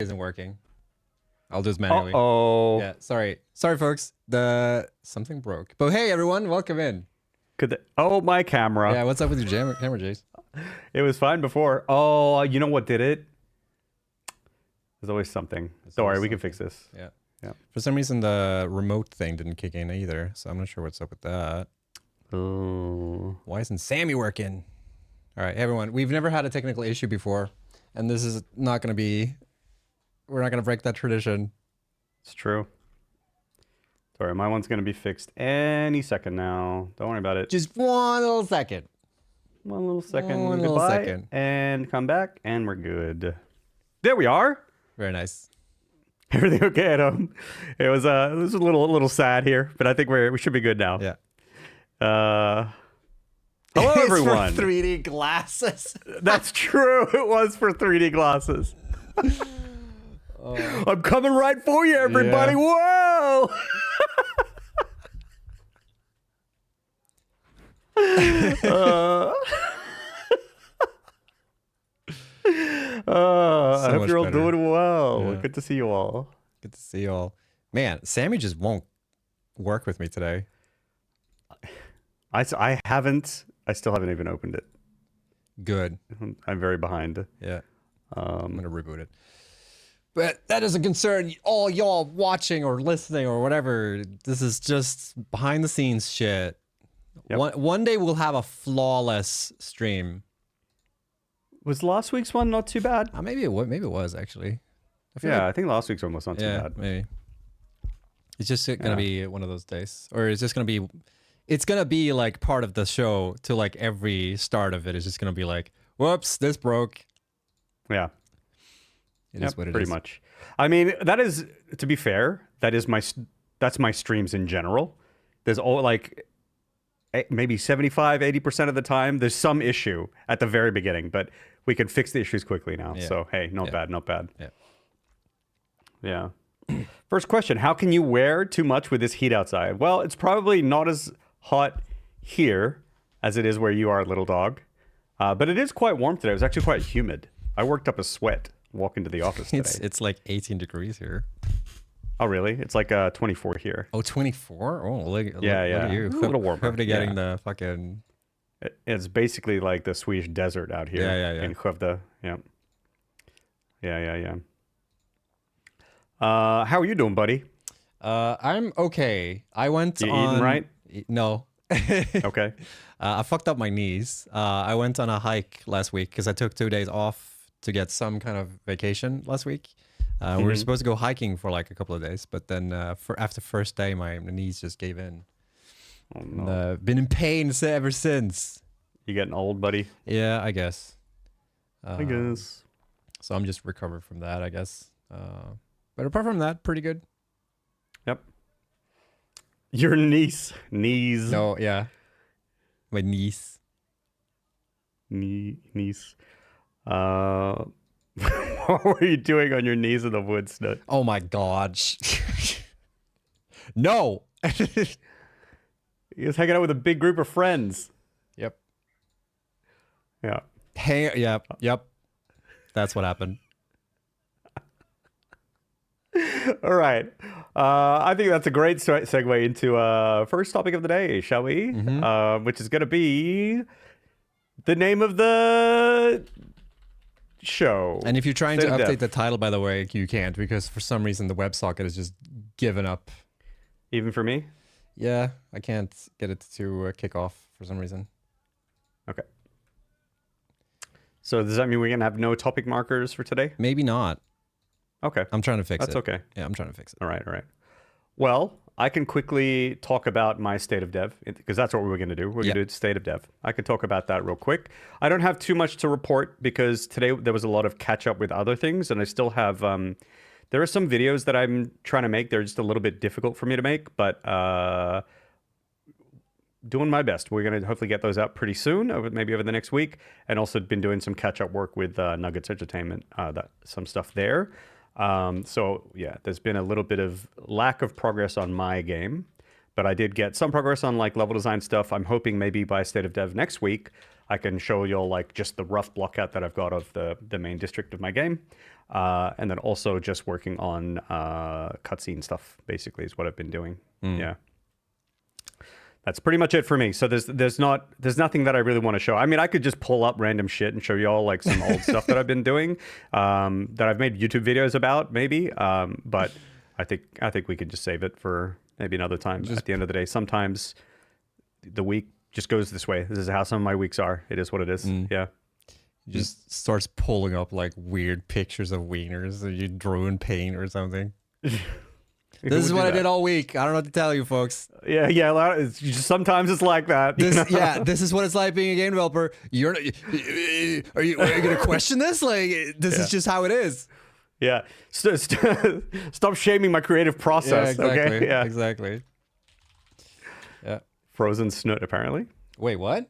isn't working. I'll do this manually. Uh-oh. Yeah, sorry, folks. Something broke. But hey, everyone, welcome in. Oh, my camera. Yeah, what's up with your camera, Jace? It was fine before. Oh, you know what did it? There's always something. Don't worry, we can fix this. Yeah. Yeah. For some reason, the remote thing didn't kick in either, so I'm not sure what's up with that. Oh. Why isn't Sammy working? All right, everyone. We've never had a technical issue before, and this is not going to be. We're not going to break that tradition. It's true. Sorry, my one's going to be fixed any second now. Don't worry about it. Just one little second. One little second. One little Goodbye. second. And come back, and we're good. There we are. Very nice. Everything okay at home? It was a little sad here, but I think we should be good now. Yeah. Hello, everyone. It's for 3D glasses. That's true. It was for 3D glasses. I'm coming right for you, everybody. Yeah. Whoa! I hope you're all doing well. Yeah. Good to see you all. Good to see you all. Man, Sammy just won't work with me today. I still haven't even opened it. Good. I'm very behind. Yeah. I'm going to reboot it. But that doesn't concern all y'all watching or listening or whatever. This is just behind the scenes shit. Yep. One day we'll have a flawless stream. Was last week's one not too bad? Maybe it was actually. I think last week's one was not too bad. Maybe. It's just gonna be one of those days, or it's just gonna be. It's gonna be like part of the show. To like every start of it is just gonna be like, whoops, this broke. Yeah. It is what it is. Pretty much. I mean, that is, to be fair, that's my streams in general. There's all like maybe 75-80% of the time there's some issue at the very beginning, but we can fix the issues quickly now. Yeah. So hey, not bad. Yeah. First question, how can you wear too much with this heat outside? Well, it's probably not as hot here as it is where you are, little dog. But it is quite warm today. It was actually quite humid. I worked up a sweat walking to the office today. It's like 18 degrees here. Oh, really? It's like 24 here. Oh, 24? Oh, look at you. A little warmer. Skövde getting the fucking... It's basically like the Swedish desert out here. Yeah. In Skövde. Yeah. How are you doing, buddy? I'm okay. I went you eating right? No. Okay. I fucked up my knees. I went on a hike last week because I took 2 days off to get some kind of vacation last week. We were supposed to go hiking for like a couple of days, but then after first day, my knees just gave in. Oh, no. And, been in pain ever since. You getting old, buddy? Yeah, I guess. I guess. So I'm just recovered from that, I guess. But apart from that, pretty good. Yep. Your knees. No, yeah. My niece. Niece. What were you doing on your knees in the woods, Snutt? Oh my god. No. He was hanging out with a big group of friends. Yep. Yeah. Hey, yep. That's what happened. All right. I think that's a great segue into first topic of the day, shall we? Which is going to be the name of the show. And if you're trying to update the title, by the way, you can't because for some reason the WebSocket has just given up. Even for me? Yeah, I can't get it to kick off for some reason. Okay. So does that mean we're going to have no topic markers for today? Maybe not. Okay. I'm trying to fix it. That's okay. Yeah, I'm trying to fix it. All right. Well, I can quickly talk about my state of dev because that's what we were going to do. We're going to do state of dev. I can talk about that real quick. I don't have too much to report because today there was a lot of catch up with other things, and I still have. There are some videos that I'm trying to make. They're just a little bit difficult for me to make, but doing my best. We're going to hopefully get those out pretty soon, maybe over the next week, and also been doing some catch up work with Nuggets Entertainment. Some stuff there. So yeah, there's been a little bit of lack of progress on my game, but I did get some progress on like level design stuff. I'm hoping maybe by State of Dev next week, I can show you all like just the rough block out that I've got of the main district of my game. And then also just working on cutscene stuff, basically, is what I've been doing. Yeah. That's pretty much it for me. So there's nothing that I really want to show. I mean, I could just pull up random shit and show you all like some old stuff that I've been doing, that I've made YouTube videos about, maybe. But I think we could just save it for maybe another time. At the end of the day, sometimes the week just goes this way. This is how some of my weeks are. It is what it is. Yeah. Just starts pulling up like weird pictures of wieners that you drew in paint or something. This is what I did all week. I don't know what to tell you, folks. Yeah. It's just, sometimes it's like that. This is what it's like being a game developer. Are you gonna question this? Like, this is just how it is. Yeah. Stop shaming my creative process. Yeah, exactly. Okay. Yeah. Exactly. Yeah. Frozen Snutt, apparently. Wait, what?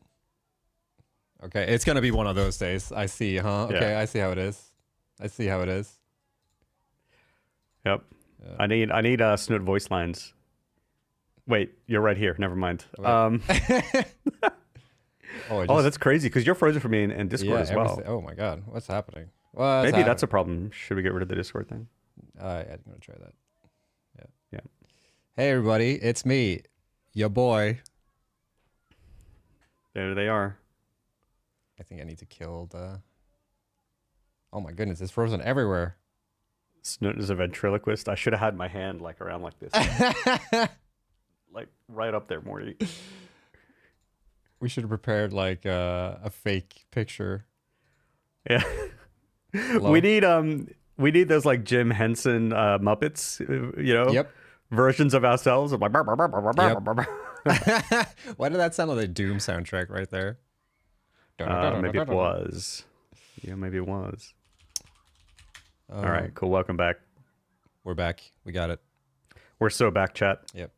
Okay, it's gonna be one of those days. I see, huh? Okay, I see how it is. Yep. Yeah. I need Snutt voice lines. Wait, you're right here. Never mind. Oh, that's crazy because you're frozen for me in Discord as well. Oh my god, what's happening? Maybe that's a problem. Should we get rid of the Discord thing? I'm gonna try that. Yeah. Hey everybody, it's me, your boy. There they are. I think I need to kill the... Oh my goodness, it's frozen everywhere. Snutt is a ventriloquist. I should have had my hand like around like this. Like right up there, Morty. We should have prepared like a fake picture. Yeah. We need those like Jim Henson Muppets, versions of ourselves. Like, why did that sound like a Doom soundtrack right there? Maybe it was. Yeah, maybe it was. All right, cool. Welcome back. We're back. We got it. We're so back, chat. Yep.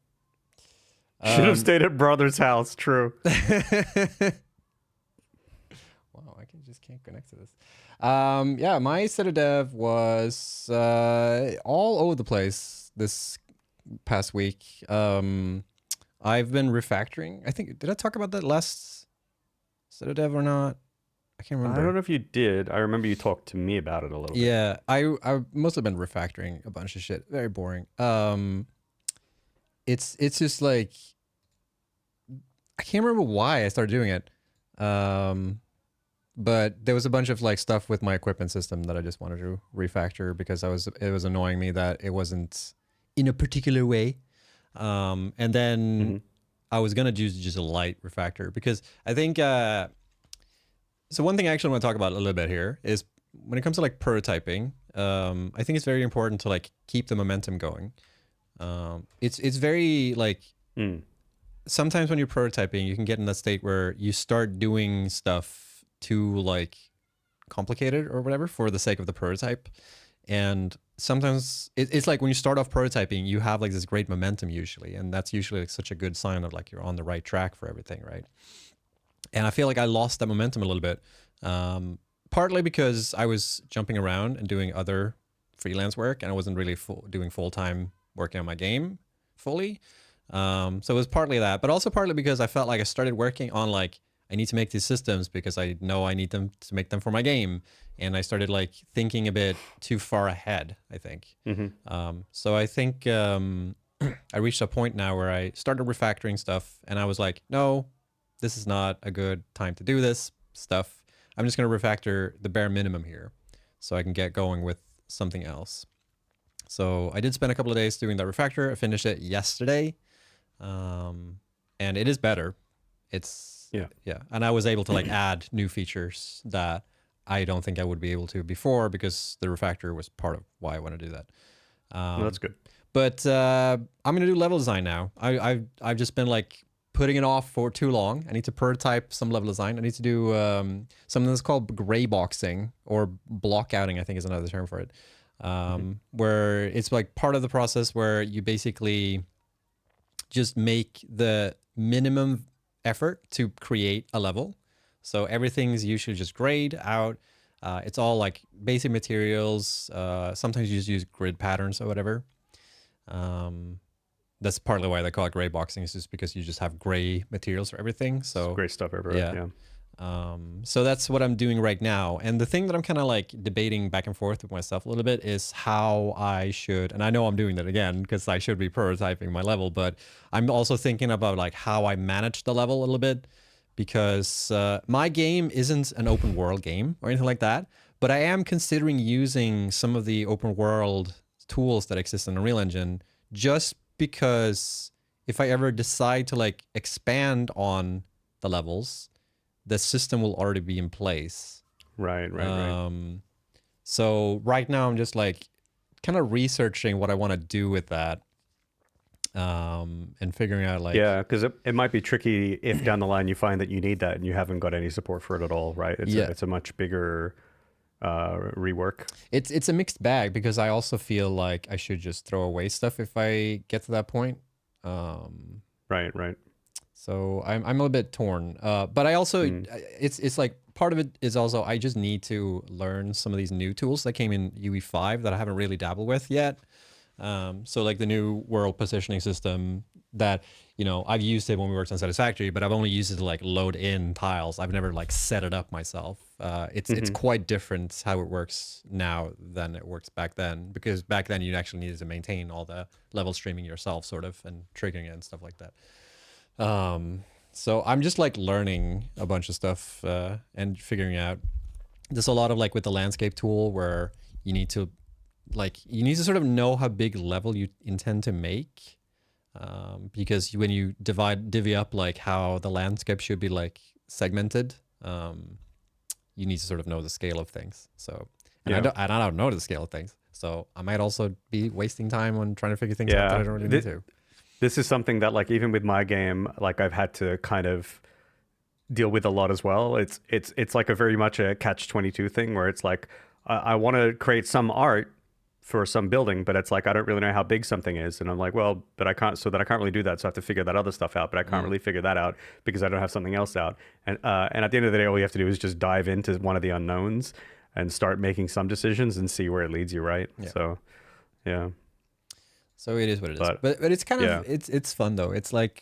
Should have stayed at brother's house. True. Wow, I just can't connect to this. Yeah, my set of dev was all over the place this past week. I've been refactoring. I think, did I talk about that last set of dev or not? I can't remember. I don't know if you did. I remember you talked to me about it a little bit. Yeah, I've mostly been refactoring a bunch of shit. Very boring. It's just like, I can't remember why I started doing it. But there was a bunch of like stuff with my equipment system that I just wanted to refactor because it was annoying me that it wasn't in a particular way. And then I was gonna do just a light refactor because I think so one thing I actually want to talk about a little bit here is when it comes to like prototyping, I think it's very important to like keep the momentum going. It's very like sometimes when you're prototyping, you can get in that state where you start doing stuff too like complicated or whatever for the sake of the prototype. And sometimes it's like when you start off prototyping, you have like this great momentum usually, and that's usually like such a good sign of like you're on the right track for everything, right? And I feel like I lost that momentum a little bit, partly because I was jumping around and doing other freelance work, and I wasn't really doing full-time working on my game fully. So it was partly that, but also partly because I felt like I started working on like, I need to make these systems because I know I need them to make them for my game. And I started like thinking a bit too far ahead, I think. So I think I reached a point now where I started refactoring stuff and I was like, no, this is not a good time to do this stuff. I'm just going to refactor the bare minimum here so I can get going with something else. So I did spend a couple of days doing that refactor. I finished it yesterday. And it is better. Yeah. And I was able to like add new features that I don't think I would be able to before because the refactor was part of why I want to do that. Well, that's good. But I'm going to do level design now. I've just been like putting it off for too long. I need to prototype some level design. I need to do something that's called gray boxing or block outing, I think is another term for it. Where it's like part of the process where you basically just make the minimum effort to create a level. So everything's usually just grayed out. It's all like basic materials. Sometimes you just use grid patterns or whatever. That's partly why they call it gray boxing. It's just because you just have gray materials for everything. So gray stuff everywhere. So that's what I'm doing right now. And the thing that I'm kind of like debating back and forth with myself a little bit is how I should, and I know I'm doing that again because I should be prototyping my level, but I'm also thinking about like how I manage the level a little bit, because my game isn't an open world game or anything like that, but I am considering using some of the open world tools that exist in Unreal Engine, just because if I ever decide to like expand on the levels, the system will already be in place. Right. So right now I'm just like kind of researching what I want to do with that, and figuring out like, Yeah, because it might be tricky if down the line you find that you need that and you haven't got any support for it at all, right? It's a much bigger rework. It's a mixed bag, because I also feel like I should just throw away stuff if I get to that point. Right. So I'm a little bit torn. But I also it's like part of it is also I just need to learn some of these new tools that came in UE5 that I haven't really dabbled with yet. So like the new world positioning system that, you know, I've used it when we worked on Satisfactory, but I've only used it to like load in tiles. I've never like set it up myself. It's quite different how it works now than it works back then, because back then you actually needed to maintain all the level streaming yourself, sort of, and triggering it and stuff like that. So I'm just like learning a bunch of stuff and figuring out. There's a lot of like with the landscape tool where you need to sort of know how big level you intend to make, because when you divvy up like how the landscape should be like segmented, you need to sort of know the scale of things. So I don't know the scale of things, so I might also be wasting time on trying to figure things out that I don't really need to. This is something that, like, even with my game, like, I've had to kind of deal with a lot as well. It's like a very much a catch-22 thing where it's like, I want to create some art for some building, but it's like, I don't really know how big something is. And I'm like, well, but I can't really do that. So I have to figure that other stuff out, but I can't really figure that out because I don't have something else out. And at the end of the day, all you have to do is just dive into one of the unknowns and start making some decisions and see where it leads you, right? Yeah. So, yeah. So it is what it is. But it's kind of it's fun though. It's like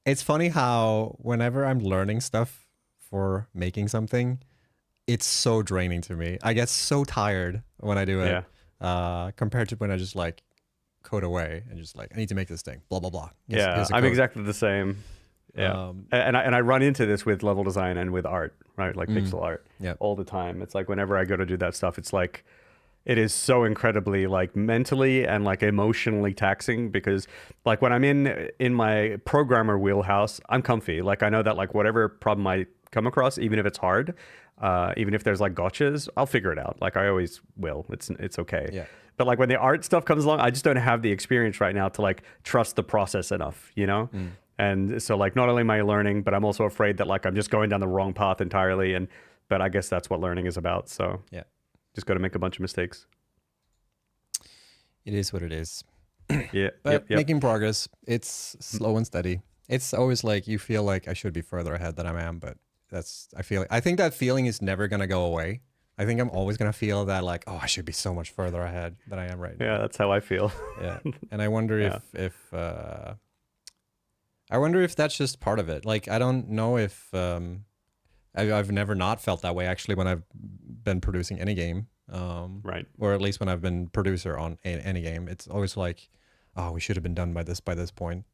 it's funny how whenever I'm learning stuff for making something, it's so draining to me. I get so tired when I do it. Compared to when I just like code away and just like, I need to make this thing, blah blah blah. Here's I'm exactly the same. Yeah. And I run into this with level design and with art, right? Like pixel art all the time. It's like whenever I go to do that stuff, it's like, it is so incredibly like mentally and like emotionally taxing, because like when I'm in my programmer wheelhouse, I'm comfy. Like I know that like whatever problem I come across, even if it's hard, even if there's like gotchas, I'll figure it out. Like I always will. It's okay. Yeah. But like when the art stuff comes along, I just don't have the experience right now to like trust the process enough, you know? And so like not only am I learning, but I'm also afraid that like I'm just going down the wrong path entirely. But I guess that's what learning is about. So yeah. Just got to make a bunch of mistakes. It is what it is. Yeah. But making progress, it's slow and steady. It's always like you feel like I should be further ahead than I am, but I think that feeling is never going to go away. I think I'm always going to feel that like, oh, I should be so much further ahead than I am right now. Yeah, that's how I feel. Yeah. And I wonder if that's just part of it. Like, I don't know if I've never not felt that way actually when I've been producing any game. Right. Or at least when I've been producer on any game. It's always like, oh, we should have been done by this point.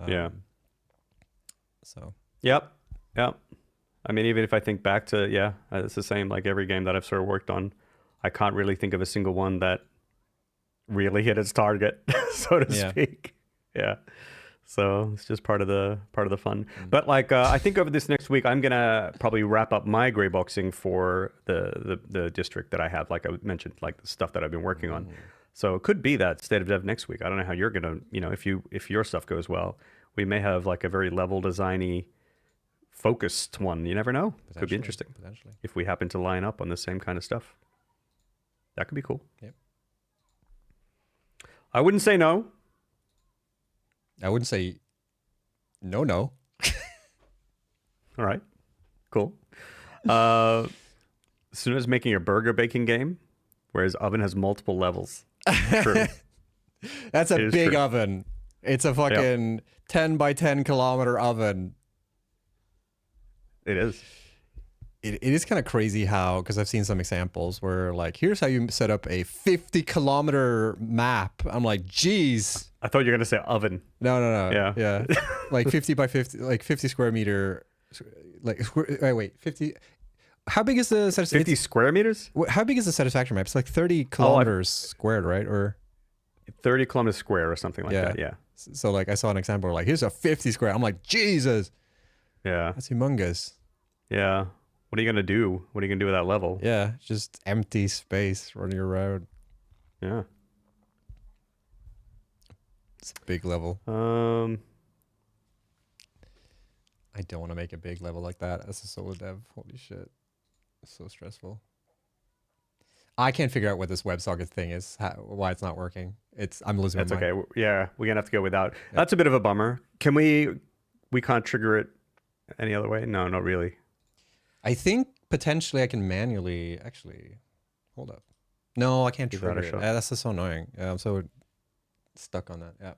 Yeah. So. Yep. I mean, even if I think back to, it's the same, like every game that I've sort of worked on, I can't really think of a single one that really hit its target, so to speak. Yeah. So it's just part of the fun. But like, I think over this next week, I'm gonna probably wrap up my gray boxing for the district that I have. Like I mentioned, like the stuff that I've been working on. So it could be that state of dev next week. I don't know how you're gonna, if your stuff goes well, we may have like a very level designy focused one. You never know. Could be interesting. Potentially. If we happen to line up on the same kind of stuff, that could be cool. Yep. I wouldn't say no. I wouldn't say no. All right, cool. Snutt's making a burger baking game, where his oven has multiple levels. True. That's a big oven. It's a fucking 10 by 10 kilometer oven. It is. It is kind of crazy how, because I've seen some examples where like, here's how you set up a 50-kilometer map. I'm like, geez. I thought you were going to say oven. No. Yeah. Yeah. Like 50 by 50, like 50 square meter. Like, wait, 50. How big is the 50 square meters? How big is the satisfaction map? It's like 30 kilometers squared, right? Or 30 kilometers square or something like that. Yeah. So like I saw an example where like, here's a 50 square. I'm like, Jesus. Yeah. That's humongous. Yeah. What are you going to do? What are you going to do with that level? Yeah. Just empty space running around. Yeah. It's a big level. I don't want to make a big level like that as a solo dev. Holy shit. It's so stressful. I can't figure out what this WebSocket thing is, why it's not working. I'm losing my mind. That's okay. Yeah, we're gonna have to go without. Yeah. That's a bit of a bummer. Can we can't trigger it any other way? No, not really. I think potentially I can manually actually hold up. No, I can't trigger it. That's just so annoying. I'm so stuck on that.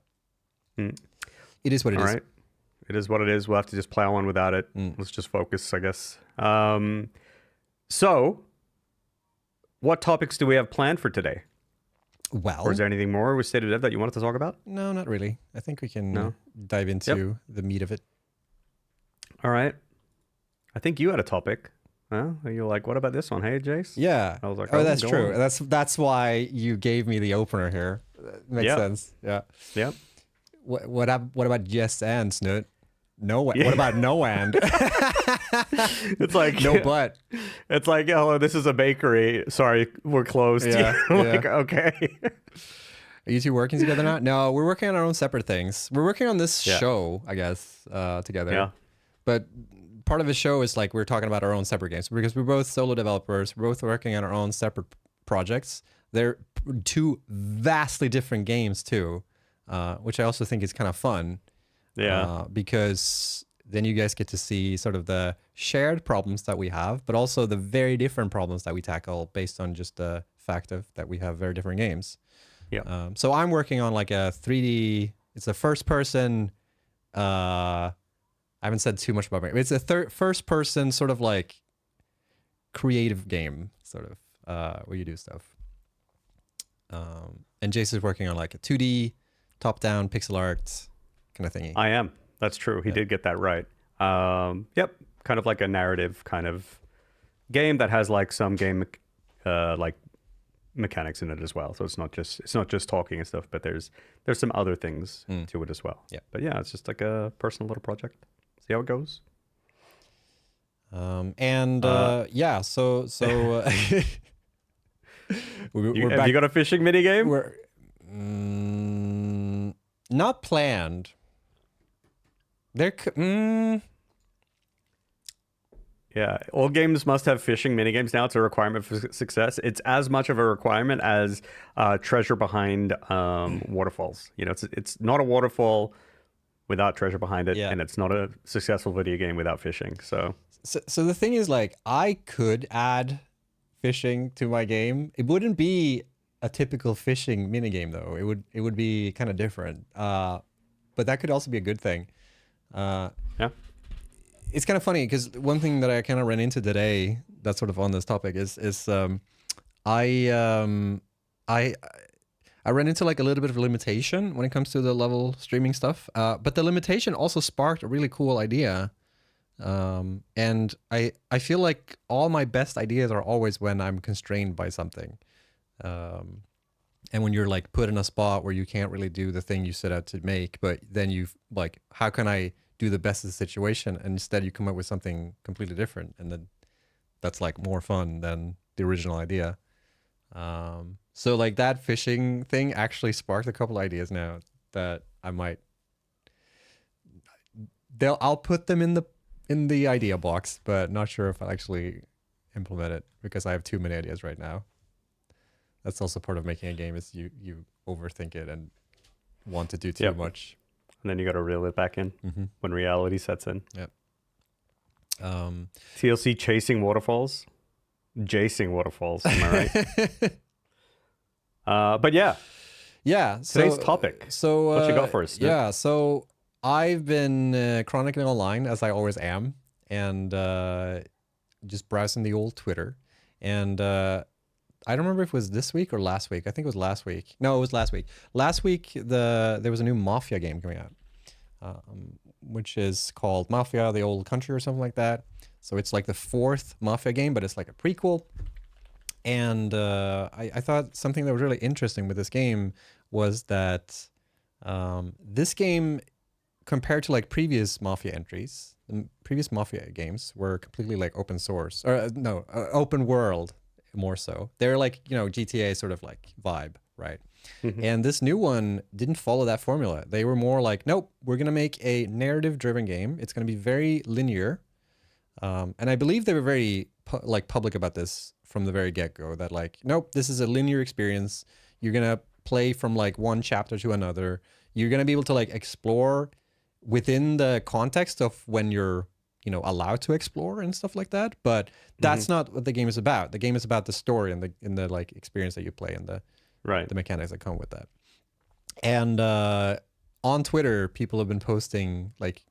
Yeah. It is what it is. All right. It is what it is. We'll have to just plow on without it. Let's just focus, I guess. So, what topics do we have planned for today? Well, or is there anything more with State of Dev that you wanted to talk about? No, not really. I think we can dive into the meat of it. All right. I think you had a topic. Huh? You're like, what about this one? Hey, Jace? Yeah. I was like, oh, that's true. That's why you gave me the opener here. Makes sense. Yeah. Yeah. What about Jace and Snutt? No. What about no and? It's like no but. It's like, oh, this is a bakery. Sorry, we're closed. Yeah. Like, okay. Are you two working together now? No, we're working on our own separate things. We're working on this show, I guess, together. Yeah. But part of the show is like we're talking about our own separate games because we're both solo developers. We're both working on our own separate projects. They're two vastly different games too, which I also think is kind of fun. Yeah. Because then you guys get to see sort of the shared problems that we have, but also the very different problems that we tackle based on just the fact of that we have very different games. Yeah. So I'm working on like a 3D. It's a first person. I haven't said too much about it. It's a first person sort of like creative game, sort of where you do stuff. And Jace is working on like a 2D top down pixel art kind of thingy. I am. That's true. He did get that right. Yep. Kind of like a narrative kind of game that has like some game like mechanics in it as well. So it's not just talking and stuff, but there's some other things to it as well. Yeah. But yeah, it's just like a personal little project. See how it goes. So have you got a fishing mini game? We're not planned. Yeah, all games must have fishing minigames now. It's a requirement for success. It's as much of a requirement as treasure behind waterfalls. You know, it's not a waterfall without treasure behind it, and it's not a successful video game without fishing. So the thing is, like, I could add fishing to my game. It wouldn't be a typical fishing minigame, though. It would be kind of different. But that could also be a good thing. It's kind of funny because one thing that I kind of ran into today that's sort of on this topic is I ran into like a little bit of a limitation when it comes to the level streaming stuff. But the limitation also sparked a really cool idea. And I feel like all my best ideas are always when I'm constrained by something. And when you're like put in a spot where you can't really do the thing you set out to make, but then you like, how can I do the best of the situation? And instead you come up with something completely different. And then that's like more fun than the original idea. So like that fishing thing actually sparked a couple ideas now that I might, I'll put them in the idea box, but not sure if I'll actually implement it because I have too many ideas right now. That's also part of making a game is you overthink it and want to do too much. And then you got to reel it back in when reality sets in. Yep. TLC chasing waterfalls, Jacing waterfalls. Am I right? But yeah. Yeah. Today's topic. So What you got for us, Snutt? Yeah. So I've been chronicling online as I always am, and just browsing the old Twitter, and I don't remember if it was this week or last week. I think it was last week. No, it was last week. Last week, there was a new Mafia game coming out, which is called Mafia: The Old Country or something like that. So it's like the fourth Mafia game, but it's like a prequel. And I thought something that was really interesting with this game was that this game, compared to like previous Mafia entries, the previous Mafia games were completely like open source, or no, open world more so. They're like, GTA sort of like vibe, right? And this new one didn't follow that formula. They were more like, nope, we're going to make a narrative driven game. It's going to be very linear. And I believe they were very public about this from the very get-go, that like, nope, this is a linear experience. You're going to play from like one chapter to another. You're going to be able to like explore within the context of when you're, allowed to explore and stuff like that. But that's not what the game is about. The game is about the story and the like experience that you play and the mechanics that come with that. And on Twitter, people have been posting like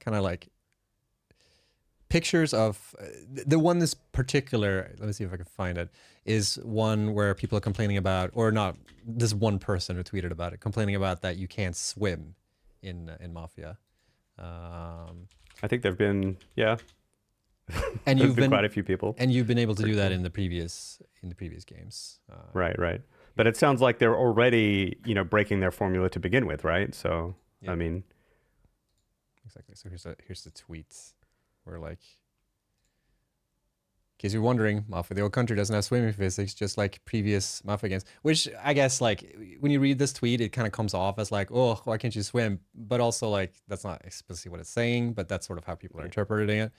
kind of like pictures of the one this particular, let me see if I can find it, is one where people are complaining about, or not, this one person who tweeted about it, complaining about that you can't swim in Mafia. I think there've been, yeah. And There's been quite a few people. And you've been able to do that in the previous games. Right. But it sounds like they're already, breaking their formula to begin with, right? So, yeah. I mean, exactly. So here's the tweets. Where like, in case you're wondering, Mafia: The Old Country doesn't have swimming physics, just like previous Mafia games. Which I guess like when you read this tweet, it kind of comes off as like, oh, why can't you swim? But also like that's not explicitly what it's saying, but that's sort of how people are interpreting it.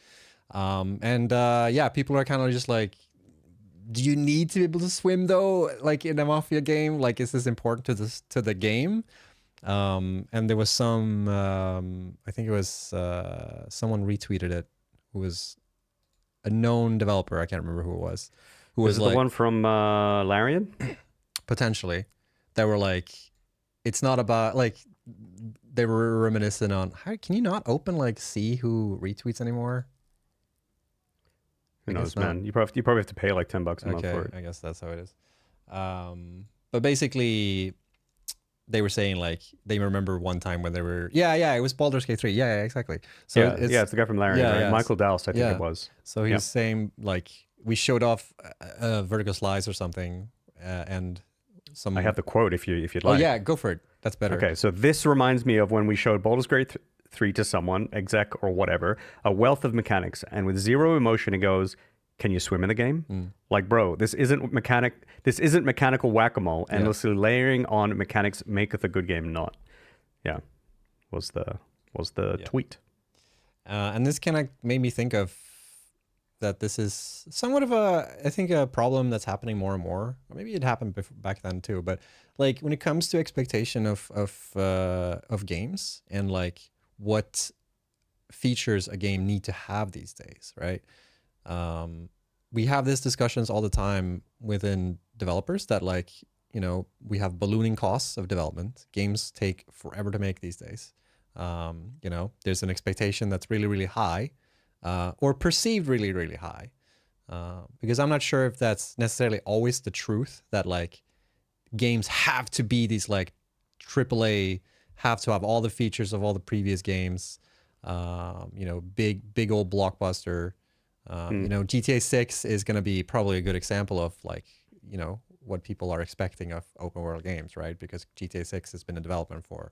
Yeah, people are kind of just like, do you need to be able to swim though? Like in a Mafia game, like is this important to the game? And there was some, I think it was someone retweeted it, who was a known developer. I can't remember who it was. Who was the one from Larian? Potentially. They were like, it's not about like, they were reminiscent on, how can you not open like see who retweets anymore? Who knows, man? You probably have to pay like $10 a month for it. I guess that's how it is. But basically, they were saying like they remember one time when they were it was Baldur's Gate 3. Yeah, exactly. So it's the guy from Larian, right? Michael Dowse, I think it was. So he was saying like we showed off vertical slice or something, and some. I have the quote if you'd like. Oh yeah, go for it. That's better. Okay, so this reminds me of when we showed Baldur's Gate 3 to someone, exec or whatever, a wealth of mechanics, and with zero emotion, it goes, can you swim in the game? Like, bro, this isn't mechanical whack-a-mole. Endlessly layering on mechanics maketh a good game not. Yeah, was the tweet. And this kind of made me think of that this is somewhat of a problem that's happening more and more. Or maybe it happened back then too. But like when it comes to expectation of games and like what features a game need to have these days, right? We have these discussions all the time within developers that like, we have ballooning costs of development. Games take forever to make these days. There's an expectation that's really, really high, or perceived really, really high. Because I'm not sure if that's necessarily always the truth, that like games have to be these like AAA, have to have all the features of all the previous games, big old blockbuster. GTA 6 is going to be probably a good example of like, what people are expecting of open world games, right? Because GTA 6 has been in development for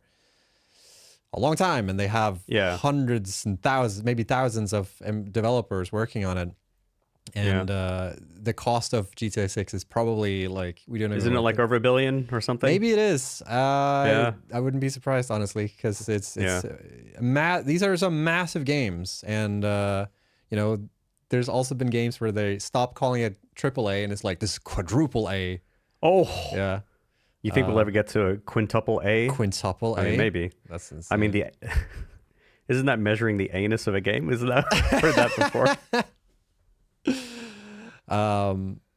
a long time and they have hundreds and thousands, maybe thousands of developers working on it. And the cost of GTA 6 is probably like, we don't know. Isn't it like over $1 billion or something? Maybe it is. I wouldn't be surprised, honestly, because these are some massive games. And, there's also been games where they stop calling it AAA and it's like this quadruple A. Oh. Yeah. You think we'll ever get to a quintuple A? Quintuple A? I mean, maybe. That's insane. I mean, isn't that measuring the anus of a game? Isn't that? I've heard that before.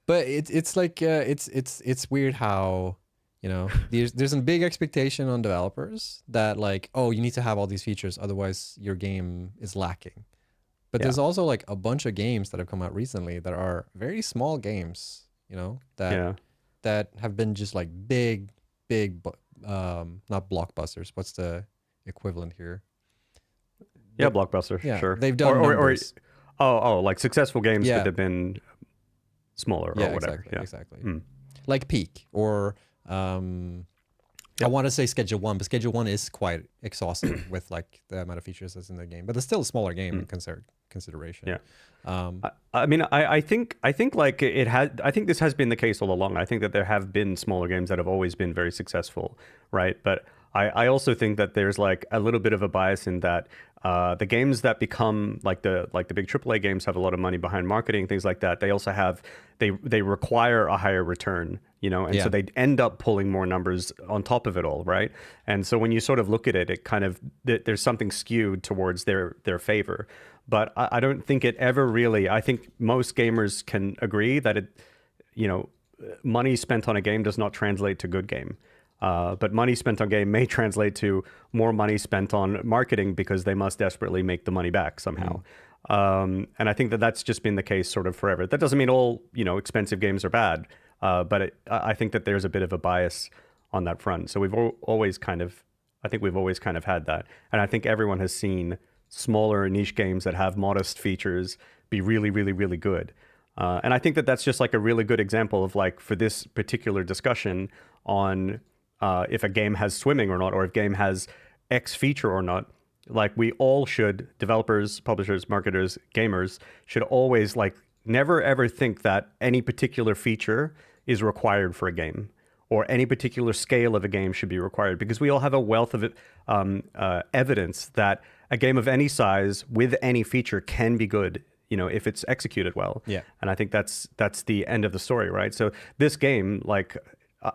But it's like, it's weird how, You know, there's a big expectation on developers that like, oh, you need to have all these features, otherwise your game is lacking. But Yeah. there's also like a bunch of games that have come out recently that are very small games, you know, Yeah. that have been just like big, not blockbusters. What's the equivalent here? Yeah, But blockbuster, yeah, sure. they've done numbers. Like successful games, but Yeah, they've been smaller or yeah, whatever. Yeah. exactly. Mm. Like Peak or I Yep. want to say Schedule One, but Schedule One is quite exhaustive with like the amount of features that's in the game. But it's still a smaller game in consideration. Yeah. Um, I mean, I think like it had. I think this has been the case all along. I think that there have been smaller games that have always been very successful, right? But I also think that there's like a little bit of a bias in that the games that become like the big AAA games have a lot of money behind marketing, things like that. They also have they require a higher return, you know, and so Yeah. they end up pulling more numbers on top of it all, right? And so when you sort of look at it, it kind of there's something skewed towards their favor. But I don't think it ever really. I think most gamers can agree that you know, money spent on a game does not translate to good game. But money spent on game may translate to more money spent on marketing because they must desperately make the money back somehow. And I think that that's just been the case sort of forever. That doesn't mean all, you know, expensive games are bad, but I think that there's a bit of a bias on that front. So always kind of, I think we've always kind of had that. And I think everyone has seen smaller niche games that have modest features be really, really, really good. And I think that that's just like a really good example of like for this particular discussion on if a game has swimming or not, or if game has X feature or not. Like we all should, developers, publishers, marketers, gamers, should always like never ever think that any particular feature is required for a game or any particular scale of a game should be required because we all have a wealth of evidence that a game of any size with any feature can be good, you know, if it's executed well. Yeah. And I think that's the end of the story, right? So this game, like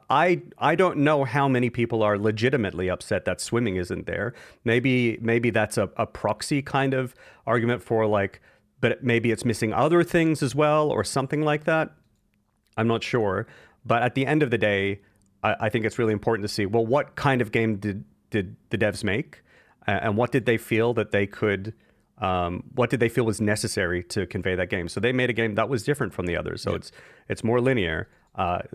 I don't know how many people are legitimately upset that swimming isn't there. Maybe that's a proxy kind of argument for like, but maybe it's missing other things as well or something like that. I'm not sure. But at the end of the day, I think it's really important to see, well, what kind of game did the devs make? And what did they feel that they could, what did they feel was necessary to convey that game? So they made a game that was different from the others. So it's more linear.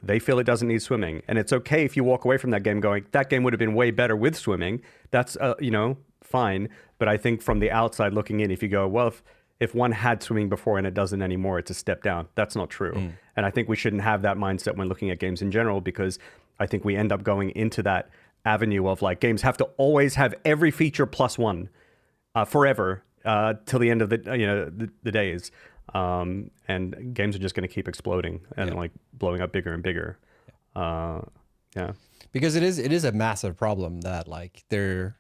They feel it doesn't need swimming. And it's okay if you walk away from that game going, that game would have been way better with swimming. That's, you know, fine. But I think from the outside looking in, if you go, well, if one had swimming before and it doesn't anymore, it's a step down. That's not true. And I think we shouldn't have that mindset when looking at games in general, because I think we end up going into that avenue of like games have to always have every feature plus one forever till the end of the days. And games are just going to keep exploding and like blowing up bigger and bigger. Yeah. Because it is a massive problem that like they're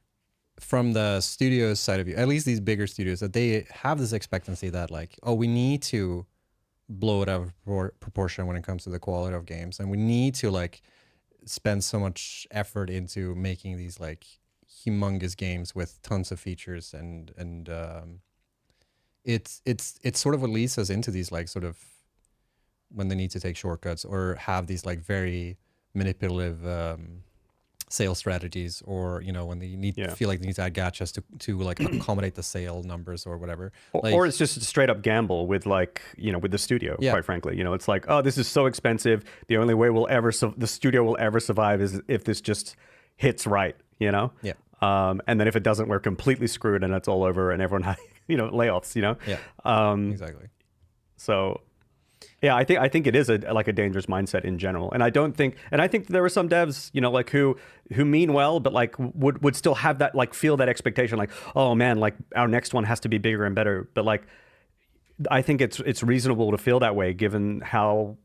from the studio's side of view, at least these bigger studios, that they have this expectancy that like, oh, we need to blow it out of proportion when it comes to the quality of games, and we need to like spend so much effort into making these like humongous games with tons of features and it's sort of what leads us into these like sort of when they need to take shortcuts or have these like very manipulative sales strategies, or you know when they feel like they need to add gotchas to like accommodate the sale numbers or whatever. Or it's just a straight up gamble with like, you know, with the studio, quite frankly. You know, it's like, oh, this is so expensive. The only way the studio will ever survive is if this just hits right, you know? Yeah. And then if it doesn't, we're completely screwed and it's all over and everyone has, you know, layoffs, you know? Yeah. Exactly. So yeah, I think it is like a dangerous mindset in general, and I think there were some devs, you know, like who mean well, but like would still have that like feel that expectation, like, oh man, like our next one has to be bigger and better. But like, I think it's reasonable to feel that way given how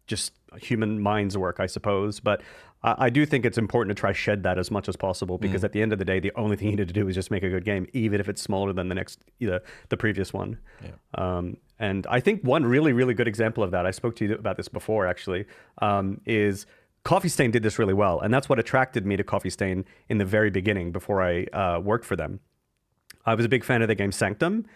just human minds work, I suppose. But I do think it's important to try shed that as much as possible, because at the end of the day, the only thing you need to do is just make a good game, even if it's smaller than the previous one. Yeah. And I think one really, really good example of that, I spoke to you about this before actually, is Coffee Stain did this really well. And that's what attracted me to Coffee Stain in the very beginning before I worked for them. I was a big fan of the game Sanctum,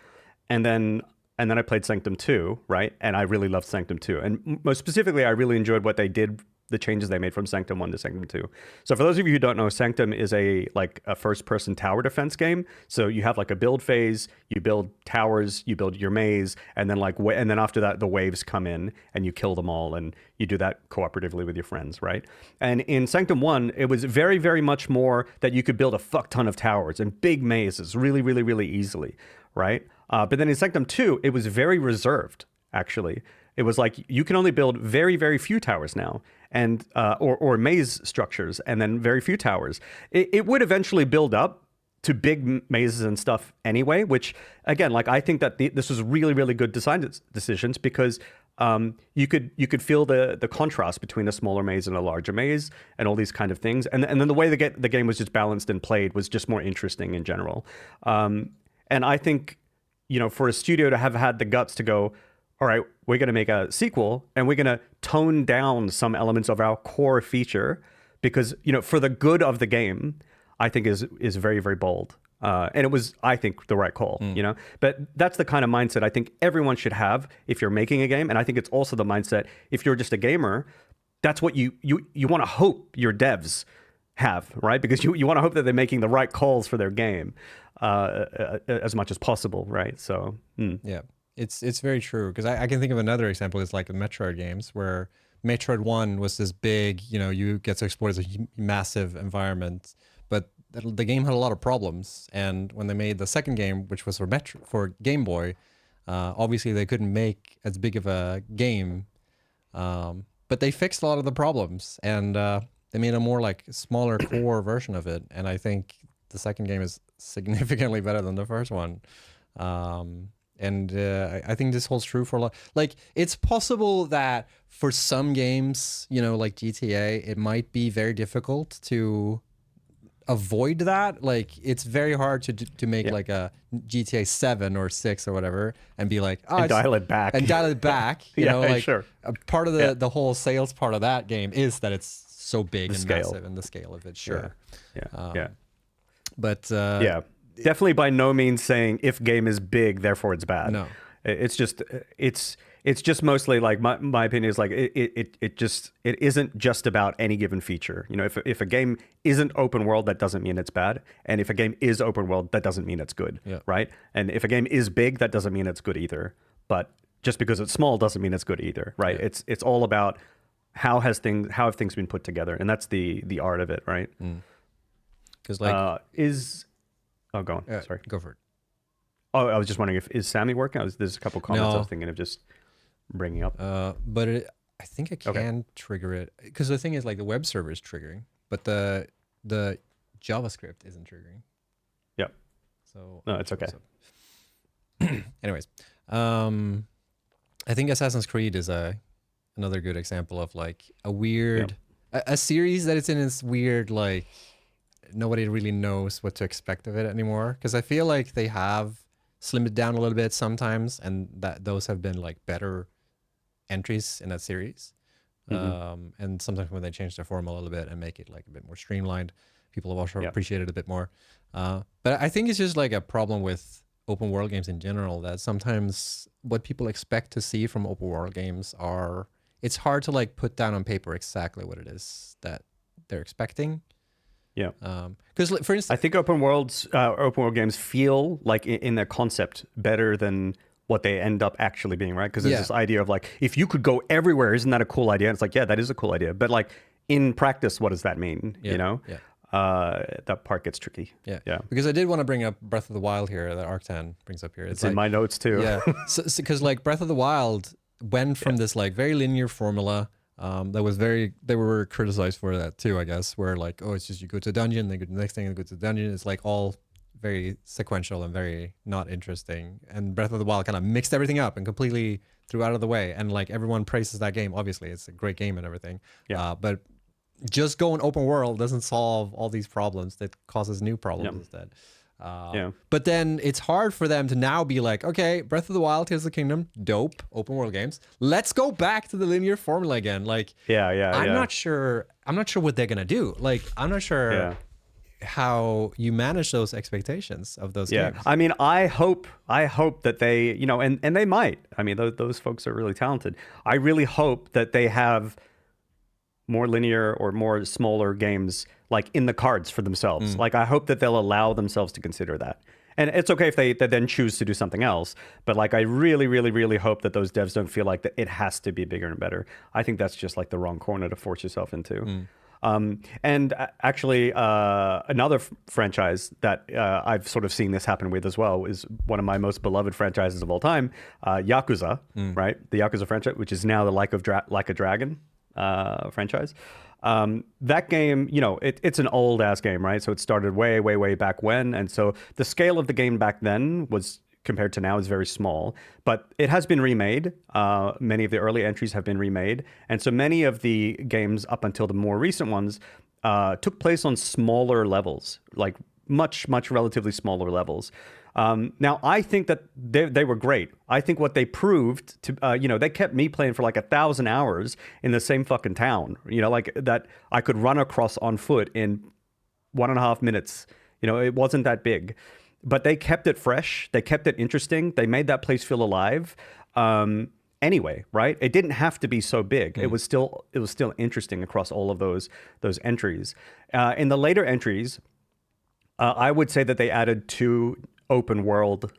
and then I played Sanctum 2, right? And I really loved Sanctum 2. And most specifically, I really enjoyed what they did the changes they made from Sanctum 1 to Sanctum 2. So for those of you who don't know, Sanctum is a first-person tower defense game. So you have like a build phase, you build towers, you build your maze, and then and then after that the waves come in and you kill them all, and you do that cooperatively with your friends, right? And in Sanctum 1, it was very, very much more that you could build a fuck ton of towers and big mazes really, really, really easily, right? But then in Sanctum 2, it was very reserved, actually. It was like you can only build very, very few towers now, and or maze structures, and then very few towers. It would eventually build up to big mazes and stuff anyway. Which again, like I think that this was really, really good design decisions, because you could feel the contrast between a smaller maze and a larger maze, and all these kind of things. And then the way the game was just balanced and played was just more interesting in general. And I think, for a studio to have had the guts to go, all right, we're going to make a sequel and we're going to tone down some elements of our core feature because, for the good of the game, I think is very, very bold. And it was, I think, the right call, But that's the kind of mindset I think everyone should have if you're making a game. And I think it's also the mindset if you're just a gamer, that's what you want to hope your devs have, right? Because you want to hope that they're making the right calls for their game as much as possible, right? So, yeah. It's very true, because I can think of another example. It's like the Metroid games, where Metroid 1 was this big, you get to explore this massive environment, but the game had a lot of problems. And when they made the second game, which was for Game Boy, obviously they couldn't make as big of a game, but they fixed a lot of the problems, and they made a more like smaller core version of it. And I think the second game is significantly better than the first one. And I think this holds true for a lot. Like, it's possible that for some games, like GTA, it might be very difficult to avoid that. Like, it's very hard to make like a GTA 7 or 6 or whatever and be like, and dial it back. And dial it back. Sure. A part of the whole sales part of that game is that it's so big and massive, and the scale of it. Sure. Yeah. But yeah. Definitely by no means saying if game is big, therefore it's bad. No. It's just mostly like my opinion is like it isn't just about any given feature. If a game isn't open world, that doesn't mean it's bad. And if a game is open world, that doesn't mean it's good. Yeah. Right? And if a game is big, that doesn't mean it's good either. But just because it's small doesn't mean it's good either. Right? Yeah. It's all about how have things been put together, and that's the art of it, right? Because Oh, go on. Sorry. Go for it. Oh, I was just wondering is Sammy working? There's a couple comments I was thinking of just bringing up. But I think I can trigger it, because the thing is, like, the web server is triggering, but the JavaScript isn't triggering. Yep. So no, it's okay. Anyways, I think Assassin's Creed is another good example of like a weird a series that it's in this weird, like, nobody really knows what to expect of it anymore, because I feel like they have slimmed it down a little bit sometimes, and that those have been like better entries in that series. And sometimes when they change the form a little bit and make it like a bit more streamlined, people have also appreciated it a bit more. But I think it's just like a problem with open world games in general, that sometimes what people expect to see from open world games it's hard to like put down on paper exactly what it is that they're expecting. Yeah. Because for instance, I think open world games feel like in their concept better than what they end up actually being, right? Because there's this idea of like, if you could go everywhere, isn't that a cool idea? And it's like, yeah, that is a cool idea. But like in practice, what does that mean? Yeah. That part gets tricky. Yeah. Because I did want to bring up Breath of the Wild here, that Arctan brings up here. It's like, in my notes too. Yeah. Because like Breath of the Wild went from this like very linear formula. They were criticized for that too, I guess, where like, oh, it's just you go to a dungeon, then go to the next thing, and go to the dungeon. It's like all very sequential and very not interesting. And Breath of the Wild kind of mixed everything up and completely threw out of the way. And like everyone praises that game. Obviously, it's a great game and everything. Yeah. But just going open world doesn't solve all these problems. That causes new problems instead. But then it's hard for them to now be like, okay, Breath of the Wild, Tears of the Kingdom, dope, open world games. Let's go back to the linear formula again. Like, I'm not sure what they're gonna do. Like, I'm not sure how you manage those expectations of those games. I mean, I hope that they, and they might. I mean, those folks are really talented. I really hope that they have more linear or more smaller games like in the cards for themselves. Like I hope that they'll allow themselves to consider that. And it's okay if they then choose to do something else. But like I really, really, really hope that those devs don't feel like that it has to be bigger and better. I think that's just like the wrong corner to force yourself into. And actually, another franchise that I've sort of seen this happen with as well is one of my most beloved franchises of all time, Yakuza, right? The Yakuza franchise, which is now the Like a Dragon franchise. That game, you know, it's an old ass game, right? So it started way, way, way back when. And so the scale of the game back then was compared to now is very small, but it has been remade. Many of the early entries have been remade. And so many of the games up until the more recent ones took place on smaller levels, like much, much relatively smaller levels. Now, I think that they were great. I think what they proved to, you know, they kept me playing for like 1,000 hours in the same fucking town, you know, like that I could run across on foot in 1.5 minutes. You know, it wasn't that big. But they kept it fresh. They kept it interesting. They made that place feel alive. Anyway, right? It didn't have to be so big. It was still interesting across all of those entries. In the later entries, I would say that they added 2 open world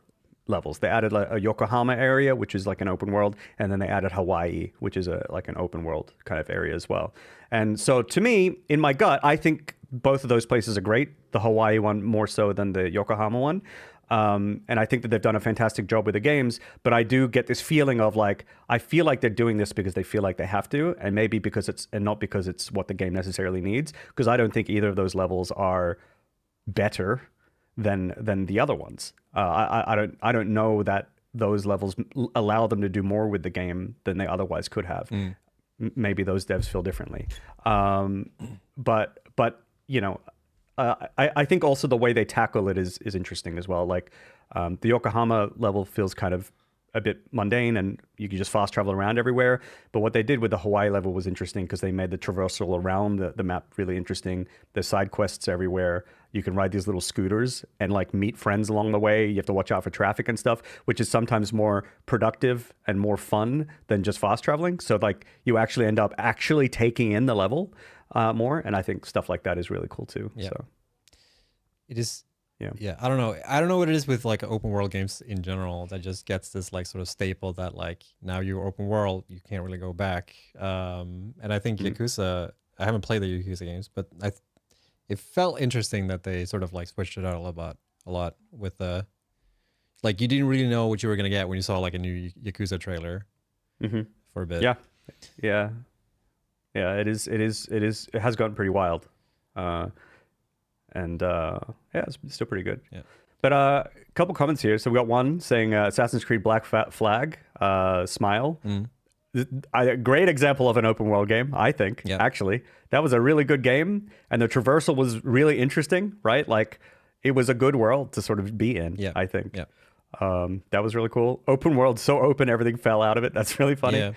levels. They added a Yokohama area, which is like an open world, and then they added Hawaii, which is like an open world kind of area as well. And so to me, in my gut, I think both of those places are great. The Hawaii one more so than the Yokohama one. And I think that they've done a fantastic job with the games, but I do get this feeling of like, I feel like they're doing this because they feel like they have to, and maybe because and not because it's what the game necessarily needs, because I don't think either of those levels are better than the other ones. I don't know that those levels allow them to do more with the game than they otherwise could have. Maybe those devs feel differently. But you know, I think also the way they tackle it is interesting as well. Like the Yokohama level feels kind of a bit mundane and you can just fast travel around everywhere. But what they did with the Hawaii level was interesting because they made the traversal around the map really interesting. There's side quests everywhere. You can ride these little scooters and like meet friends along the way. You have to watch out for traffic and stuff, which is sometimes more productive and more fun than just fast traveling. So like you actually end up actually taking in the level more. And I think stuff like that is really cool too. Yeah. So it is. Yeah. Yeah. I don't know what it is with like open world games in general that just gets this like sort of staple that like now you're open world, you can't really go back. And I think Yakuza, I haven't played the Yakuza games, but it felt interesting that they sort of like switched it out a lot with the, like you didn't really know what you were going to get when you saw like a new Yakuza trailer for a bit. Yeah. Yeah. Yeah. It has gotten pretty wild. Yeah, it's still pretty good. Yeah. But a couple comments here. So we got one saying Assassin's Creed Black Flag, Smile. A great example of an open world game, I think, actually. That was a really good game. And the traversal was really interesting, right? Like it was a good world to sort of be in, I think. Yeah. That was really cool. Open world, so open, everything fell out of it. That's really funny. Yeah.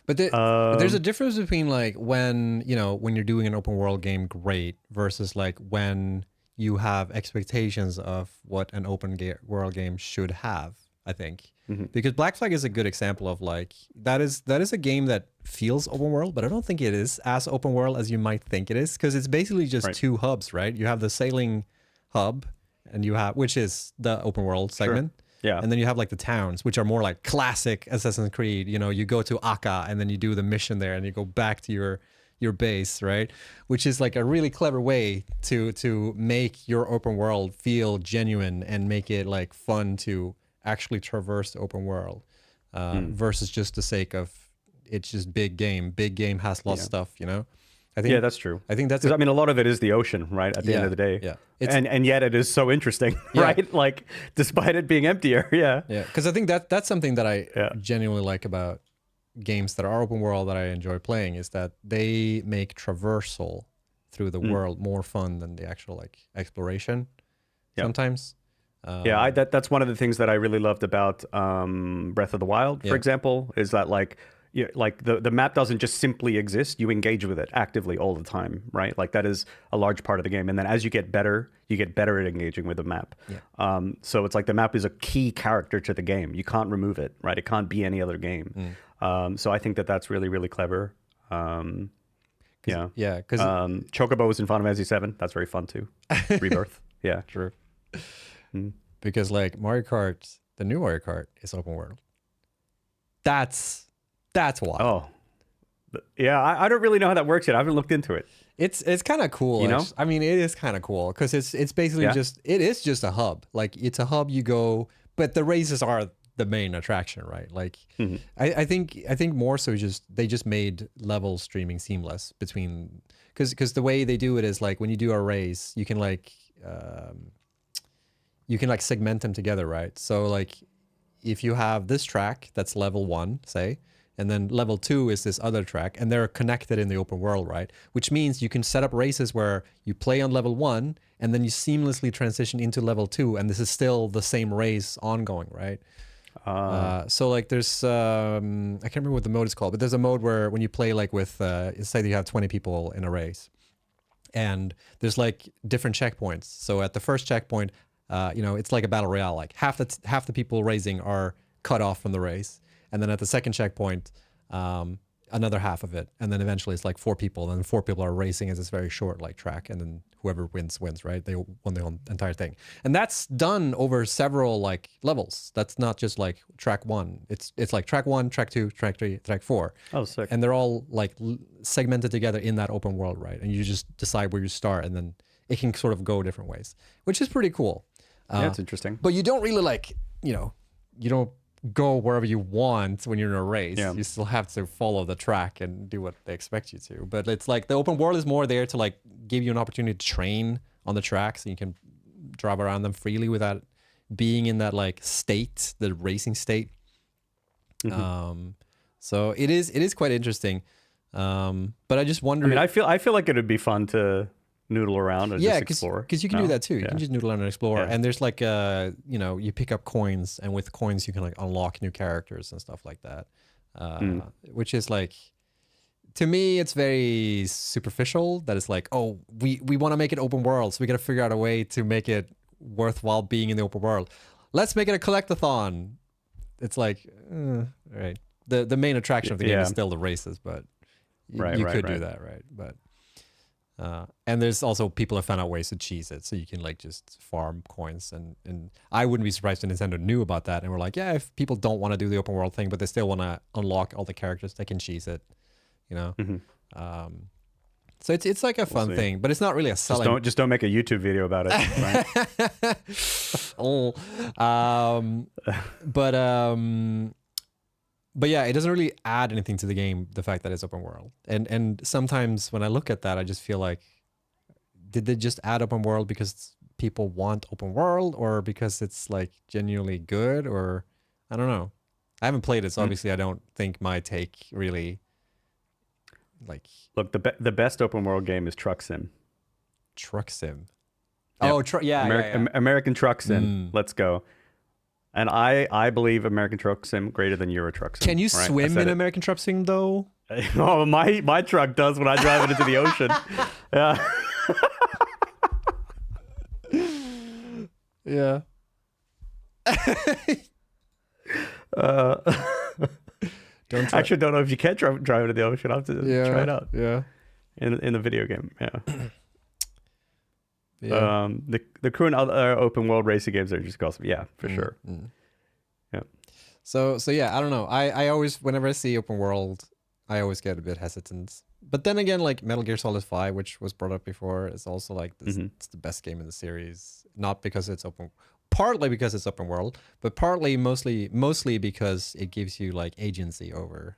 But there's a difference between like when you're doing an open world game great versus like when you have expectations of what an open world game should have, I think. Because Black Flag is a good example of like that is a game that feels open world, but I don't think it is as open world as you might think it is, because it's basically just 2 hubs, right? You have the sailing hub and which is the open world segment. Yeah. And then you have like the towns, which are more like classic Assassin's Creed. You know, you go to Akka and then you do the mission there and you go back to your base, right? Which is like a really clever way to make your open world feel genuine and make it like fun to actually traverse the open world versus just the sake of it's just big game. Big game has lots of stuff, you know? I think, that's true. I think that's. I mean, a lot of it is the ocean, right? At the end of the day, and yet it is so interesting, right? Like, despite it being emptier, yeah. Because I think that's something that I genuinely like about games that are open world that I enjoy playing is that they make traversal through the world more fun than the actual like exploration. Sometimes. That's one of the things that I really loved about Breath of the Wild, for example, is that like the map doesn't just simply exist. You engage with it actively all the time, right? Like that is a large part of the game. And then as you get better at engaging with the map. So it's like the map is a key character to the game. You can't remove it, right? It can't be any other game. So I think that that's really, really clever. Yeah. Yeah, because Chocobos in Final Fantasy 7. That's very fun too. Rebirth. Yeah. true. Mm. Because like Mario Kart, the new Mario Kart is open world. That's wild. Oh. Yeah, I don't really know how that works yet. I haven't looked into it. It's kind of cool. You know? I mean, it is kind of cool because it's basically Yeah. just a hub. Like it's a hub you go, but the races are the main attraction, right? Like I think more so they just made level streaming seamless between because the way they do it is like when you do a race, you can like segment them together, right? So like if you have this track that's level 1, say, and then level 2 is this other track, and they're connected in the open world, right? Which means you can set up races where you play on level 1 and then you seamlessly transition into level 2, and this is still the same race ongoing, right? So like there's I can't remember what the mode is called, but there's a mode where when you play like with say you have 20 people in a race, and there's like different checkpoints. So at the first checkpoint, it's like a battle royale. Like half the people racing are cut off from the race, and then at the second checkpoint, another half of it, and then eventually it's like 4 people, and then 4 people are racing as this very short like track, and then whoever wins, right? They won the whole entire thing, and that's done over several like levels. That's not just like track 1. It's like track 1, track 2, track 3, track 4. Oh, sick. And they're all like segmented together in that open world, right? And you just decide where you start, and then it can sort of go different ways, which is pretty cool. Yeah, it's interesting. But you don't really like, you don't go wherever you want when you're in a race. Yeah. You still have to follow the track and do what they expect you to. But it's like the open world is more there to like give you an opportunity to train on the tracks, so you can drive around them freely without being in that like state, the racing state. So it is quite interesting. But I just wonder. I mean, I feel like it would be fun to noodle around and just explore. Because you can do that too. You can just noodle around and explore. Yeah. And there's like you pick up coins, and with coins you can like unlock new characters and stuff like that. Which is like, to me, it's very superficial. That it's like, oh, we want to make it open world, so we got to figure out a way to make it worthwhile being in the open world. Let's make it a collectathon. It's like, right. The main attraction of the game is still the races, but you could do that, right? But and there's also people have found out ways to cheese it, so you can like just farm coins, and I wouldn't be surprised if Nintendo knew about that and we're like, yeah, if people don't want to do the open world thing but they still want to unlock all the characters, they can cheese it, so it's like a fun thing, but it's not really a selling. Just don't make a YouTube video about it. Right? But yeah, it doesn't really add anything to the game, the fact that it's open world. And sometimes when I look at that, I just feel like, did they just add open world because people want open world, or because it's like genuinely good, or I don't know. I haven't played it, so obviously I don't think my take really like. Look, the best open world game is Truck Sim. Truck Sim. Yep. Oh, American Truck Sim. Let's go. And I believe American Truck Sim greater than Euro Truck Sim. Can you swim in American Truck Sim though? Oh, my truck does when I drive it into the ocean. Yeah. Yeah. Actually, don't know if you can drive into the ocean. I'll have to try it out. Yeah. In the video game. Yeah. Yeah. The current other open world racing games are just awesome. Yeah, for sure. Yeah. So yeah, I don't know. I always, whenever I see open world, I always get a bit hesitant. But then again, like Metal Gear Solid 5, which was brought up before, is also like this, it's the best game in the series. Not because it's partly because it's open world, but mostly because it gives you like agency over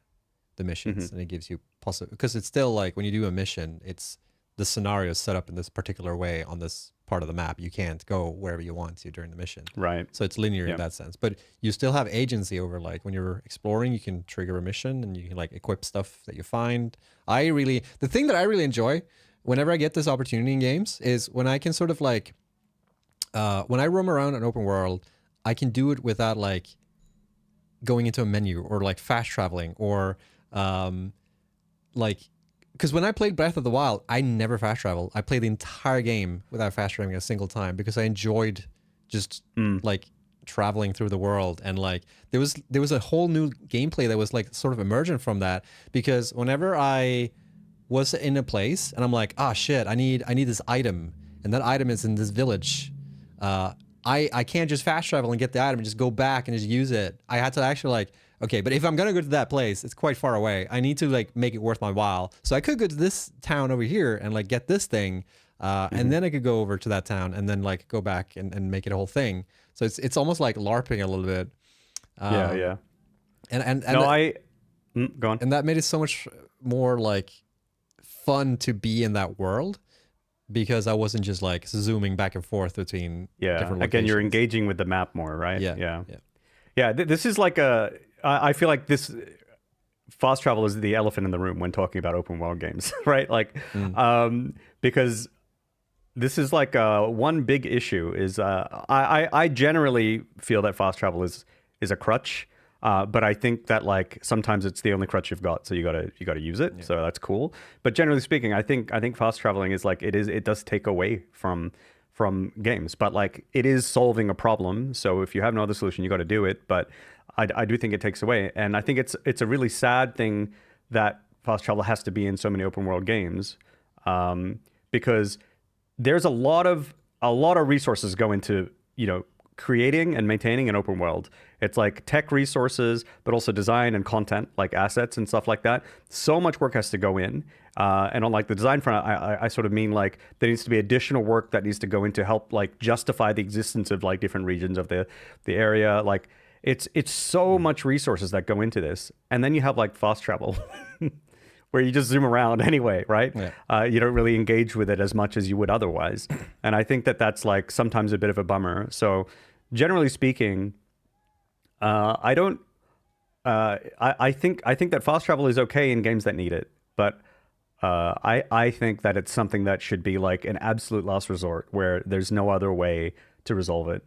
the missions, and it gives you because it's still like when you do a mission, it's the scenario is set up in this particular way on this part of the map. You can't go wherever you want to during the mission. Right. So it's linear in that sense. But you still have agency over, like when you're exploring, you can trigger a mission and you can like equip stuff that you find. The thing that I really enjoy whenever I get this opportunity in games is when I can sort of like, when I roam around an open world, I can do it without like going into a menu or like fast traveling or like, because when I played Breath of the Wild, I never fast traveled. I played the entire game without fast traveling a single time because I enjoyed just like traveling through the world, and like there was a whole new gameplay that was like sort of emergent from that, because whenever I was in a place, and I'm like, ah, shit, I need this item, and that item is in this village. I can't just fast travel and get the item and just go back and just use it. I had to actually like, okay, but if I'm gonna go to that place, it's quite far away. I need to like make it worth my while. So I could go to this town over here and like get this thing, and then I could go over to that town and then like go back and make it a whole thing. So it's almost like LARPing a little bit. Yeah. And No, go on. and that made it so much more like fun to be in that world, because I wasn't just like zooming back and forth between different locations. Again, you're engaging with the map more, right? Yeah. This is like I feel like this fast travel is the elephant in the room when talking about open world games, right? Like, because this is like one big issue is I generally feel that fast travel is a crutch. But I think that like sometimes it's the only crutch you've got, so you gotta use it. So that's cool. But generally speaking, I think fast traveling is like it does take away from games, but like it is solving a problem. So if you have no other solution, you got to do it. But I do think it takes away, and I think it's a really sad thing that fast travel has to be in so many open world games, because there's a lot of resources go into creating and maintaining an open world. It's like tech resources, but also design and content, like assets and stuff like that. So much work has to go in. And on like the design front, I sort of mean like there needs to be additional work that needs to go in to help like justify the existence of like different regions of the area. Like it's so much resources that go into this. And then you have like fast travel where you just zoom around anyway, right? Yeah. You don't really engage with it as much as you would otherwise. And I think that that's like sometimes a bit of a bummer. So generally speaking, I think that fast travel is okay in games that need it, but I think that it's something that should be like an absolute last resort where there's no other way to resolve it.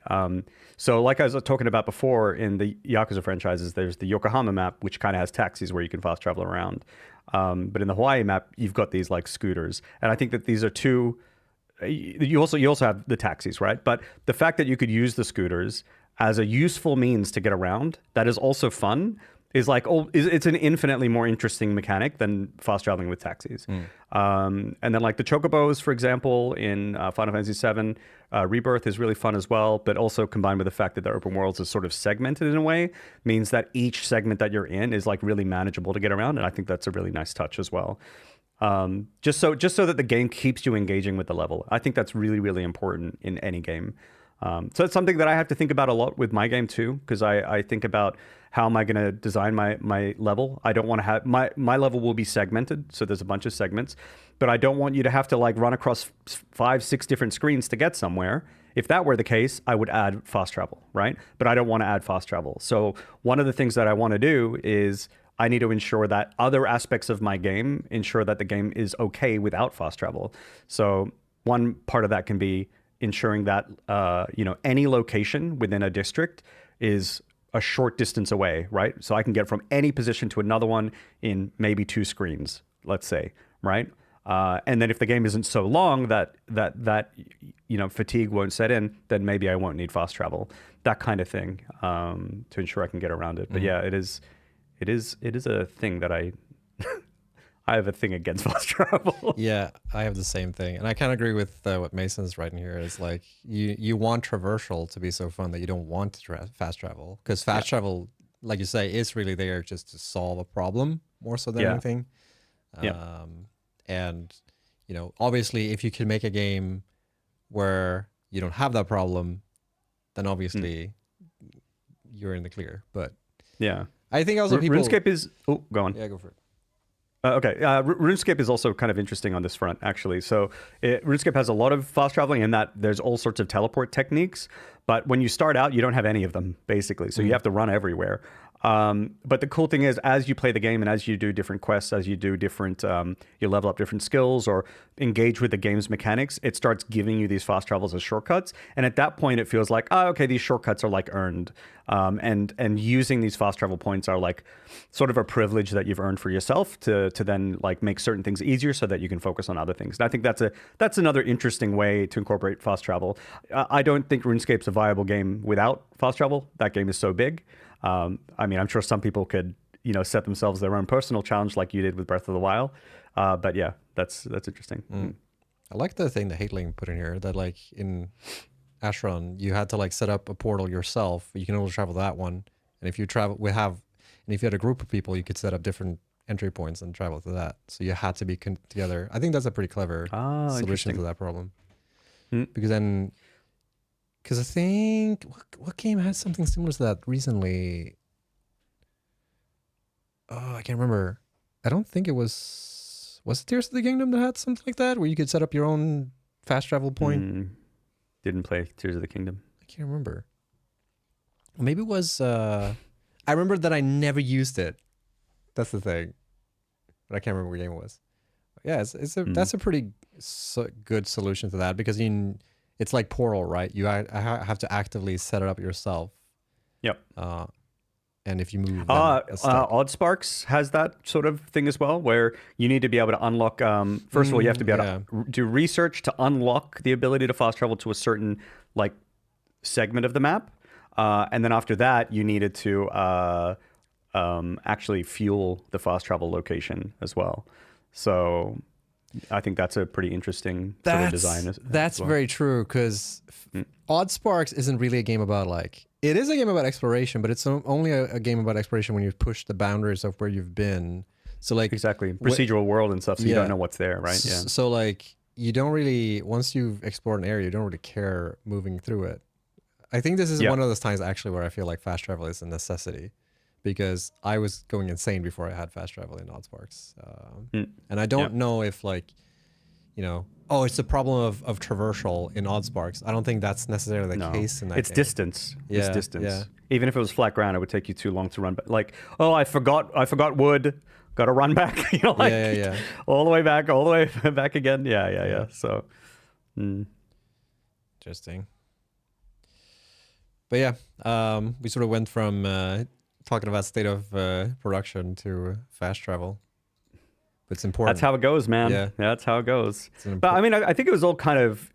So like I was talking about before, in the Yakuza franchises, there's the Yokohama map, which kind of has taxis where you can fast travel around. But in the Hawaii map, you've got these like scooters. And I think that these are two. You also have the taxis, right? But the fact that you could use the scooters as a useful means to get around, that is also fun, is like, it's an infinitely more interesting mechanic than fast traveling with taxis. And then like the chocobos, for example, in Final Fantasy VII, Rebirth is really fun as well, but also combined with the fact that the open worlds is sort of segmented in a way, means that each segment that you're in is like really manageable to get around. And I think that's a really nice touch as well. Just so that the game keeps you engaging with the level. I think that's really, really important in any game. So it's something that I have to think about a lot with my game too, because I think about how am I going to design my level. I don't want to have my level will be segmented, so there's a bunch of segments, but I don't want you to have to like run across 5-6 different screens to get somewhere. If that were the case, I would add fast travel, right? But I don't want to add fast travel. So one of the things that I want to do is I need to ensure that other aspects of my game ensure that the game is okay without fast travel. So one part of that can be ensuring that any location within a district is a short distance away, right? So I can get from any position to another one in maybe 2 screens, let's say, right? And then if the game isn't so long that fatigue won't set in, then maybe I won't need fast travel, that kind of thing, to ensure I can get around it. But yeah, it is a thing that I have a thing against fast travel. Yeah, I have the same thing, and I kind of agree with what Mason's writing here. It's like you want traversal to be so fun that you don't want to fast travel, because fast travel, like you say, is really there just to solve a problem more so than anything. And obviously, if you can make a game where you don't have that problem, then obviously you're in the clear. But yeah, I think also RuneScape is. Oh, go on. Yeah, go for it. Okay, RuneScape is also kind of interesting on this front, actually. So RuneScape has a lot of fast traveling in that there's all sorts of teleport techniques, but when you start out, you don't have any of them, basically. So you have to run everywhere. But the cool thing is, as you play the game and as you do different quests, as you do different, you level up different skills or engage with the game's mechanics, it starts giving you these fast travels as shortcuts. And at that point, it feels like, oh, okay, these shortcuts are like earned. And using these fast travel points are like sort of a privilege that you've earned for yourself to then like make certain things easier so that you can focus on other things. And I think that's another interesting way to incorporate fast travel. I don't think RuneScape's a viable game without fast travel. That game is so big. I mean, I'm sure some people could, set themselves their own personal challenge like you did with Breath of the Wild. But yeah, that's interesting. I like the thing that Hateling put in here that like in Ashron, you had to like set up a portal yourself. You can only travel that one. And if you if you had a group of people, you could set up different entry points and travel to that. So you had to be together. I think that's a pretty clever solution to that problem. Because I think what game had something similar to that recently? Oh, I can't remember. I don't think it was it Tears of the Kingdom that had something like that, where you could set up your own fast travel point? Didn't play Tears of the Kingdom. I can't remember. Maybe it was. I remember that I never used it. That's the thing. But I can't remember what game it was. Yeah, that's a pretty good solution to that, because it's like Portal, right? You have to actively set it up yourself. Yep. And if you move, Oddsparks has that sort of thing as well, where you need to be able to unlock. First of all, you have to be able to do research to unlock the ability to fast travel to a certain like segment of the map, and then after that, you needed to actually fuel the fast travel location as well. So I think that's a pretty interesting sort of design. That's very true, because Oddsparks isn't really a game about like. It is a game about exploration, but it's only a game about exploration when you push the boundaries of where you've been. So like exactly procedural world and stuff, so you don't know what's there, right? Yeah. So like you don't really, once you've explored an area, you don't really care moving through it. I think this is one of those times actually where I feel like fast travel is a necessity, because I was going insane before I had fast travel in Oddsparks, and I don't know if like, it's a problem of traversal in Oddsparks. I don't think that's necessarily the case in that It's game. distance. Yeah, it's distance. yeah. Even if it was flat ground, it would take you too long to run. But like, I forgot wood. Got to run back. All the way back again. Yeah. So, interesting. But yeah, we sort of went from talking about state of production to fast travel. It's important. That's how it goes, man. Yeah, that's how it goes. But I mean, I think it was all kind of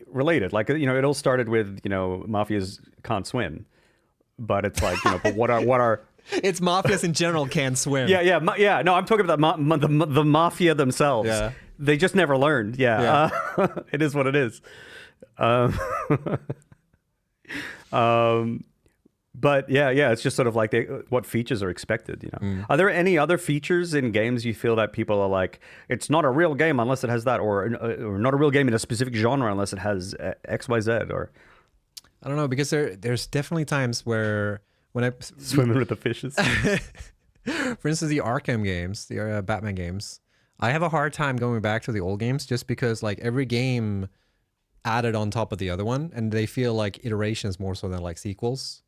related. Like, it all started with, mafias can't swim, but it's like, but what are it's mafias in general can't swim. Yeah. No, I'm talking about the mafia themselves. Yeah, they just never learned. Yeah. It is what it is. But yeah, it's just sort of like what features are expected, Are there any other features in games you feel that people are like, it's not a real game unless it has that, or not a real game in a specific genre unless it has X, Y, Z, or? I don't know, because there's definitely times where when I swimming with the fishes. For instance, the Arkham games, the Batman games, I have a hard time going back to the old games just because like every game added on top of the other one, and they feel like iterations more so than like sequels.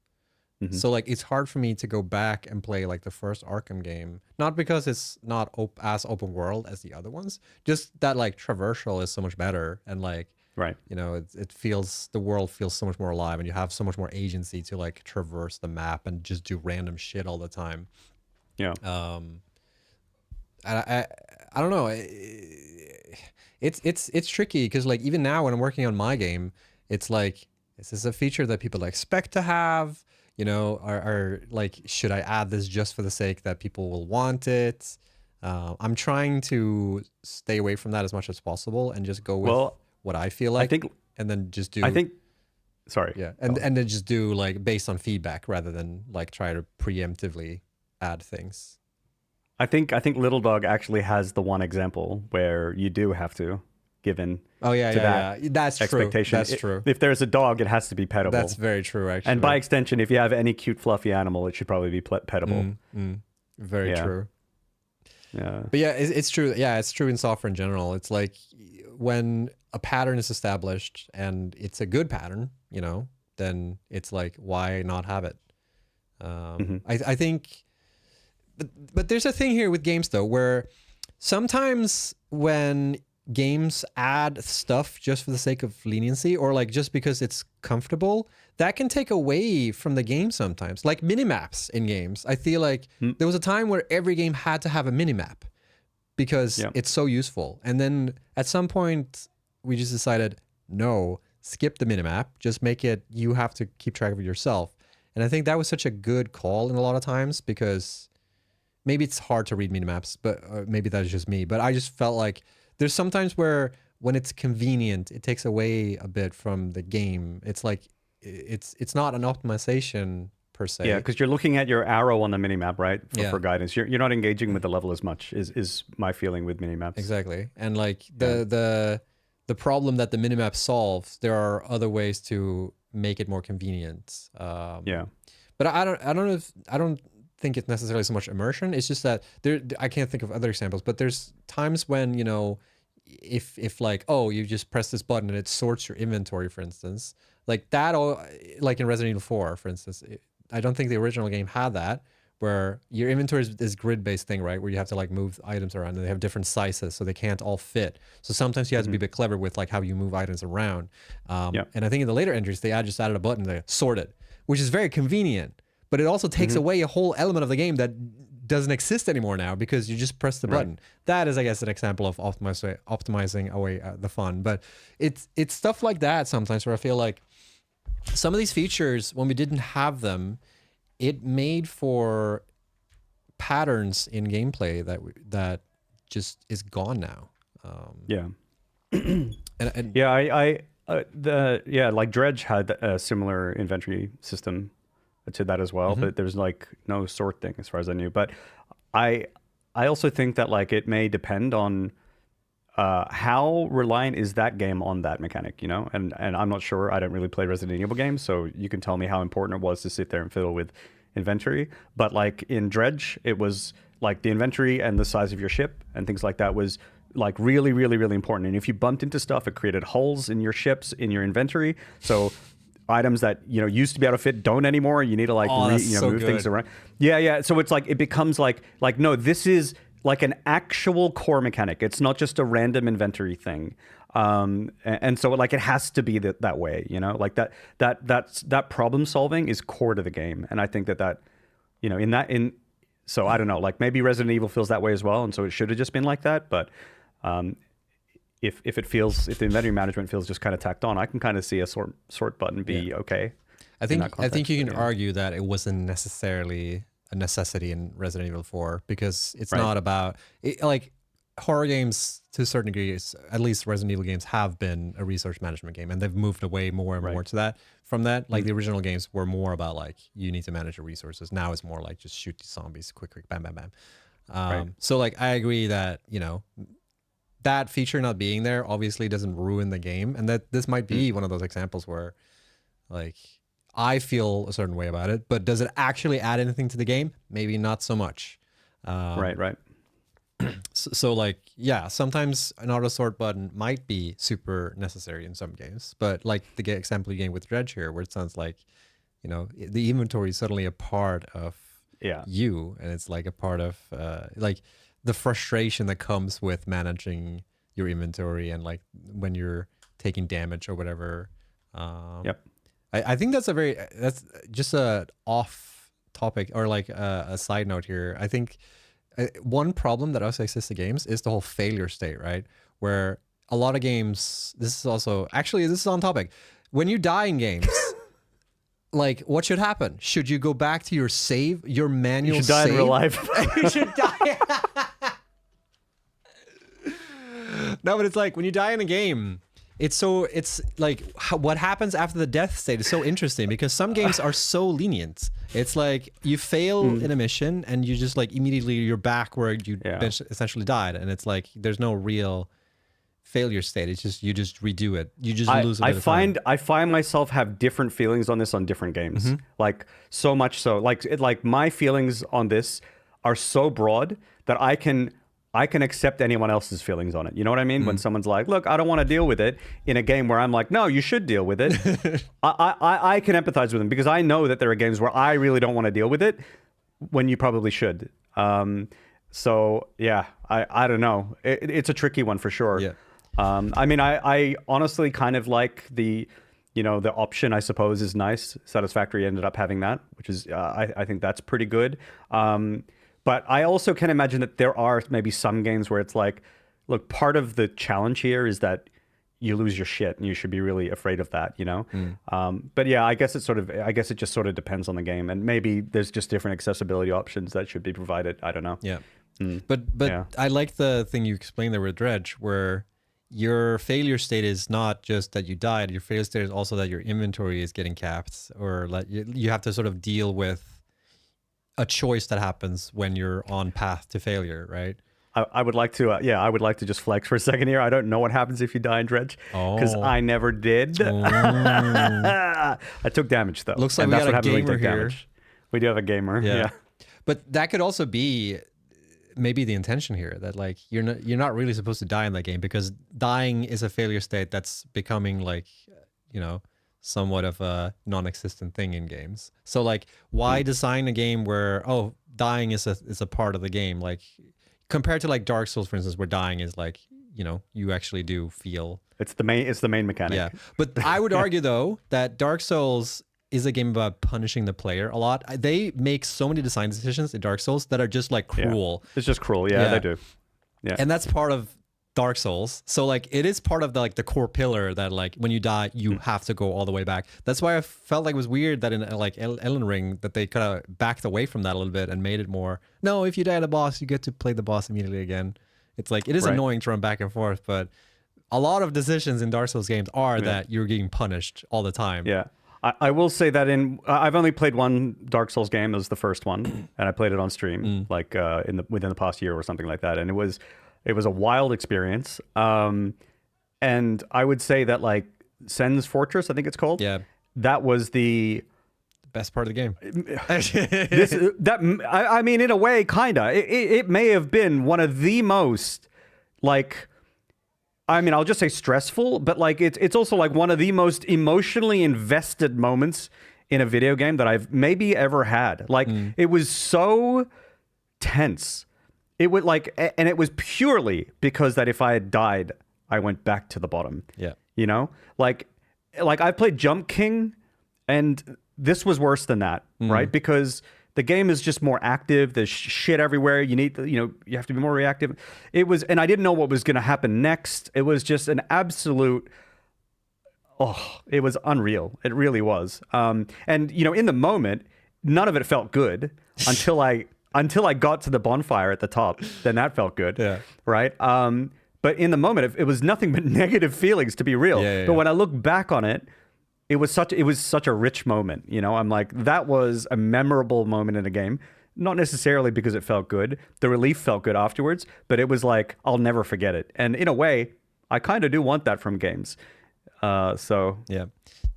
So like it's hard for me to go back and play like the first Arkham game, not because it's not as open world as the other ones, just that like traversal is so much better, and like it feels, the world feels so much more alive, and you have so much more agency to like traverse the map and just do random shit all the time. Yeah. I don't know. It's tricky because like even now when I'm working on my game, it's like, is this a feature that people expect to have? Are like, should I add this just for the sake that people will want it? I'm trying to stay away from that as much as possible and just go with what I feel like, and then just do. Sorry. Yeah, and then just do like based on feedback rather than like try to preemptively add things. I think Little Dog actually has the one example where you do have to give in. That's expectation. True. That's true. If there's a dog, it has to be pettable. That's very true, actually. And by extension, if you have any cute, fluffy animal, it should probably be pettable. Very true. Yeah. But yeah, it's true. Yeah, it's true in software in general. It's like when a pattern is established and it's a good pattern, then it's like, why not have it? I think, but there's a thing here with games though, where sometimes when games add stuff just for the sake of leniency, or like just because it's comfortable, that can take away from the game sometimes. Like minimaps in games, I feel like there was a time where every game had to have a minimap because it's so useful, and then at some point we just decided, no, skip the minimap, just make it, you have to keep track of it yourself. And I think that was such a good call in a lot of times, because maybe it's hard to read minimaps, but maybe that's just me. But I just felt like there's sometimes where when it's convenient, it takes away a bit from the game. It's like it's not an optimization per se. Yeah, because you're looking at your arrow on the minimap, right? Yeah. For guidance. You're not engaging with the level as much, is my feeling with minimaps. Exactly. And like the problem that the minimap solves, there are other ways to make it more convenient. Yeah. But I don't think it's necessarily so much immersion. It's just that I can't think of other examples, but there's times when, you know, if like, oh, you just press this button and it sorts your inventory, for instance, like that, like in Resident Evil 4, for instance, I don't think the original game had that, where your inventory is this grid-based thing, right? Where you have to like move items around, and they have different sizes, so they can't all fit. So sometimes you have to be a bit clever with like how you move items around. And I think in the later entries, they just added a button to sort it, which is very convenient, but it also takes away a whole element of the game that doesn't exist anymore now because you just press the button. That is, I guess, an example of optimizing away the fun. But it's stuff like that sometimes where I feel like some of these features, when we didn't have them, it made for patterns in gameplay that just is gone now. Yeah. And Yeah, like Dredge had a similar inventory system to that as well, but there's like no sort thing as far as I knew. But I also think that like it may depend on how reliant is that game on that mechanic, you know? And I'm not sure. I don't really play Resident Evil games, so you can tell me how important it was to sit there and fiddle with inventory. But like in Dredge, it was like the inventory and the size of your ship and things like that was like really, really, really important. And if you bumped into stuff, it created holes in your ships, in your inventory. So items that, you know, used to be able to fit don't anymore. You need to like move things around. Yeah. So it's like, it becomes like no, this is like an actual core mechanic. It's not just a random inventory thing. And so like it has to be that way, you know, like that problem solving is core to the game. And I think that, you know, so I don't know, like maybe Resident Evil feels that way as well. And so it should have just been like that. But if the inventory management feels just kind of tacked on, I can kind of see a sort button be okay. I think you can argue that it wasn't necessarily a necessity in Resident Evil 4 because it's not about it, like horror games to a certain degree, at least Resident Evil games have been a resource management game, and they've moved away more and more to that. From that, like the original games were more about like you need to manage your resources. Now it's more like just shoot these zombies, quick, bam, bam, bam. So like I agree that, you know, that feature not being there obviously doesn't ruin the game, and that this might be one of those examples where like I feel a certain way about it, but does it actually add anything to the game? Maybe not so much. Right. So like, yeah, sometimes an auto sort button might be super necessary in some games, but like the example you gave with Dredge here, where it sounds like, you know, the inventory is suddenly a part of you, and it's like a part of like the frustration that comes with managing your inventory and like when you're taking damage or whatever. I think that's just a off topic or like a side note here. I think one problem that also exists in games is the whole failure state, right? Where a lot of games, this is on topic. When you die in games, like what should happen? Should you go back to your save, your manual save? You should die in real life. You should die. No, but it's like when you die in a game, it's like what happens after the death state is so interesting because some games are so lenient. It's like you fail in a mission and you just like immediately you're back where you essentially died, and it's like there's no real failure state. It's just you just redo it. You just lose a bit of time. I find myself have different feelings on this on different games. Like so much so like my feelings on this are so broad that I can accept anyone else's feelings on it. You know what I mean? When someone's like, look, I don't want to deal with it in a game where I'm like, no, you should deal with it. I can empathize with them because I know that there are games where I really don't want to deal with it when you probably should. So yeah, I don't know. It's a tricky one for sure. Yeah. I mean, I honestly kind of like the option, I suppose, is nice. Satisfactory ended up having that, which is, I think that's pretty good. But I also can imagine that there are maybe some games where it's like, look, part of the challenge here is that you lose your shit, and you should be really afraid of that, you know. But yeah, I guess it just sort of depends on the game, and maybe there's just different accessibility options that should be provided. I don't know. Yeah. But yeah. I like the thing you explained there with Dredge, where your failure state is not just that you died. Your failure state is also that your inventory is getting capped, or like you have to sort of deal with a choice that happens when you're on path to failure, right? I would like to, I would like to just flex for a second here. I don't know what happens if you die in Dredge, because I never did. I took damage though. Looks like we got a gamer here. Damage. We do have a gamer. Yeah. But that could also be maybe the intention here, that like you're not really supposed to die in that game, because dying is a failure state that's becoming like, you know, somewhat of a non-existent thing in games. So like, why design a game where dying is a part of the game, like compared to like Dark Souls, for instance, where dying is like, you know, you actually do feel it's the main mechanic. Yeah, but I would argue though that Dark Souls is a game about punishing the player a lot. They make so many design decisions in Dark Souls that are just like cruel. It's just cruel. Yeah, they do. Yeah. And that's part of Dark Souls. So like it is part of the core pillar that like when you die, you have to go all the way back. That's why I felt like it was weird that in like Elden Ring that they kind of backed away from that a little bit and made it more, no, if you die at a boss, you get to play the boss immediately again. It's like, it is annoying to run back and forth, but a lot of decisions in Dark Souls games are that you're getting punished all the time. Yeah. I will say that I've only played one Dark Souls game, as the first one, and I played it on stream, like within the past year or something like that, and it was a wild experience. And I would say that like Sen's Fortress, I think it's called. Yeah, that was the best part of the game. I mean, in a way, kinda. It may have been one of the most like. I mean, I'll just say stressful, but like it's also like one of the most emotionally invested moments in a video game that I've maybe ever had. Like it was so tense. It would like, and it was purely because that if I had died, I went back to the bottom. Yeah, you know, like I played Jump King, and this was worse than that, right? Because the game is just more active. There's shit everywhere. You need, you have to be more reactive. It was, and I didn't know what was going to happen next. It was just an absolute, it was unreal. It really was. And in the moment, none of it felt good until I got to the bonfire at the top. Then that felt good. Yeah. Right. But in the moment, it was nothing but negative feelings, to be real. Yeah. But when I look back on it, it was such a rich moment, I'm like, that was a memorable moment in a game, not necessarily because it felt good. The relief felt good afterwards, but it was like, I'll never forget it. And in a way, I kind of do want that from games. So yeah,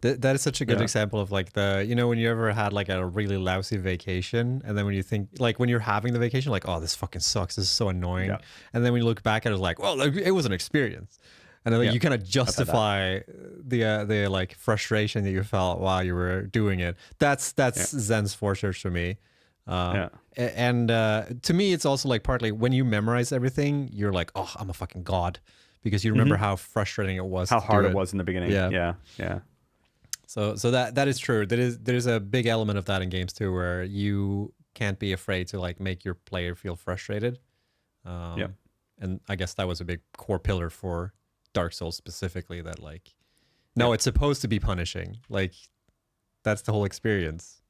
that is such a good example of like when you ever had like a really lousy vacation, and then when you think like when you're having the vacation, like, oh, this fucking sucks, this is so annoying. Yeah. And then when you look back at it, like, well, it was an experience. And then you kind of justify the like frustration that you felt while you were doing it. That's Zen's Fortress for me. And to me, it's also like partly when you memorize everything, you're like, oh, I'm a fucking god, because you remember how frustrating it was. How hard it was in the beginning. Yeah. So that is true. There's a big element of that in games too, where you can't be afraid to like make your player feel frustrated. And I guess that was a big core pillar for Dark Souls specifically, that like, no, it's supposed to be punishing. Like, that's the whole experience.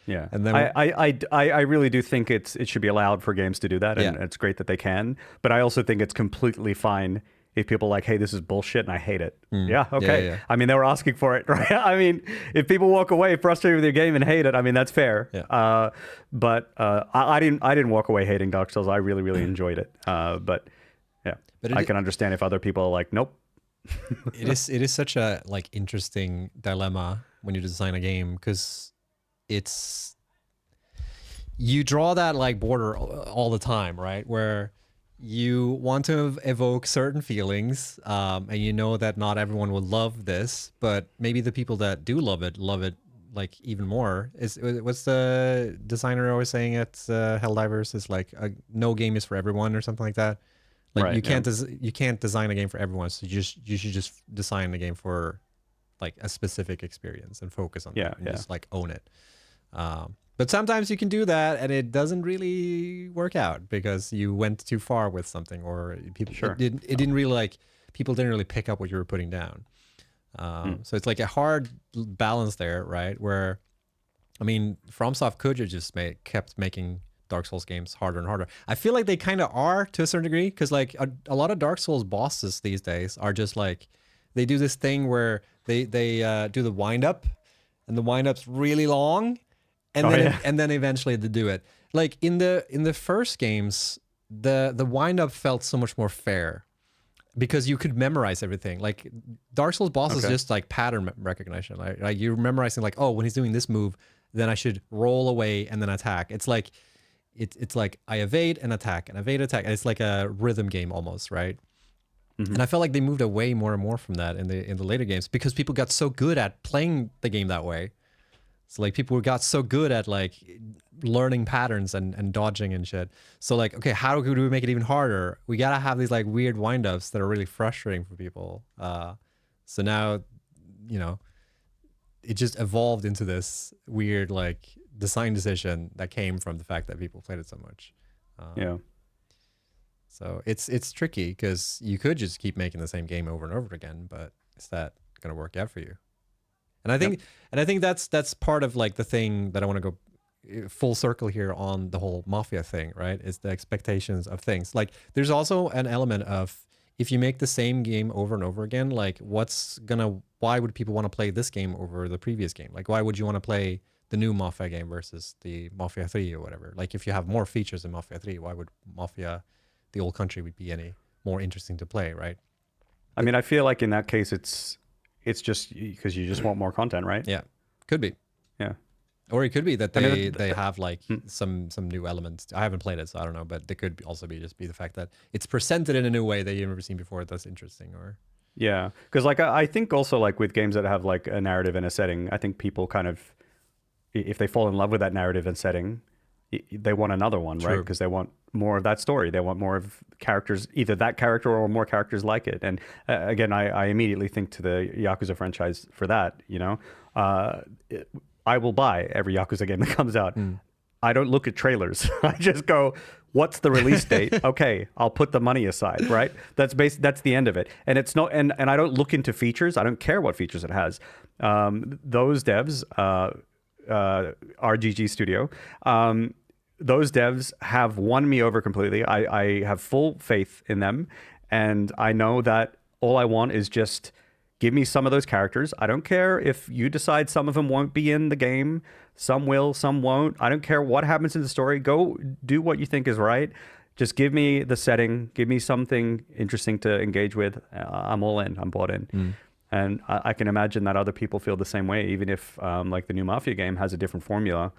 Yeah, and then I really do think it should be allowed for games to do that, and it's great that they can. But I also think it's completely fine if people are like, hey, this is bullshit and I hate it. Yeah, okay. Yeah. I mean, they were asking for it, right? I mean, if people walk away frustrated with your game and hate it, I mean, that's fair. Yeah. But I didn't walk away hating Dark Souls. I really, really enjoyed it. But I can understand if other people are like, nope. It is such a like interesting dilemma when you design a game, because you draw that like border all the time, right? Where you want to evoke certain feelings, and you know that not everyone will love this, but maybe the people that do love it like even more. What's the designer always saying at Helldivers? Is like no game is for everyone or something like that. Like you can't design a game for everyone, so you should just design a game for like a specific experience and focus on that and just like own it. But sometimes you can do that and it doesn't really work out because you went too far with something, or people it didn't really like people didn't really pick up what you were putting down. So it's like a hard balance there, right? Where, I mean, FromSoft could have just kept making Dark Souls games harder and harder. I feel like they kind of are to a certain degree, because like a lot of Dark Souls bosses these days are just like, they do this thing where they do the wind up, and the wind up's really long, and then eventually they do it. Like in the first games, the wind up felt so much more fair, because you could memorize everything. Like Dark Souls bosses just like pattern recognition. Like you're memorizing like, oh, when he's doing this move, then I should roll away and then attack. It's like it's like I evade and attack and evade attack. And it's like a rhythm game almost, right? Mm-hmm. And I felt like they moved away more and more from that in the later games, because people got so good at playing the game that way. So like people got so good at like learning patterns and dodging and shit. So like, okay, how do we make it even harder? We gotta have these like weird wind-ups that are really frustrating for people. So now, you know, it just evolved into this weird like design decision that came from the fact that people played it so much. Yeah. So it's tricky, because you could just keep making the same game over and over again, but is that gonna work out for you? And I think that's part of like the thing that I want to go full circle here on the whole Mafia thing, right? Is the expectations of things. Like there's also an element of, if you make the same game over and over again, like why would people want to play this game over the previous game? Like why would you want to play the new Mafia game versus the Mafia 3 or whatever? Like if you have more features in Mafia 3, why would Mafia, the old country, would be any more interesting to play, right? I mean, I feel like in that case, it's just because you just want more content, right? Yeah, could be. Yeah. Or it could be that they have like some new elements. I haven't played it, so I don't know. But it could also be the fact that it's presented in a new way that you've never seen before. That's interesting. Or yeah, because like I think also like with games that have like a narrative and a setting, I think people kind of, if they fall in love with that narrative and setting, they want another one, right? Because they want more of that story. They want more of characters, either that character or more characters like it. And again, I immediately think to the Yakuza franchise for that. You know, I will buy every Yakuza game that comes out. I don't look at trailers. I just go, what's the release date? Okay, I'll put the money aside, right? That's the end of it. And it's not, and I don't look into features. I don't care what features it has. Those devs, RGG Studio, those devs have won me over completely. I have full faith in them. And I know that all I want is just give me some of those characters. I don't care if you decide some of them won't be in the game. Some will, some won't. I don't care what happens in the story. Go do what you think is right. Just give me the setting. Give me something interesting to engage with. I'm all in. I'm bought in. And I can imagine that other people feel the same way, even if like the new Mafia game has a different formula.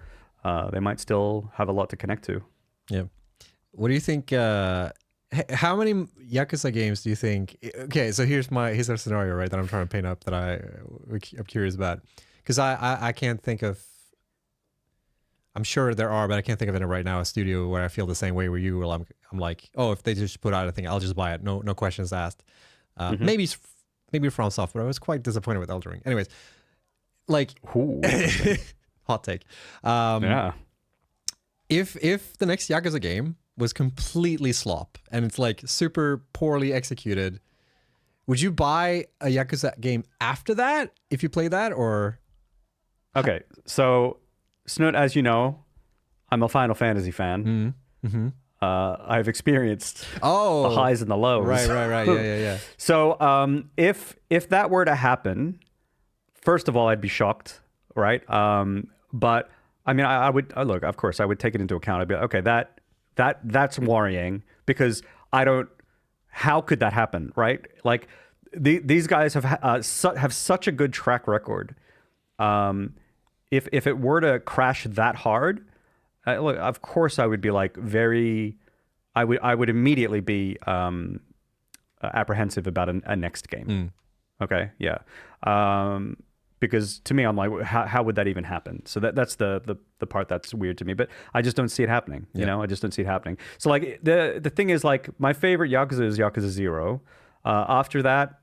They might still have a lot to connect to. Yeah. What do you think? How many Yakuza games do you think? Okay, so here's a scenario, right, that I'm trying to paint up that I'm curious about, because I can't think of. I'm sure there are, but I can't think of it right now. A studio where I feel the same way where you. Well, I'm like, oh, if they just put out a thing, I'll just buy it. No questions asked. Maybe FromSoft, but I was quite disappointed with Elden Ring. Anyways, like. Hot take. Yeah. If the next Yakuza game was completely slop and it's like super poorly executed, would you buy a Yakuza game after that if you play that, or? Okay, so Snutt, as you know, I'm a Final Fantasy fan. I've experienced the highs and the lows. Right. Yeah. So if that were to happen, first of all, I'd be shocked. Right. But I mean, I would look, of course, I would take it into account. I'd be like, okay, that's worrying, because how could that happen? Right. Like these guys have such a good track record. If it were to crash that hard, look, of course I would be like I would immediately be apprehensive about a next game. Okay. Yeah. Because to me, I'm like, how would that even happen? So that's the part that's weird to me. But I just don't see it happening. You know, I just don't see it happening. So like the thing is, like, my favorite Yakuza is Yakuza 0. After that,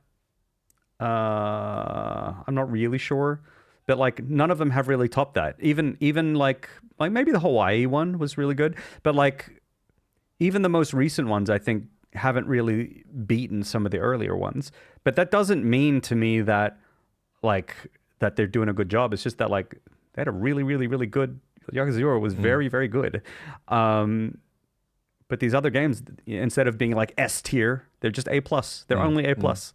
I'm not really sure. But like none of them have really topped that. Even like maybe the Hawaii one was really good. But like even the most recent ones, I think haven't really beaten some of the earlier ones. But that doesn't mean to me that like that they're doing a good job. It's just that like they had a really, really, really good Yakuza 0 was very, very good. But these other games, instead of being like S tier, they're just A plus. They're only A plus,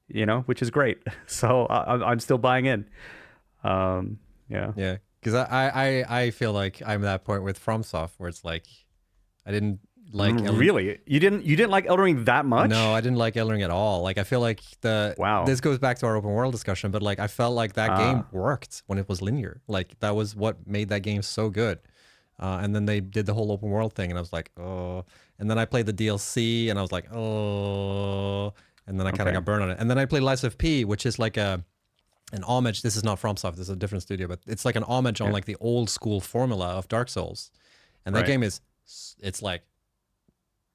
you know, which is great. So I'm still buying in. Yeah. Yeah. Because I feel like I'm at that point with FromSoft where it's like I didn't like really you didn't like Elden Ring that much. No, I didn't like Elden Ring at all. Like I feel like this goes back to our open world discussion, but like I felt like that game worked when it was linear. Like that was what made that game so good. And then they did the whole open world thing and I was like, oh. And then I played the DLC and I was like, oh. And then I kind of got burned on it. And then I played Lies of P, which is like an homage. This is not FromSoft, this is a different studio, but it's like an homage on like the old school formula of Dark Souls. And that game it's like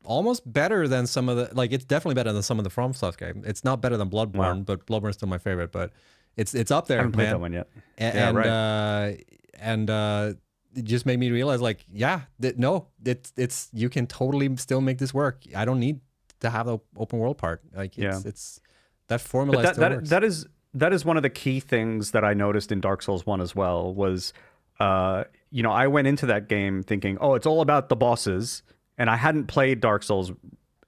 almost better than some of the, like it's definitely better than some of the FromSoft game. It's not better than Bloodborne, but Bloodborne's still my favorite, but it's up there, I haven't played that one yet. And it just made me realize like, it's you can totally still make this work. I don't need to have the open world part. Like it's that formula still works. That is one of the key things that I noticed in Dark Souls 1 as well was, you know, I went into that game thinking, oh, it's all about the bosses. And I hadn't played Dark Souls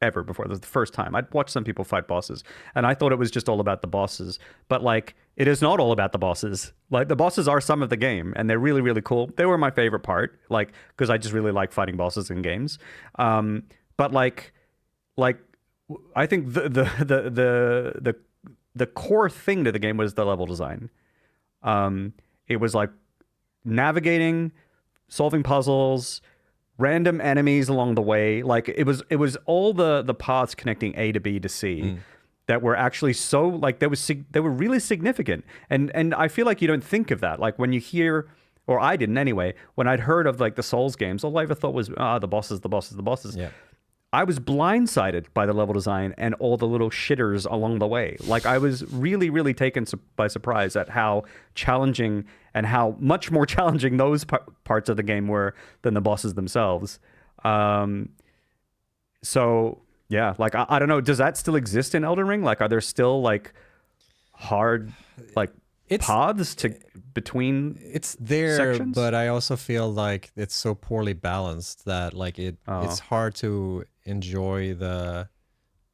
ever before. This was the first time. I'd watched some people fight bosses. And I thought it was just all about the bosses. But, like, it is not all about the bosses. Like, the bosses are some of the game. And they're really, really cool. They were my favorite part. Like, because I just really like fighting bosses in games. But, like, I think the core thing to the game was the level design. It was, like, navigating, solving puzzles, random enemies along the way. Like it was all the paths connecting A to B to C that were actually so like they were really significant. And I feel like you don't think of that. Like when you hear, or I didn't anyway, when I'd heard of like the Souls games, all I ever thought was the bosses. Yeah. I was blindsided by the level design and all the little shitters along the way. Like I was really, really taken by surprise at how challenging and how much more challenging those parts of the game were than the bosses themselves. So yeah, like I don't know, does that still exist in Elden Ring? Like, are there still like hard like paths between it's there sections? But I also feel like it's so poorly balanced that like it's hard to enjoy the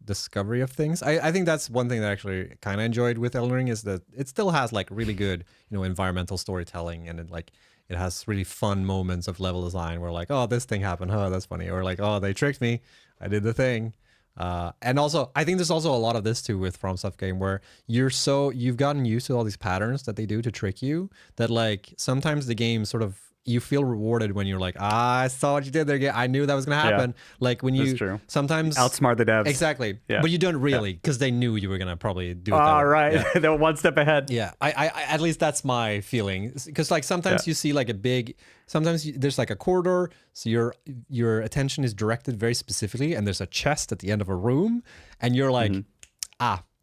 discovery of things. I think that's one thing that I actually kind of enjoyed with Elden Ring is that it still has like really good, you know, environmental storytelling, and it has really fun moments of level design where like, oh, this thing happened, oh, that's funny, or like, oh, they tricked me, I did the thing. And also I think there's also a lot of this too with FromSoft game where you've gotten used to all these patterns that they do to trick you that like sometimes the game sort of you feel rewarded when you're like, I saw what you did there. I knew that was gonna happen. Yeah, like when you sometimes outsmart the devs. Exactly. Yeah. But you don't really because they knew you were gonna probably do it. All right. Yeah. They were one step ahead. Yeah. I at least that's my feeling. Because like sometimes you see like there's like a corridor, so your attention is directed very specifically, and there's a chest at the end of a room, and you're like,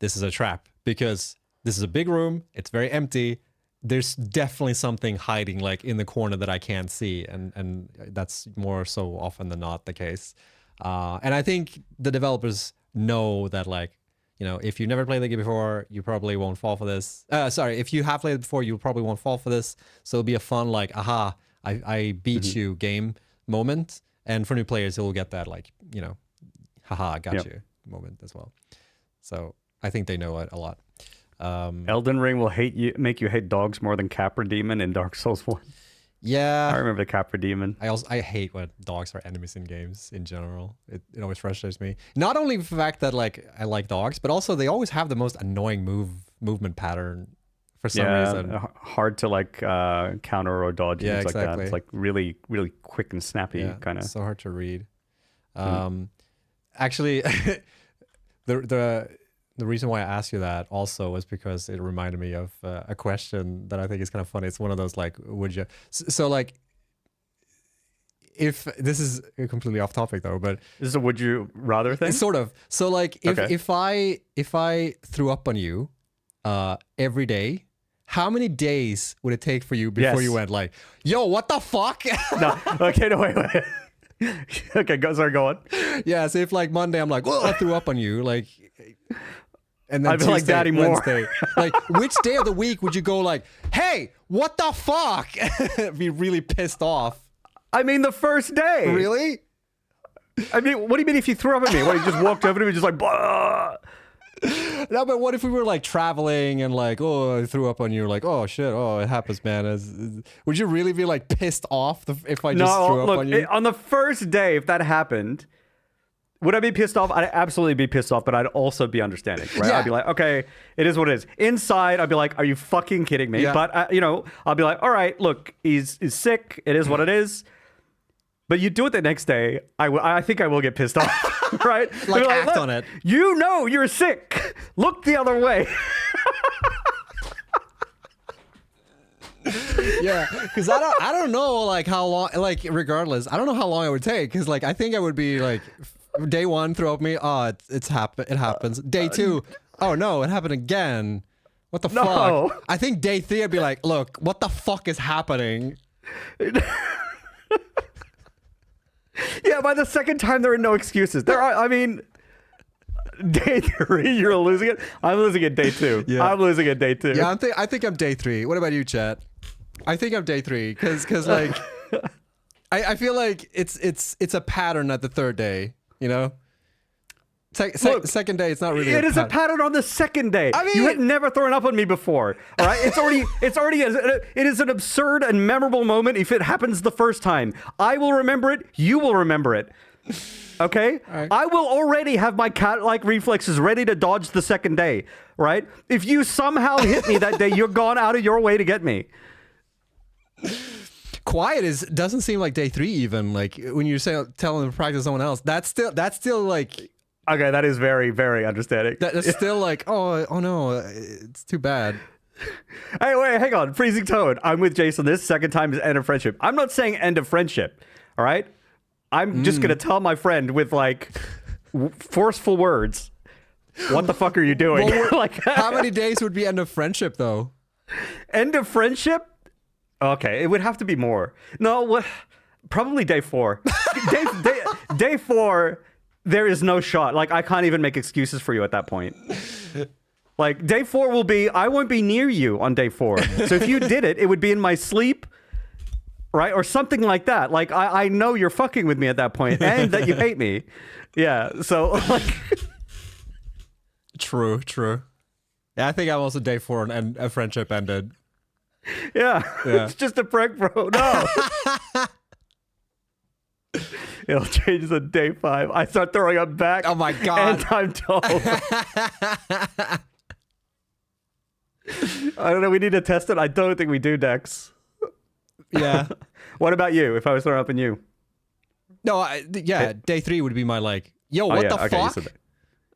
this is a trap because this is a big room. It's very empty. There's definitely something hiding like in the corner that I can't see, and that's more so often than not the case. And I think the developers know that, like, you know, if you've never played the game before, you probably won't fall for this. If you have played it before, you probably won't fall for this. So it'll be a fun like, aha, I beat you game moment. And for new players, it will get that like, you know, haha, I got you moment as well. So I think they know it a lot. Elden Ring will make you hate dogs more than Capra Demon in Dark Souls 1. Yeah, I remember the Capra Demon. I hate when dogs are enemies in games in general. It always frustrates me. Not only the fact that like I like dogs, but also they always have the most annoying movement pattern for some reason. Hard to like counter or dodge. Yeah, exactly. Like that. It's like really, really quick and snappy kind of. So hard to read. Actually, the reason why I asked you that also was because it reminded me of a question that I think is kind of funny. It's one of those like, would you? So like, if this is completely off topic though, but this is a would you rather thing. Sort of. So like, if I threw up on you every day, how many days would it take for you before you went like, yo, what the fuck? No. Okay. No. Wait. Okay, go on. Yeah, so if like Monday I'm like, oh, I threw up on you, like, and then I'd be like, Tuesday, Daddy Moore. Wednesday, like, which day of the week would you go like, hey, what the fuck? Be really pissed off. I mean, the first day. Really? I mean, what do you mean if you threw up at me? What, you just walked over to me and just like, bah! No, but what if we were like traveling and like, oh, I threw up on you, like, oh shit, oh, it happens, man. Would you really be like pissed off if I just threw up on you? On the first day, if that happened, would I be pissed off? I'd absolutely be pissed off, but I'd also be understanding, right? Yeah. I'd be like, okay, it is what it is. Inside, I'd be like, are you fucking kidding me? Yeah. But, you know, I'll be like, all right, look, he's sick. It is what it is. But you do it the next day, I think I will get pissed off, right? Like, I'll be act on it. You know you're sick. Look the other way. Yeah, because I don't know like how long, like regardless, I don't know how long it would take, because like I think I would be like day one, throw up me, oh, it happens. Day two, oh no, it happened again. What the fuck? I think day three I'd be like, look, what the fuck is happening? Yeah, by the second time there are no excuses. There are, I mean, day three, you're losing it. I'm losing it day two. Yeah. I'm losing it day two. Yeah, I think I'm day three. What about you, Chat? I think I'm day three because like I feel like it's a pattern at the third day, you know. Look, Second day, it's not really. It is a pattern on the second day. I mean, you had never thrown up on me before. All right, it is an absurd and memorable moment if it happens the first time. I will remember it. You will remember it. Okay, right. I will already have my cat-like reflexes ready to dodge the second day. Right? If you somehow hit me that day, you're gone out of your way to get me. Quiet doesn't seem like day three even. Like when you're telling them to practice someone else, that's still like. Okay, that is very, very understanding. That's still like, oh no, it's too bad. Hey, wait, hang on. Freezing tone. I'm with Jason. This second time is end of friendship. I'm not saying end of friendship. All right. I'm just gonna tell my friend with like forceful words. What the fuck are you doing? Well, like, how many days would be end of friendship though? End of friendship? Okay, it would have to be more. No, probably day 4. Day 4. There is no shot. Like, I can't even make excuses for you at that point. Like, day 4 will be, I won't be near you on day 4. So if you did it, it would be in my sleep, right? Or something like that. Like, I know you're fucking with me at that point and that you hate me. Yeah, so, like... True. Yeah, I think I'm also day 4 and a friendship ended. Yeah, it's just a prank, bro. No. It'll change to day 5. I start throwing up back. Oh my god! And I'm told. I don't know. We need to test it. I don't think we do, Dex. Yeah. What about you? If I was throwing up in you? No. Day 3 would be my like, yo, what the fuck?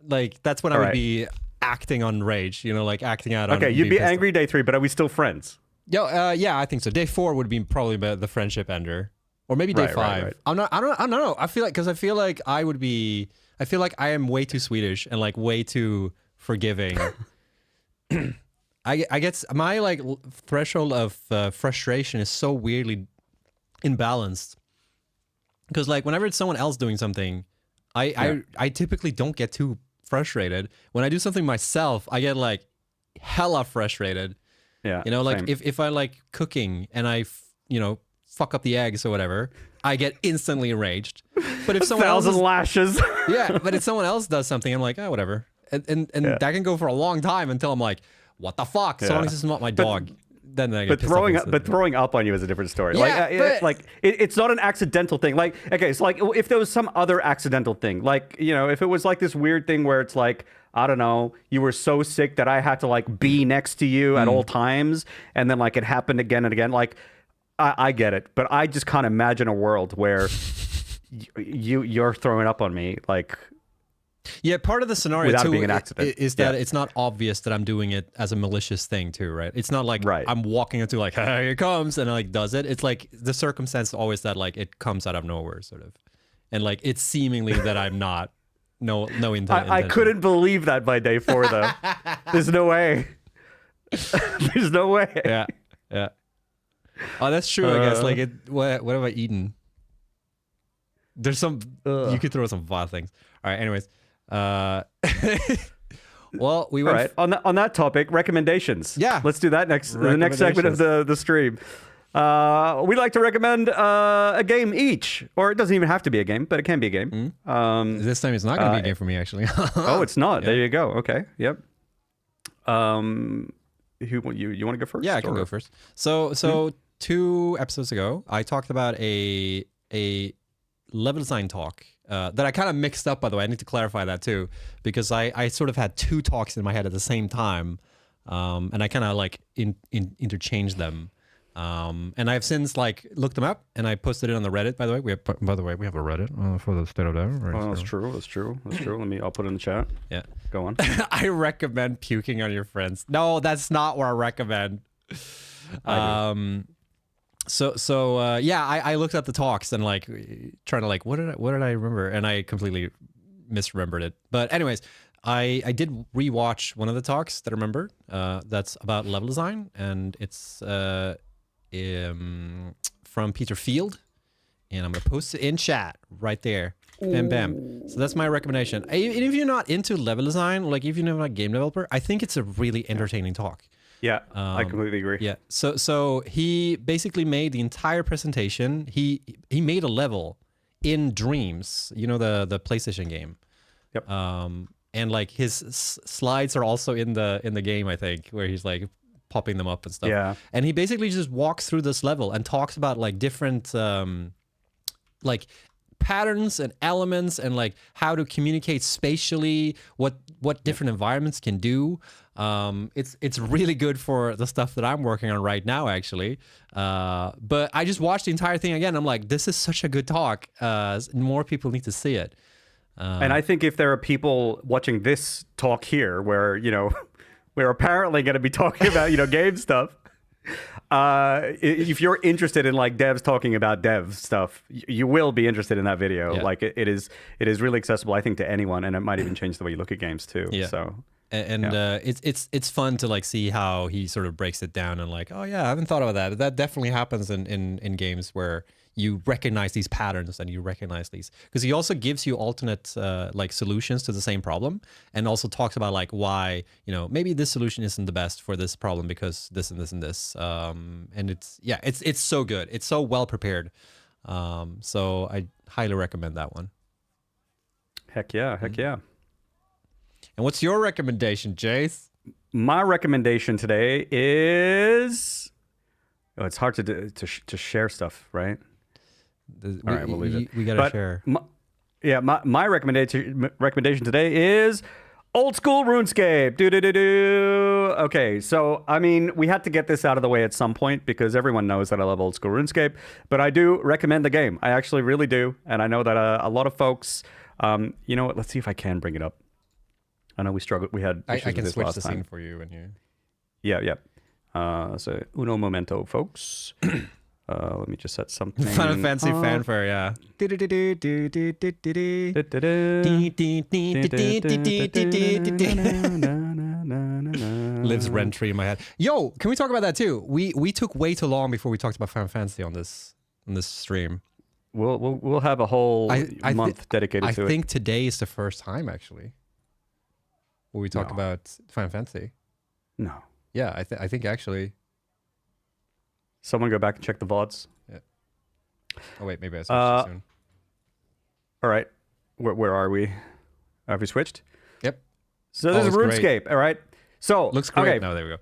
Like that's when I would be acting on rage. You know, like acting out. Okay, you'd be angry day 3, but are we still friends? Yo, yeah, I think so. Day 4 would be probably the friendship ender. Or maybe day 5. Right. I don't know. I feel like I feel like I am way too Swedish and like way too forgiving. I guess my like threshold of frustration is so weirdly imbalanced. Because like whenever it's someone else doing something, I typically don't get too frustrated. When I do something myself, I get like hella frustrated. Yeah. You know, like same. if I like cooking and I fuck up the eggs or whatever, I get instantly enraged. But if someone else lashes. Yeah, but if someone else does something, I'm like, oh, whatever. And that can go for a long time until I'm like, what the fuck? So long as it's not my dog. Then I get pissed off. But throwing up on you is a different story. Yeah, It's not an accidental thing. Like, okay, so like if there was some other accidental thing, like, you know, if it was like this weird thing where it's like, I don't know, you were so sick that I had to like be next to you at all times, and then like it happened again and again, like I get it, but I just can't imagine a world where you're throwing up on me, like. Yeah, part of the scenario without too being an accident is that it's not obvious that I'm doing it as a malicious thing too, right? It's not like I'm walking into like, hey, here it comes, and like does it. It's like the circumstance is always that like it comes out of nowhere, sort of, and like it's seemingly that I'm not no intent. I couldn't believe that by day 4 though. There's no way. There's no way. Yeah. Oh, that's true. I guess like what have I eaten? There's some you could throw some vile things. All right. Anyways, well, we went. All right. On that topic, recommendations. Yeah. Let's do that next. The next segment of the stream. We like to recommend a game each, or it doesn't even have to be a game, but it can be a game. This time it's not going to be a game for me, actually. Oh, it's not. Yeah. There you go. Okay. Yep. You want to go first? Yeah, I can go first. So 2 episodes ago, I talked about a level design talk that I kind of mixed up, by the way. I need to clarify that too, because I sort of had 2 talks in my head at the same time, and I kind of like interchanged them. And I've since like looked them up, and I posted it on the Reddit. By the way, we have a Reddit for the state of Dev. Right? Oh, that's true. I'll put it in the chat. Yeah, go on. I recommend puking on your friends. No, that's not what I recommend. I looked at the talks and like trying to like what did I remember, and I completely misremembered it. But anyways, I did rewatch one of the talks that I remember. That's about level design, and it's from Peter Field, and I'm gonna post it in chat right there. Bam, bam. So that's my recommendation. And if you're not into level design, like if you're not a game developer, I think it's a really entertaining talk. Yeah, I completely agree. Yeah. So he basically made the entire presentation. He made a level in Dreams, you know, the PlayStation game. Yep. And like his slides are also in the game, I think, where he's like popping them up and stuff. Yeah. And he basically just walks through this level and talks about like different like patterns and elements and like how to communicate spatially, what different environments can do. It's really good for the stuff that I'm working on right now, actually. But I just watched the entire thing again. I'm like, this is such a good talk. More people need to see it. And I think if there are people watching this talk here, where we're apparently going to be talking about game stuff. If you're interested in like devs talking about dev stuff, you will be interested in that video. Yeah. Like it is really accessible, I think, to anyone, and it might even change the way you look at games too. Yeah. So it's fun to like see how he sort of breaks it down and like, oh yeah, I haven't thought about that. That definitely happens in games where you recognize these patterns and you recognize these, because he also gives you alternate like solutions to the same problem, and also talks about like why maybe this solution isn't the best for this problem because this and this and this. And it's so good. It's so well prepared. So I highly recommend that one. Heck yeah. And what's your recommendation, Jace? My recommendation today is it's hard to share stuff, right? All right, we'll leave it. We gotta share. My recommendation today is old school RuneScape. Okay, so I mean, we had to get this out of the way at some point because everyone knows that I love old school RuneScape, but I do recommend the game. I actually really do, and I know that a lot of folks. You know what? Let's see if I can bring it up. I know we struggled. We had issues I can with this switch last the time. scene for you when you. Yeah. So uno momento, folks. Let me just set something. Final Fantasy fanfare, yeah. Lives rent free in my head. Yo, can we talk about that too? We took way too long before we talked about Final Fantasy on this stream. We'll have a whole month dedicated to it. I think today is the first time actually where we talk about Final Fantasy. No. Yeah, I think actually. Someone go back and check the VODs. Yeah. Oh wait, maybe I switched too soon. All right, where are we? Have we switched? Yep. So this is RuneScape. Great. All right. So looks great. Okay. No, there we go.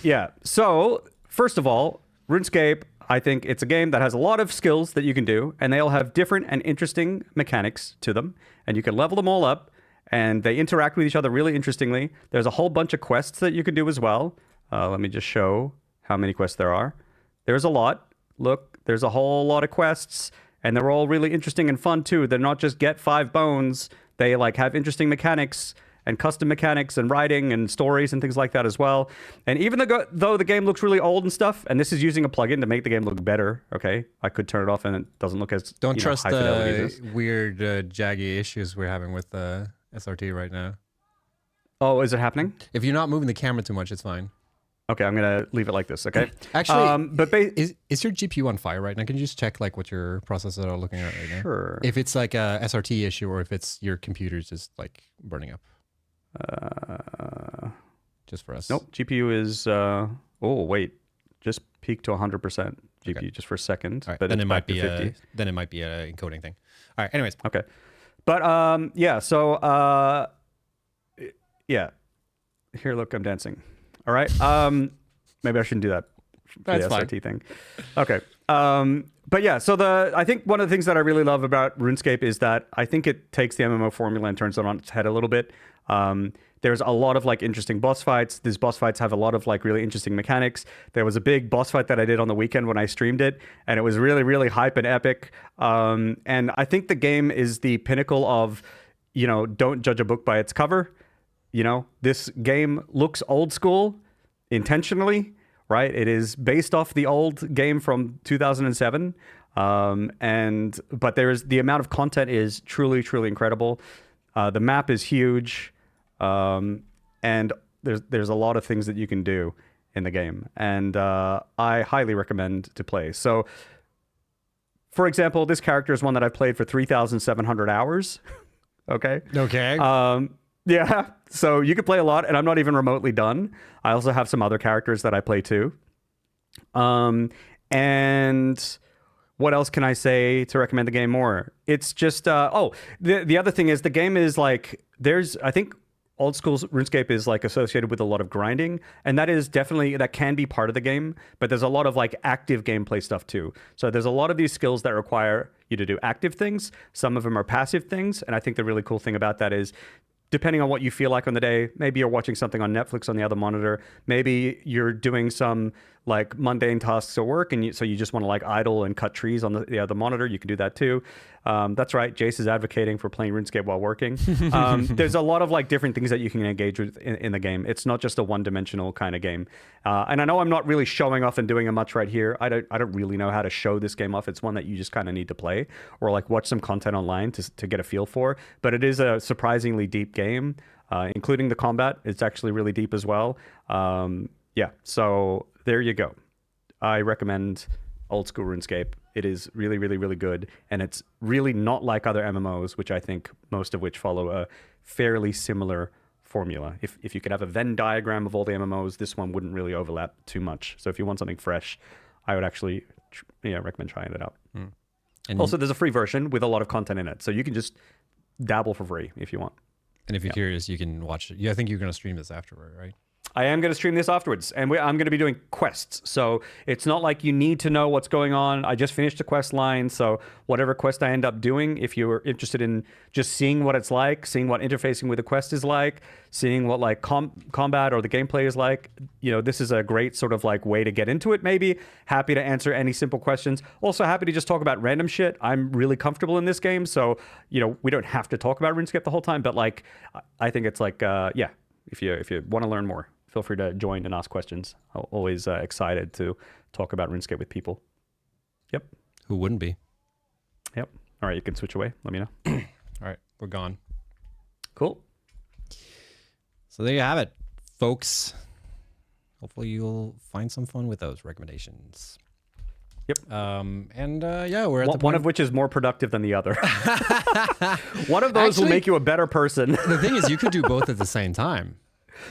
Yeah. So first of all, RuneScape. I think it's a game that has a lot of skills that you can do, and they all have different and interesting mechanics to them, and you can level them all up, and they interact with each other really interestingly. There's a whole bunch of quests that you can do as well. Let me just show how many quests there are. There's a lot. Look, there's a whole lot of quests, and they're all really interesting and fun too. They're not just get 5 bones. They like have interesting mechanics and custom mechanics and writing and stories and things like that as well. And even though the game looks really old and stuff, and this is using a plugin to make the game look better, okay? I could turn it off and it doesn't look as Don't trust the weird jaggy issues we're having with SRT right now. Oh, is it happening? If you're not moving the camera too much, it's fine. Okay, I'm gonna leave it like this. Okay. Actually, but is your GPU on fire right now? Can you just check like what your processors are looking at right now? sure. If it's like a SRT issue or if it's your computer's just like burning up. Just for us. Nope. GPU is. Oh wait, just peaked to 100% GPU Okay. just for a second. All right, But then it's it back might be to 50. then it might be a encoding thing. All right. Anyways. Okay. But yeah. So yeah. Here, look, I'm dancing. All right. Maybe I shouldn't do that. For That's the fine. SRT thing. Okay. But yeah, so I think one of the things that I really love about RuneScape is that I think it takes the MMO formula and turns it on its head a little bit. There's a lot of like interesting boss fights. These boss fights have a lot of like really interesting mechanics. There was a big boss fight that I did on the weekend when I streamed it, and it was really, really hype and epic. And I think the game is the pinnacle of, don't judge a book by its cover. This game looks old school intentionally, right? It is based off the old game from 2007. But the amount of content is truly, truly incredible. The map is huge. And there's a lot of things that you can do in the game. And I highly recommend to play. So, for example, this character is one that I've played for 3,700 hours. Okay. Okay. Yeah. So you could play a lot, and I'm not even remotely done. I also have some other characters that I play too. And what else can I say to recommend the game more? It's just the other thing is the game is like I think old school RuneScape is like associated with a lot of grinding, and that can be part of the game, but there's a lot of like active gameplay stuff too. So there's a lot of these skills that require you to do active things. Some of them are passive things, and I think the really cool thing about that is, depending on what you feel like on the day, maybe you're watching something on Netflix on the other monitor, maybe you're doing some like mundane tasks at work, and so you just want to like idle and cut trees on the other monitor. You can do that too. That's right. Jace is advocating for playing RuneScape while working. There's a lot of like different things that you can engage with in the game. It's not just a one-dimensional kind of game. And I know I'm not really showing off and doing it much right here. I don't really know how to show this game off. It's one that you just kind of need to play or like watch some content online to get a feel for. But it is a surprisingly deep game, including the combat. It's actually really deep as well. Yeah, so there you go. I recommend old school RuneScape. It is really, really, really good. And it's really not like other MMOs, which I think most of which follow a fairly similar formula. If you could have a Venn diagram of all the MMOs, this one wouldn't really overlap too much. So if you want something fresh, I would actually recommend trying it out. And also, there's a free version with a lot of content in it. So you can just dabble for free if you want. And if you're curious, you can watch it. Yeah, I think you're going to stream this afterward, right? I am going to stream this afterwards, and I'm going to be doing quests. So it's not like you need to know what's going on. I just finished a quest line, so whatever quest I end up doing, if you're interested in just seeing what it's like, seeing what interfacing with the quest is like, seeing what like combat or the gameplay is like, this is a great sort of like way to get into it. Maybe happy to answer any simple questions. Also happy to just talk about random shit. I'm really comfortable in this game, so we don't have to talk about RuneScape the whole time. But like, I think it's like if you want to learn more, feel free to join and ask questions. I'm always excited to talk about RuneScape with people. Yep. Who wouldn't be? Yep. All right, you can switch away. Let me know. All right, we're gone. Cool. So there you have it, folks. Hopefully you'll find some fun with those recommendations. Yep. We're at one of which is more productive than the other. One of those will make you a better person. The thing is, you could do both at the same time.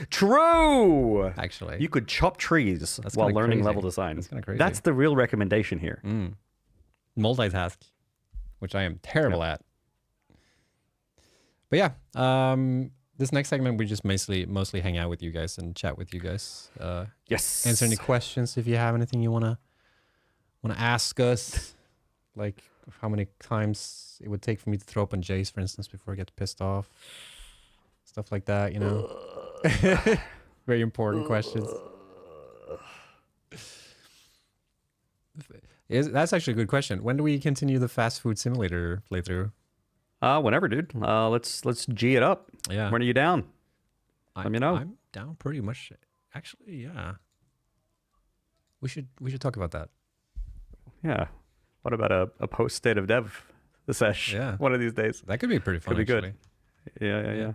True. Actually, you could chop trees while learning level design. That's kind of crazy. That's the real recommendation here. Multitask, which I am terrible at. But yeah, this next segment we just mostly hang out with you guys and chat with you guys. Yes. Answer any questions if you have anything you wanna ask us, like how many times it would take for me to throw up on Jace, for instance, before I get pissed off. Stuff like that, Very important questions. That's actually a good question. When do we continue the fast food simulator playthrough? Whenever, dude. Let's G it up. Yeah. When are you down? Let me know. I'm down pretty much. Actually, yeah. We should talk about that. Yeah. What about a post state of dev sesh? Yeah. One of these days. That could be pretty fun. Could be actually. good. Yeah.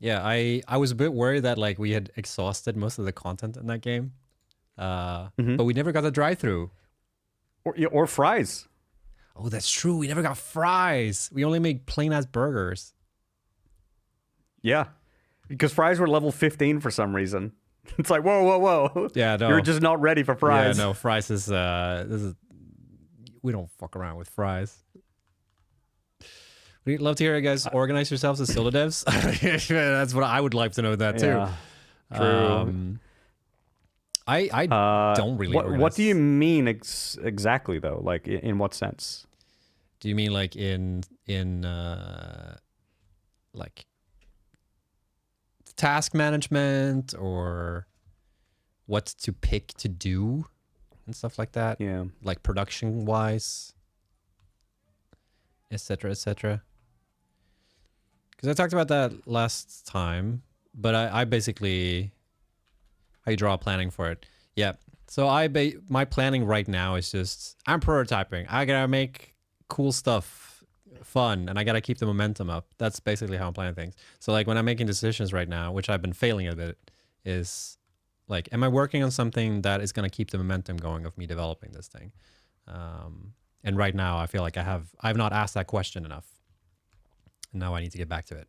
Yeah, I was a bit worried that like we had exhausted most of the content in that game, but we never got the drive-through. Or fries. Oh, that's true. We never got fries. We only made plain ass burgers. Yeah, because fries were level 15 for some reason. It's like, whoa. Yeah, no. You're just not ready for fries. Yeah, no, fries is we don't fuck around with fries. We'd love to hear you guys organize yourselves as solo devs. That's what I would like to know that too. Yeah, true. I don't really. What do you mean exactly though? Like in what sense? Do you mean like in like task management or what to pick to do and stuff like that? Yeah, like production wise, etc., etc. Because I talked about that last time, but I basically I draw planning for it. Yeah. So my planning right now is just I'm prototyping. I gotta make cool stuff fun, and I gotta keep the momentum up. That's basically how I'm planning things. So like when I'm making decisions right now, which I've been failing a bit, is like, am I working on something that is gonna keep the momentum going of me developing this thing? And right now, I feel like I've not asked that question enough. And now I need to get back to it.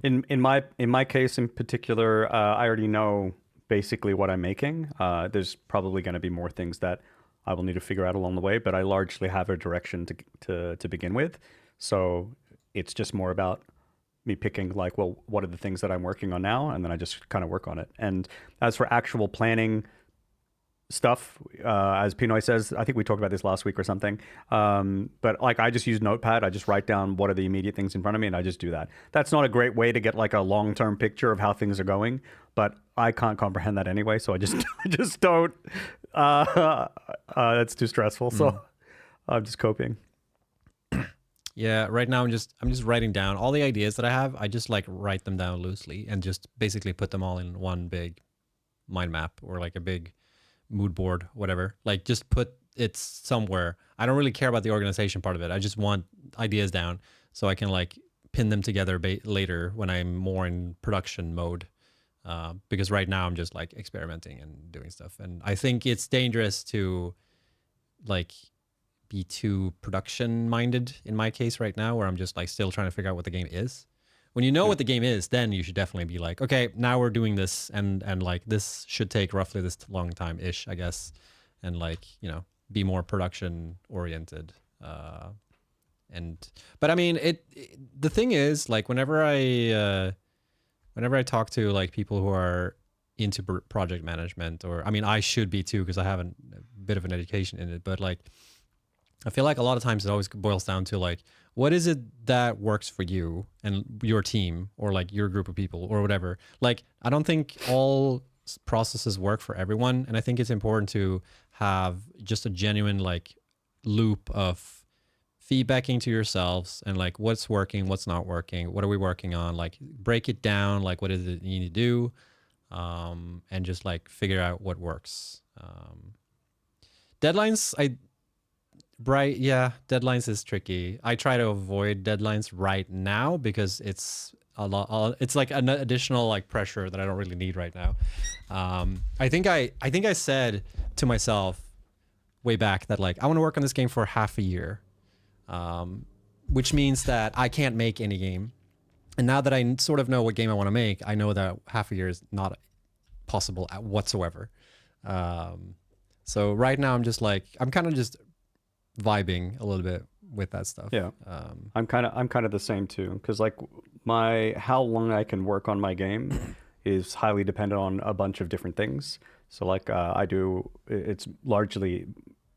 In my case in particular, I already know basically what I'm making. There's probably going to be more things that I will need to figure out along the way, but I largely have a direction to begin with. So it's just more about me picking like, well, what are the things that I'm working on now, and then I just kind of work on it. And as for actual planning stuff, as Pinoy says, I think we talked about this last week or something, but like I just use Notepad. I just write down what are the immediate things in front of me, and I just do that. That's not a great way to get like a long-term picture of how things are going, but I can't comprehend that anyway, so I just I just don't. That's too stressful, so I'm just coping. Yeah, right now I'm just writing down all the ideas that I have. I just like write them down loosely and just basically put them all in one big mind map or like a big mood board, whatever. Like just put it somewhere. I don't really care about the organization part of it. I just want ideas down so I can like pin them together later when I'm more in production mode. Because right now I'm just like experimenting and doing stuff. And I think it's dangerous to like be too production minded in my case right now, where I'm just like still trying to figure out what the game is. When you know what the game is, then you should definitely be like, okay, now we're doing this, and like this should take roughly this long time ish, I guess, and like, you know, be more production oriented. But I mean, the thing is, like, whenever I talk to like people who are into project management, or I mean, I should be too because I have a bit of an education in it, but like, I feel like a lot of times it always boils down to like, what is it that works for you and your team or like your group of people or whatever? Like, I don't think all processes work for everyone. And I think it's important to have just a genuine like loop of feedbacking to yourselves and like what's working, what's not working, what are we working on? Like break it down, like what is it you need to do? And just like figure out what works. Deadlines, deadlines is tricky. I try to avoid deadlines right now because it's a lot. It's like an additional like pressure that I don't really need right now. I think I said to myself way back that like I want to work on this game for half a year, which means that I can't make any game. And now that I sort of know what game I want to make, I know that half a year is not possible whatsoever. So right now I'm just like I'm kind of just vibing a little bit with that stuff. Yeah. I'm kind of the same too, because like how long I can work on my game is highly dependent on a bunch of different things. So like it's largely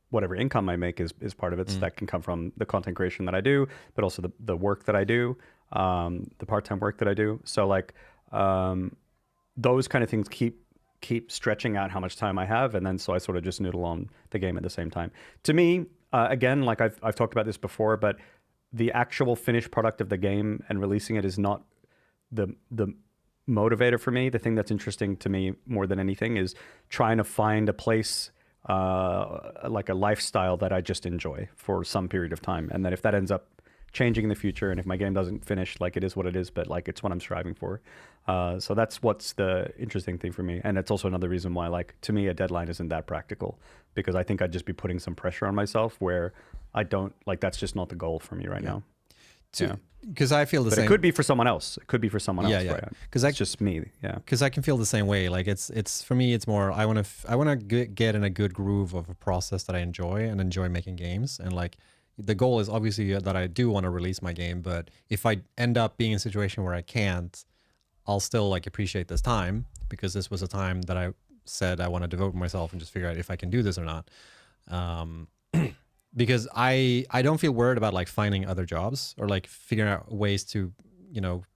whatever income I make is part of it. So that can come from the content creation that I do, but also the work that I do, the part-time work that I do. So like those kind of things keep stretching out how much time I have, and then so I sort of just noodle on the game at the same time. To me, again, like I've talked about this before, but the actual finished product of the game and releasing it is not the motivator for me. The thing that's interesting to me more than anything is trying to find a place, like a lifestyle that I just enjoy for some period of time, and then if that ends up changing in the future. And if my game doesn't finish, like, it is what it is, but like, it's what I'm striving for. So that's what's the interesting thing for me. And it's also another reason why, like, to me, a deadline isn't that practical, because I think I'd just be putting some pressure on myself where I don't, like, that's just not the goal for me right now. Because I feel the But same. it could be for someone else. It could be for someone else. Yeah. Right? Because It's just me. Yeah. Because I can feel the same way. Like it's for me, it's more I want to get in a good groove of a process that I enjoy and enjoy making games. And like the goal is obviously that I do want to release my game, but if I end up being in a situation where I can't, I'll still like appreciate this time, because this was a time that I said I want to devote myself and just figure out if I can do this or not. Because I don't feel worried about like finding other jobs or like figuring out ways to,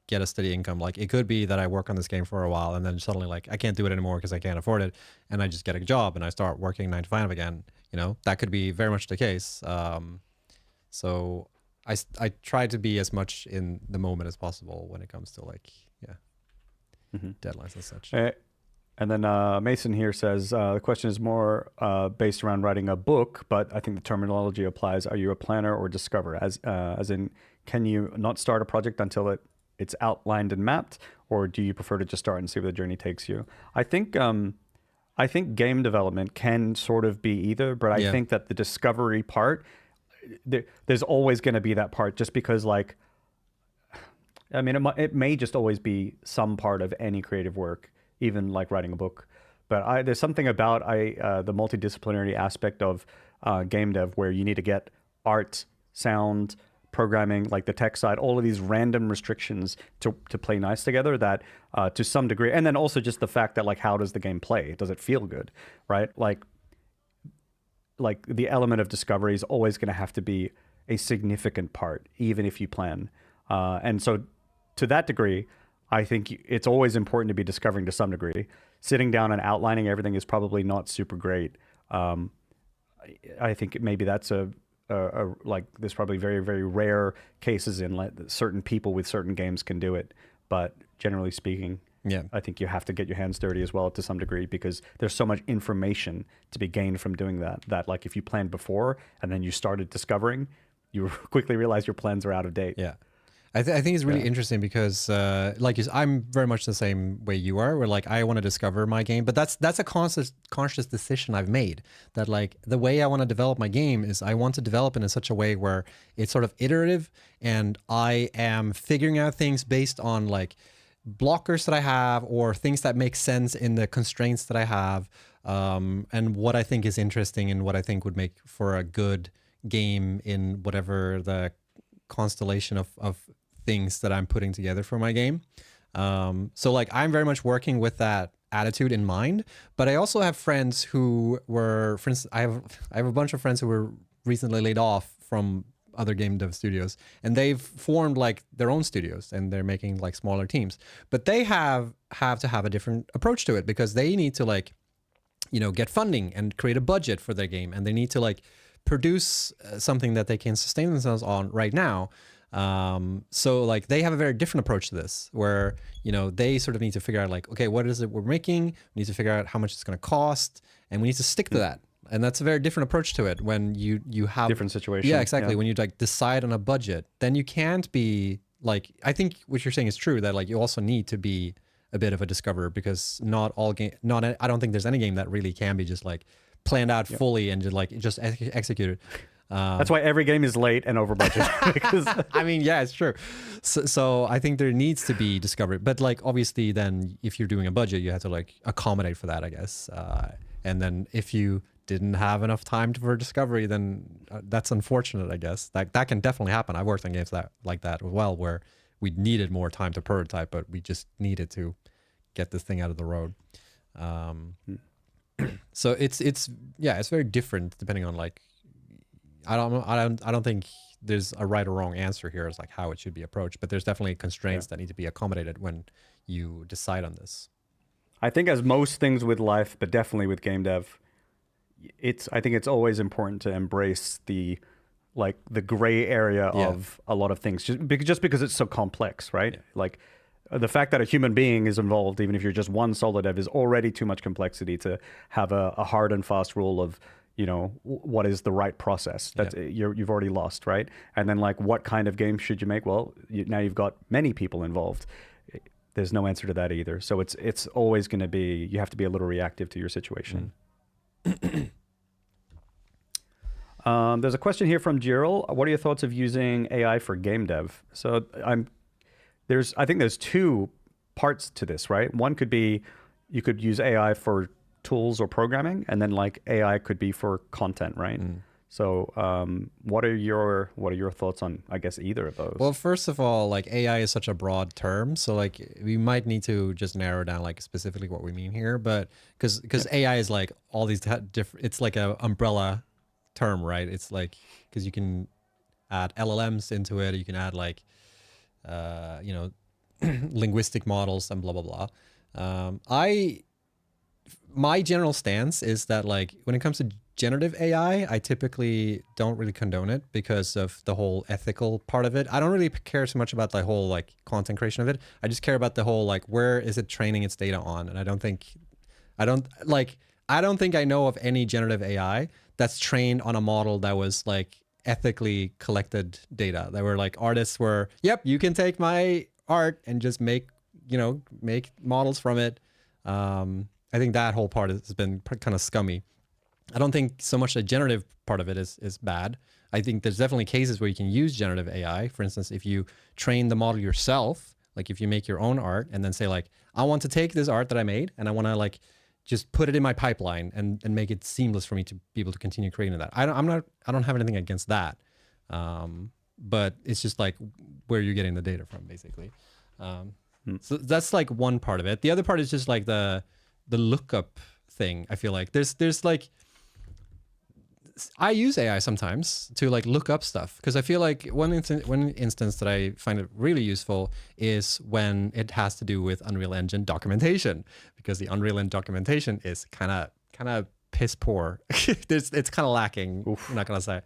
get a steady income. Like it could be that I work on this game for a while and then suddenly like I can't do it anymore because I can't afford it, and I just get a job and I start working 9 to 5 again. That could be very much the case. So I try to be as much in the moment as possible when it comes to like deadlines and such. And then Mason here says, the question is more based around writing a book, but I think the terminology applies. Are you a planner or discover? As in, can you not start a project until it's outlined and mapped, or do you prefer to just start and see where the journey takes you? I think game development can sort of be either, but I think that the discovery part, there's always going to be that part, just because like, I mean, it may just always be some part of any creative work, even like writing a book. But there's something about the multidisciplinary aspect of game dev where you need to get art, sound, programming, like the tech side, all of these random restrictions to play nice together that to some degree. And then also just the fact that like, how does the game play? Does it feel good, right? Like the element of discovery is always going to have to be a significant part, even if you plan. And so to that degree, I think it's always important to be discovering to some degree. Sitting down and outlining everything is probably not super great. I think maybe that's like there's probably very, very rare cases in certain people with certain games can do it. But generally speaking, I think you have to get your hands dirty as well to some degree, because there's so much information to be gained from doing that like if you planned before and then you started discovering, you quickly realize your plans are out of date. Yeah. I think it's really interesting because, I'm very much the same way you are, where like I want to discover my game, but that's a conscious decision I've made. That like the way I want to develop my game is I want to develop it in such a way where it's sort of iterative, and I am figuring out things based on like blockers that I have or things that make sense in the constraints that I have, and what I think is interesting and what I think would make for a good game in whatever the constellation of things that I'm putting together for my game. So like I'm very much working with that attitude in mind, but I also have friends who were, for instance, I have a bunch of friends who were recently laid off from other game dev studios, and they've formed like their own studios and they're making like smaller teams, but they have to have a different approach to it, because they need to like, get funding and create a budget for their game, and they need to like produce something that they can sustain themselves on right now. So like they have a very different approach to this, where they sort of need to figure out like, okay, what is it we're making? We need to figure out how much it's going to cost, and we need to stick to that. And that's a very different approach to it when you have different situation. Yeah, exactly. When you like decide on a budget, then you can't be like, I think what you're saying is true, that like you also need to be a bit of a discoverer, because I don't think there's any game that really can be just like planned out fully and just executed. That's why every game is late and over budget. Because I mean, yeah, it's true. So I think there needs to be discovery, but like obviously then if you're doing a budget, you have to like accommodate for that, I guess. And then if you didn't have enough time for discovery, then that's unfortunate, I guess. That can definitely happen. I've worked on games like that as well, where we needed more time to prototype, but we just needed to get this thing out of the road. So it's very different depending on like, I don't think there's a right or wrong answer here as like how it should be approached, but there's definitely constraints that need to be accommodated when you decide on this. I think as most things with life, but definitely with game dev, I think it's always important to embrace the gray area of a lot of things, just because it's so complex, right? Yeah. Like the fact that a human being is involved, even if you're just one solo dev, is already too much complexity to have a hard and fast rule of, what is the right process? That's you've already lost, right? And then like, what kind of game should you make? Well, now you've got many people involved. There's no answer to that either. So it's always going to be, you have to be a little reactive to your situation. There's a question here from Gerald. What are your thoughts of using AI for game dev? So I think there's two parts to this, right? One could be, you could use AI for tools or programming, and then like AI could be for content, right? So what are your thoughts on, I guess, either of those? Well, first of all, like AI is such a broad term, so like we might need to just narrow down like specifically what we mean here, but because AI is like all these different, it's like a umbrella term, right? It's like, because you can add LLMs into it, you can add like linguistic models and blah blah blah. My general stance is that like when it comes to generative AI, I typically don't really condone it because of the whole ethical part of it. I don't really care so much about the whole like content creation of it. I just care about the whole like, where is it training its data on? And I don't think I know of any generative AI that's trained on a model that was like ethically collected data. That were like, artists were, yep, you can take my art and just make models from it. I think that whole part has been kind of scummy. I don't think so much the generative part of it is bad. I think there's definitely cases where you can use generative AI. For instance, if you train the model yourself, like if you make your own art and then say like, I want to take this art that I made and I want to like just put it in my pipeline and make it seamless for me to be able to continue creating that. I don't have anything against that. But it's just like where you're getting the data from, basically. So that's like one part of it. The other part is just like the lookup thing. I feel like there's like, I use AI sometimes to like look up stuff, because I feel like one instance that I find it really useful is when it has to do with Unreal Engine documentation, because the Unreal Engine documentation is kind of piss poor. It's kind of lacking. I'm not gonna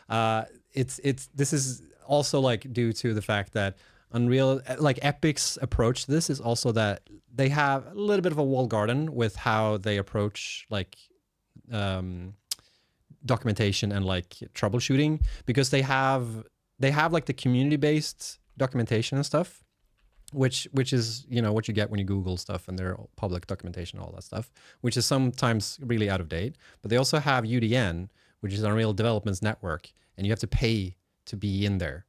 lie. This is also like due to the fact that Unreal, like Epic's approach to this is also that they have a little bit of a walled garden with how they approach like documentation and like troubleshooting, because they have like the community-based documentation and stuff, which is what you get when you Google stuff and their public documentation, all that stuff, which is sometimes really out of date. But they also have UDN, which is Unreal Development Network, and you have to pay to be in there.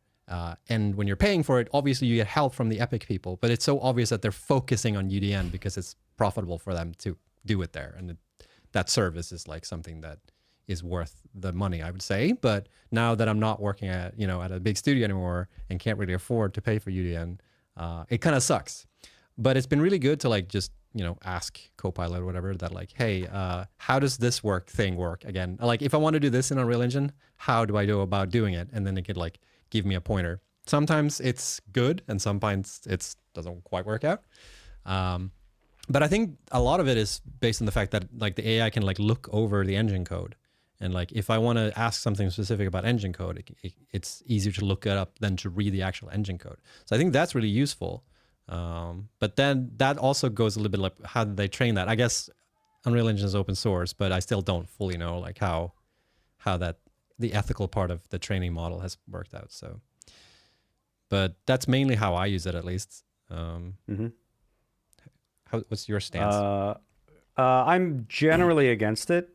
And when you're paying for it, obviously you get help from the Epic people, but it's so obvious that they're focusing on UDN because it's profitable for them to do it there. And that service is like something that is worth the money, I would say. But now that I'm not working at a big studio anymore and can't really afford to pay for UDN, it kind of sucks. But it's been really good to like just ask Copilot or whatever that like, hey, how does this thing work again? Like if I want to do this in Unreal Engine, how do I go about doing it? And then it could like give me a pointer. Sometimes it's good and sometimes it doesn't quite work out. But I think a lot of it is based on the fact that like the AI can like look over the engine code. And like, if I want to ask something specific about engine code, it's easier to look it up than to read the actual engine code. So I think that's really useful. But then that also goes a little bit like, how did they train that? I guess Unreal Engine is open source, but I still don't fully know like how the ethical part of the training model has worked out. So, but that's mainly how I use it, at least. What's your stance? I'm generally against it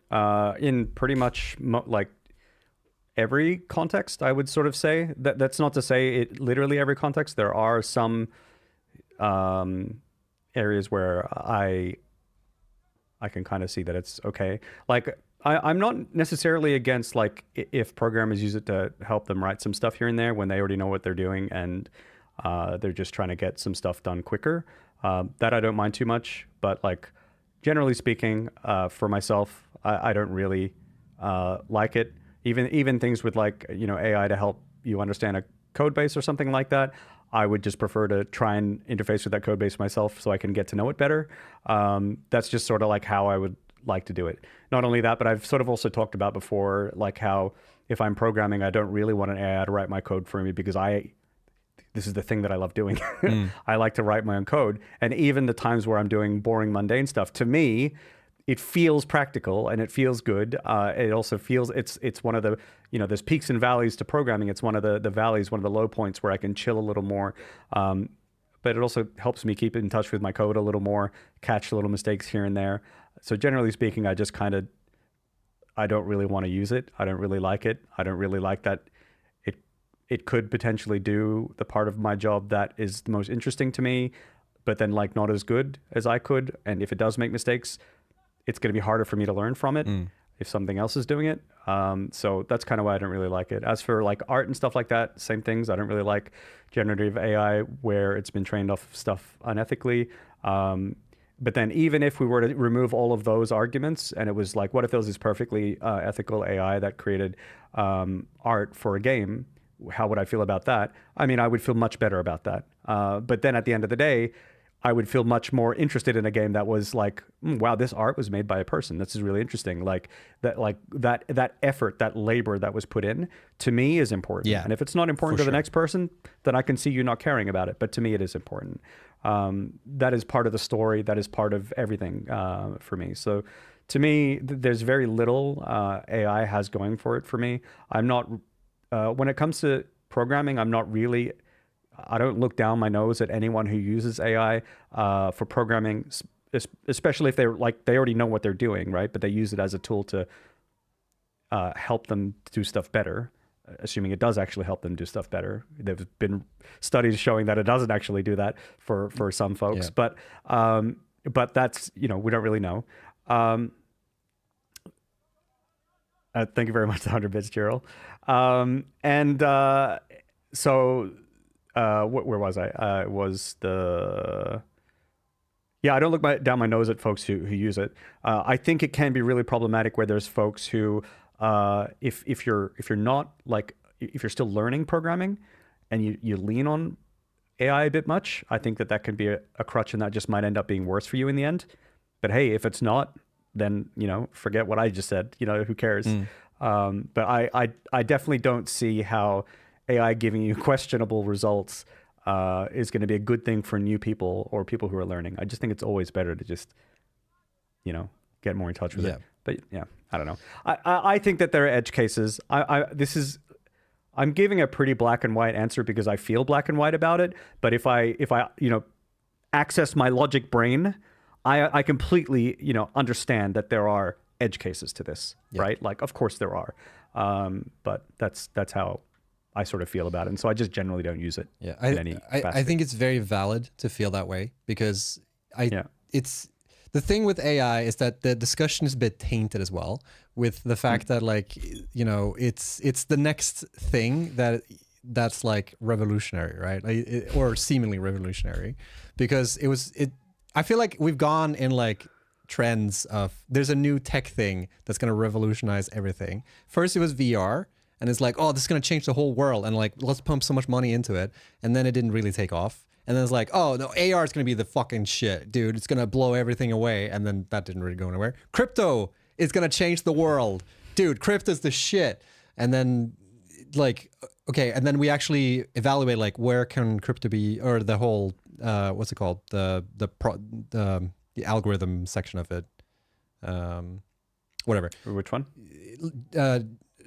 in pretty much like every context, I would sort of say. That's not to say it literally every context. There are some areas where I can kind of see that it's okay. Like I'm not necessarily against like if programmers use it to help them write some stuff here and there when they already know what they're doing and they're just trying to get some stuff done quicker. That I don't mind too much, but like generally speaking, for myself, I don't really like it. Even things with like AI to help you understand a code base or something like that, I would just prefer to try and interface with that code base myself so I can get to know it better. That's just sort of like how I would like to do it. Not only that, but I've sort of also talked about before, like how if I'm programming, I don't really want an AI to write my code for me because this is the thing that I love doing. I like to write my own code. And even the times where I'm doing boring, mundane stuff, to me, it feels practical and it feels good. It also feels it's one of the, there's peaks and valleys to programming. It's one of the valleys, one of the low points where I can chill a little more. But it also helps me keep in touch with my code a little more, catch little mistakes here and there. So generally speaking, I just I don't really want to use it. I don't really like it. I don't really like that it could potentially do the part of my job that is the most interesting to me, but then like not as good as I could. And if it does make mistakes, it's going to be harder for me to learn from it if something else is doing it. So that's kind of why I don't really like it. As for like art and stuff like that, same things. I don't really like generative AI where it's been trained off stuff unethically. But then even if we were to remove all of those arguments and it was like, what if there was this perfectly ethical AI that created art for a game? How would I feel about that? I mean, I would feel much better about that. But then at the end of the day, I would feel much more interested in a game that was like, wow, this art was made by a person. This is really interesting. Like that effort, that labor that was put in, to me is important. Yeah, and if it's not important to the next person, then I can see you not caring about it. But to me, it is important. That is part of the story. That is part of everything for me. So to me, there's very little AI has going for it for me. I'm not, when it comes to programming, I don't look down my nose at anyone who uses AI for programming, especially if they already know what they're doing, right? But they use it as a tool to help them do stuff better, assuming it does actually help them do stuff better. There've been studies showing that it doesn't actually do that for some folks, but that's, we don't really know. Thank you very much, 100 bits, Gerald. So where was I? It was I don't look down my nose at folks who use it. I think it can be really problematic where there's folks who, if you're still learning programming and you lean on AI a bit much, I think that can be a crutch and that just might end up being worse for you in the end. But hey, if it's not, then, forget what I just said, who cares? But I definitely don't see how AI giving you questionable results is going to be a good thing for new people or people who are learning. I just think it's always better to just, get more in touch with it. But yeah, I don't know. I think that there are edge cases. I'm giving a pretty black and white answer because I feel black and white about it. But if I access my logic brain, I completely, understand that there are edge cases to this, right? Like, of course there are. But that's how I sort of feel about it. And so I just generally don't use it. Yeah. I think it's very valid to feel that way because it's the thing with AI is that the discussion is a bit tainted as well with the fact that it's the next thing that's like revolutionary, right? Or seemingly revolutionary because I feel like we've gone in like trends of there's a new tech thing that's going to revolutionize everything. First it was VR. And it's like, oh, this is going to change the whole world. And like, let's pump so much money into it. And then it didn't really take off. And then it's like, oh, no, AR is going to be the fucking shit, dude. It's going to blow everything away. And then that didn't really go anywhere. Crypto is going to change the world. Dude, crypto's the shit. And then like, okay. And then we actually evaluate like, where can crypto be, or the whole, what's it called? The algorithm section of it. Whatever. Which one?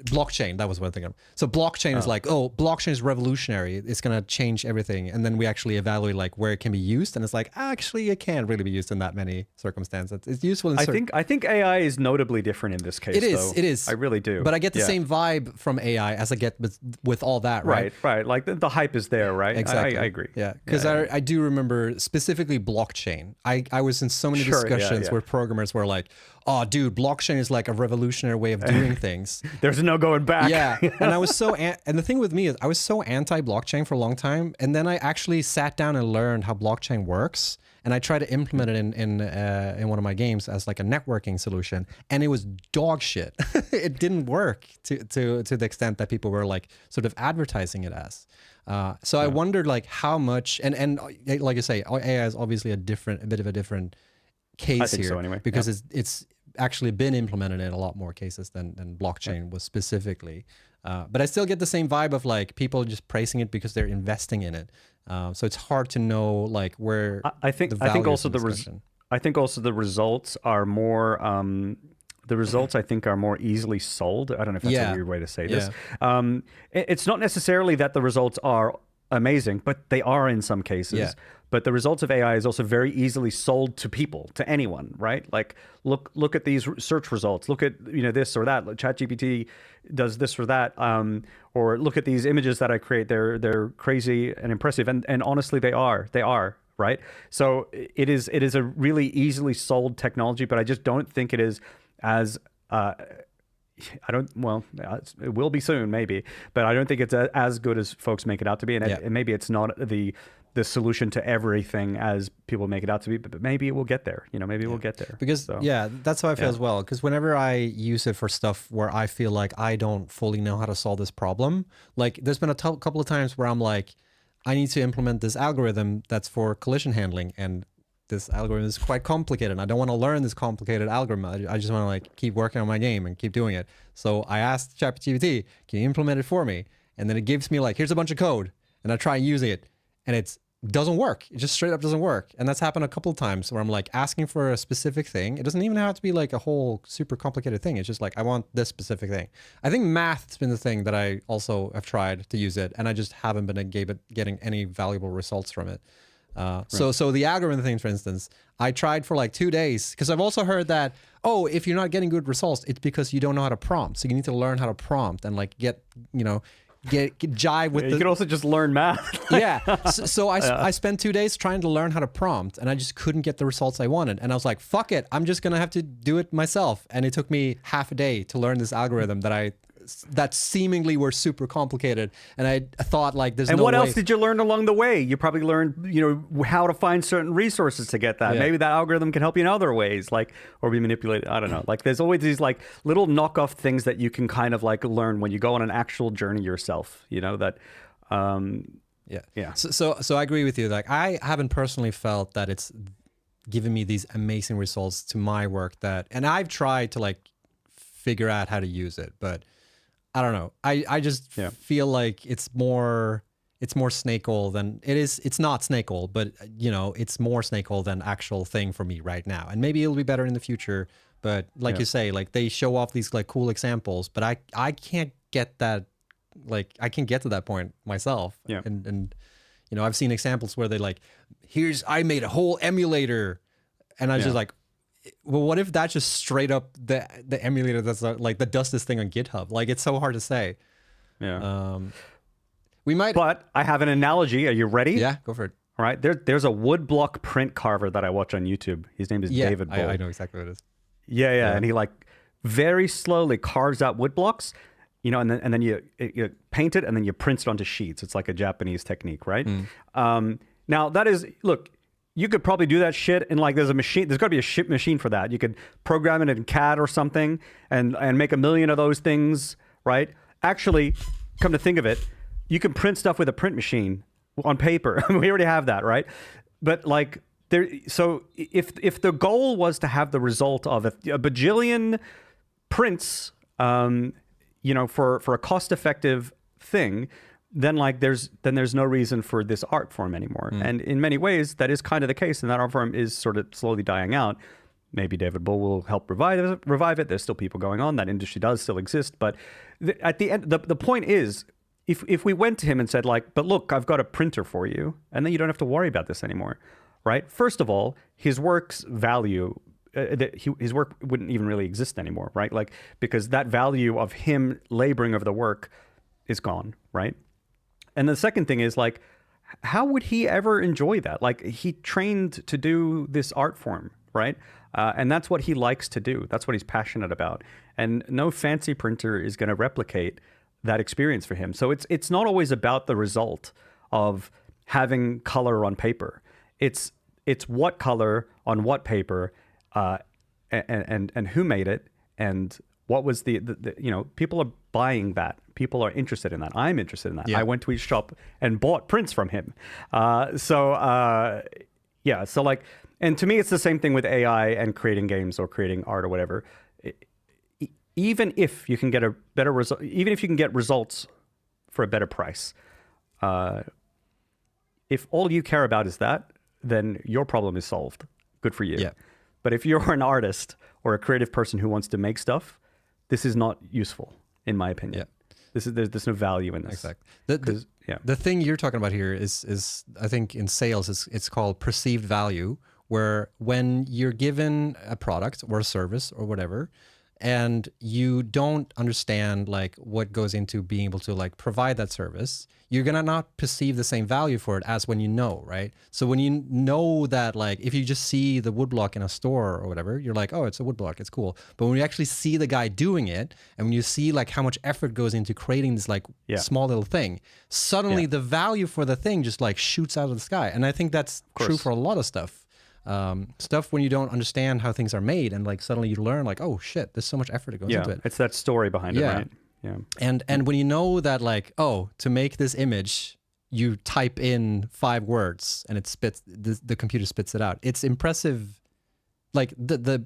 Blockchain, that was one thing. So blockchain is like, oh, blockchain is revolutionary. It's going to change everything. And then we actually evaluate like where it can be used. And it's like, actually, it can't really be used in that many circumstances. It's useful in I think AI is notably different in this case, It is. I really do. But I get the same vibe from AI as I get with all that, right? Right. Like the hype is there, right? Exactly. I agree. Yeah. Because I do remember specifically blockchain. I was in so many discussions where programmers were like, oh, dude, blockchain is like a revolutionary way of doing things. There's no going back. Yeah, and I was and the thing with me is I was so anti-blockchain for a long time, and then I actually sat down and learned how blockchain works, and I tried to implement it in one of my games as like a networking solution, and it was dog shit. It didn't work to the extent that people were like sort of advertising it as. So I wondered like how much, and like I say, AI is obviously a bit of a different case here, so anyway. Because it's actually been implemented in a lot more cases than blockchain was specifically. But I still get the same vibe of like people just praising it because they're investing in it. So it's hard to know like where I think also I think also the results are more. The results, I think, are more easily sold. I don't know if that's a weird way to say this. It's not necessarily that the results are amazing, but they are in some cases. Yeah. But the results of AI is also very easily sold to people, to anyone, right? Like, look at these search results. Look at this or that. ChatGPT does this or that. Or look at these images that I create. They're crazy and impressive, and honestly, they are. They are. Right. So it is a really easily sold technology, but I just don't think it is as it will be soon, maybe, but I don't think it's as good as folks make it out to be. And maybe it's not the solution to everything as people make it out to be, but maybe it will get there. Maybe we'll get there. Because that's how I feel as well. Because whenever I use it for stuff where I feel like I don't fully know how to solve this problem, like there's been a couple of times where I'm like, I need to implement this algorithm that's for collision handling, and this algorithm is quite complicated, and I don't want to learn this complicated algorithm. I just want to like keep working on my game and keep doing it. So I asked ChatGPT, can you implement it for me? And then it gives me like, here's a bunch of code, and I try and use it, and it doesn't work. It just straight up doesn't work. And that's happened a couple of times where I'm like asking for a specific thing. It doesn't even have to be like a whole super complicated thing. It's just like, I want this specific thing. I think math's been the thing that I also have tried to use it, and I just haven't been getting any valuable results from it. So the algorithm thing, for instance, I tried for like 2 days, because I've also heard that, if you're not getting good results, it's because you don't know how to prompt. So you need to learn how to prompt and like get jive with you could also just learn math. So I spent 2 days trying to learn how to prompt, and I just couldn't get the results I wanted. And I was like, fuck it, I'm just gonna have to do it myself. And it took me half a day to learn this algorithm that seemingly were super complicated. And I thought like, there's no way. And what else did you learn along the way? You probably learned, how to find certain resources to get that. Yeah. Maybe that algorithm can help you in other ways, like, or be manipulated. I don't know. Like, there's always these like little knockoff things that you can kind of like learn when you go on an actual journey yourself, that, yeah. So I agree with you. Like, I haven't personally felt that it's given me these amazing results to my work and I've tried to like figure out how to use it, but I don't know. I just feel like it's more snake oil than it is. It's not snake oil, but it's more snake oil than actual thing for me right now. And maybe it'll be better in the future. But like you say, like they show off these like cool examples, but I can't get that. Like I can't get to that point myself. Yeah. And I've seen examples where they like, I made a whole emulator, and I was just like, well, what if that's just straight up the emulator that's like that does this thing on GitHub? Like, it's so hard to say. Yeah. We might. But I have an analogy. Are you ready? Yeah, go for it. All right. There's a woodblock print carver that I watch on YouTube. His name is David Bull. I know exactly what it is. Yeah. And he like very slowly carves out wood blocks, and then you paint it and then you print it onto sheets. It's like a Japanese technique, right? Now that is, look, you could probably do that shit in like, there's got to be a shit machine for that. You could program it in CAD or something and make 1 million of those things, right? Actually, come to think of it, you can print stuff with a print machine on paper. We already have that, right? But like so if the goal was to have the result of a bajillion prints, for a cost-effective thing, then there's no reason for this art form anymore. And in many ways, that is kind of the case, and that art form is sort of slowly dying out. Maybe David Bull will help revive it. There's still people going on. That industry does still exist. But at the end, the point is, if we went to him and said like, but look, I've got a printer for you, and then you don't have to worry about this anymore, right? First of all, his work's value, his work wouldn't even really exist anymore, right? Like, because that value of him laboring over the work is gone, right? And the second thing is like, how would he ever enjoy that? Like, he trained to do this art form, right? And that's what he likes to do. That's what he's passionate about. And no fancy printer is going to replicate that experience for him. So it's not always about the result of having color on paper. It's what color on what paper, and who made it, and what was the people are buying that. People are interested in that. I'm interested in that. Yeah. I went to his shop and bought prints from him. So like, and to me, it's the same thing with AI and creating games or creating art or whatever. Even if you can get a better result, even if you can get results for a better price, if all you care about is that, then your problem is solved. good for you. Yeah. But if you're an artist or a creative person who wants to make stuff, this is not useful, in my opinion. Yeah. There's no value in this. Exactly. The thing you're talking about here is I think in sales it's called perceived value, where when you're given a product or a service or whatever, and you don't understand like what goes into being able to like provide that service, you're gonna not perceive the same value for it as when you know, right? So when you know that, like, if you just see the woodblock in a store or whatever, you're like, oh, it's a woodblock, it's cool. But when you actually see the guy doing it, and when you see like how much effort goes into creating this like small little thing, suddenly the value for the thing just like shoots out of the sky. And I think that's true for a lot of stuff. Stuff when you don't understand how things are made, and like suddenly you learn like, oh shit, there's so much effort that goes into it. It's that story behind it, right? Yeah. And when you know that, like, oh, to make this image, you type in 5 words and it spits, the computer spits it out. It's impressive. Like the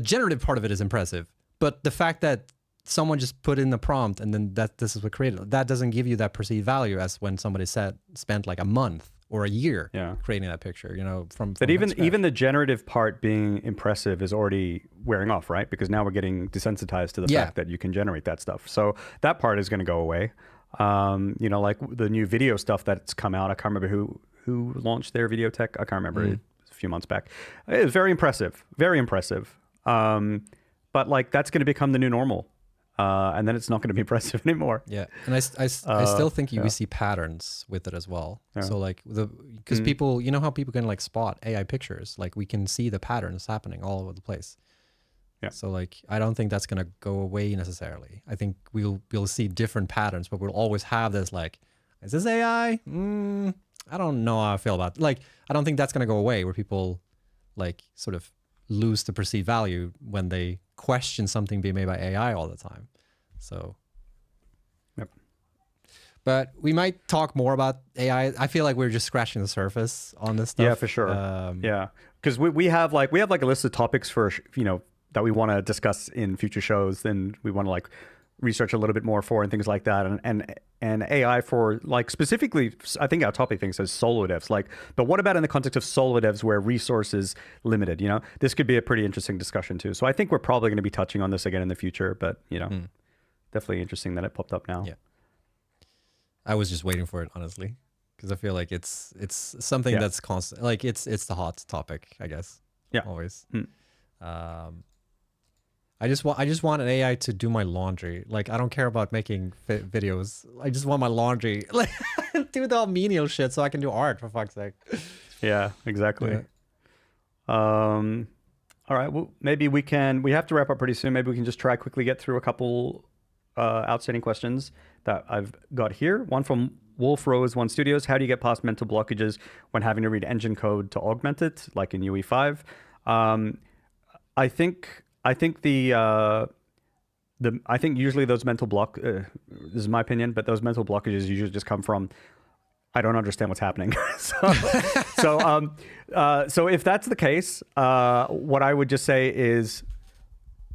generative part of it is impressive, but the fact that someone just put in the prompt and then this is what created, that doesn't give you that perceived value as when somebody spent like a month or a year creating that picture, you know, from but even the generative part being impressive is already wearing off, right? Because now we're getting desensitized to the fact that you can generate that stuff. So that part is going to go away. You know, like the new video stuff that's come out. I can't remember who launched their video tech. I can't remember. It was a few months back. It was very impressive. Very impressive. But like that's going to become the new normal. And then it's not going to be impressive anymore. Yeah, and I still think we see patterns with it as well. Yeah. So like because people, you know how people can like spot AI pictures, like we can see the patterns happening all over the place. Yeah. So like I don't think that's going to go away necessarily. I think we'll see different patterns, but we'll always have this like, is this AI? I don't know how I feel about it. Like I don't think that's going to go away, where people like sort of lose the perceived value when they question something being made by AI all the time. So, but we might talk more about AI. I feel like we're just scratching the surface on this stuff. Yeah, for sure. Because we have like a list of topics for, you know, that we want to discuss in future shows. Then we want to like research a little bit more for and things like that. And AI for like specifically, I think our topic thing says solo devs. Like, but what about in the context of solo devs where resources limited? You know, this could be a pretty interesting discussion too. So I think we're probably going to be touching on this again in the future. But you know, definitely interesting that it popped up now. Yeah, I was just waiting for it, honestly, because I feel like it's something that's constant. Like it's the hot topic, I guess. Yeah, always. I just want an AI to do my laundry. Like I don't care about making videos. I just want my laundry, like do the menial shit so I can do art, for fuck's sake. Yeah, exactly. Yeah. All right. Well, maybe we have to wrap up pretty soon. Maybe we can just try quickly get through a couple outstanding questions that I've got here. One from Wolf Rose One Studios. How do you get past mental blockages when having to read engine code to augment it, like in UE5? I think usually those mental this is my opinion, but those mental blockages usually just come from, I don't understand what's happening. So if that's the case, what I would just say is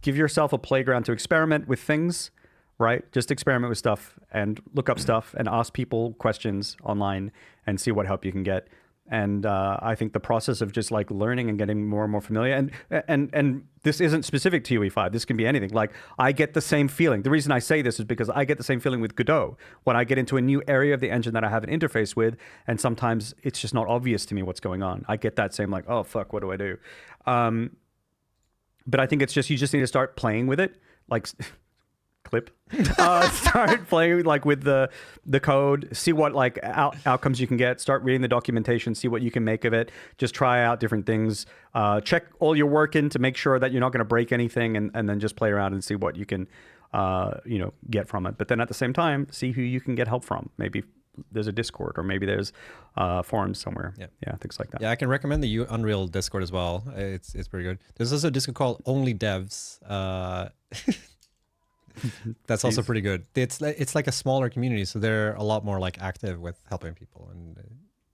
give yourself a playground to experiment with things, right? Just experiment with stuff and look up stuff and ask people questions online and see what help you can get. And I think the process of just like learning and getting more and more familiar, and this isn't specific to UE5. This can be anything. Like I get the same feeling. The reason I say this is because I get the same feeling with Godot when I get into a new area of the engine that I have an interface with, and sometimes it's just not obvious to me what's going on. I get that same like, oh fuck, what do I do? But I think it's just you just need to start playing with it, like. Start playing like with the code, see what like outcomes you can get, start reading the documentation, see what you can make of it, just try out different things, check all your work in to make sure that you're not going to break anything, and then just play around and see what you can get from it. But then at the same time, see who you can get help from. Maybe there's a Discord, or maybe there's forums somewhere. Yeah, things like that. Yeah, I can recommend the Unreal Discord as well. It's pretty good. There's also a Discord called Only Devs. That's also pretty good. It's like a smaller community, so they're a lot more like active with helping people, and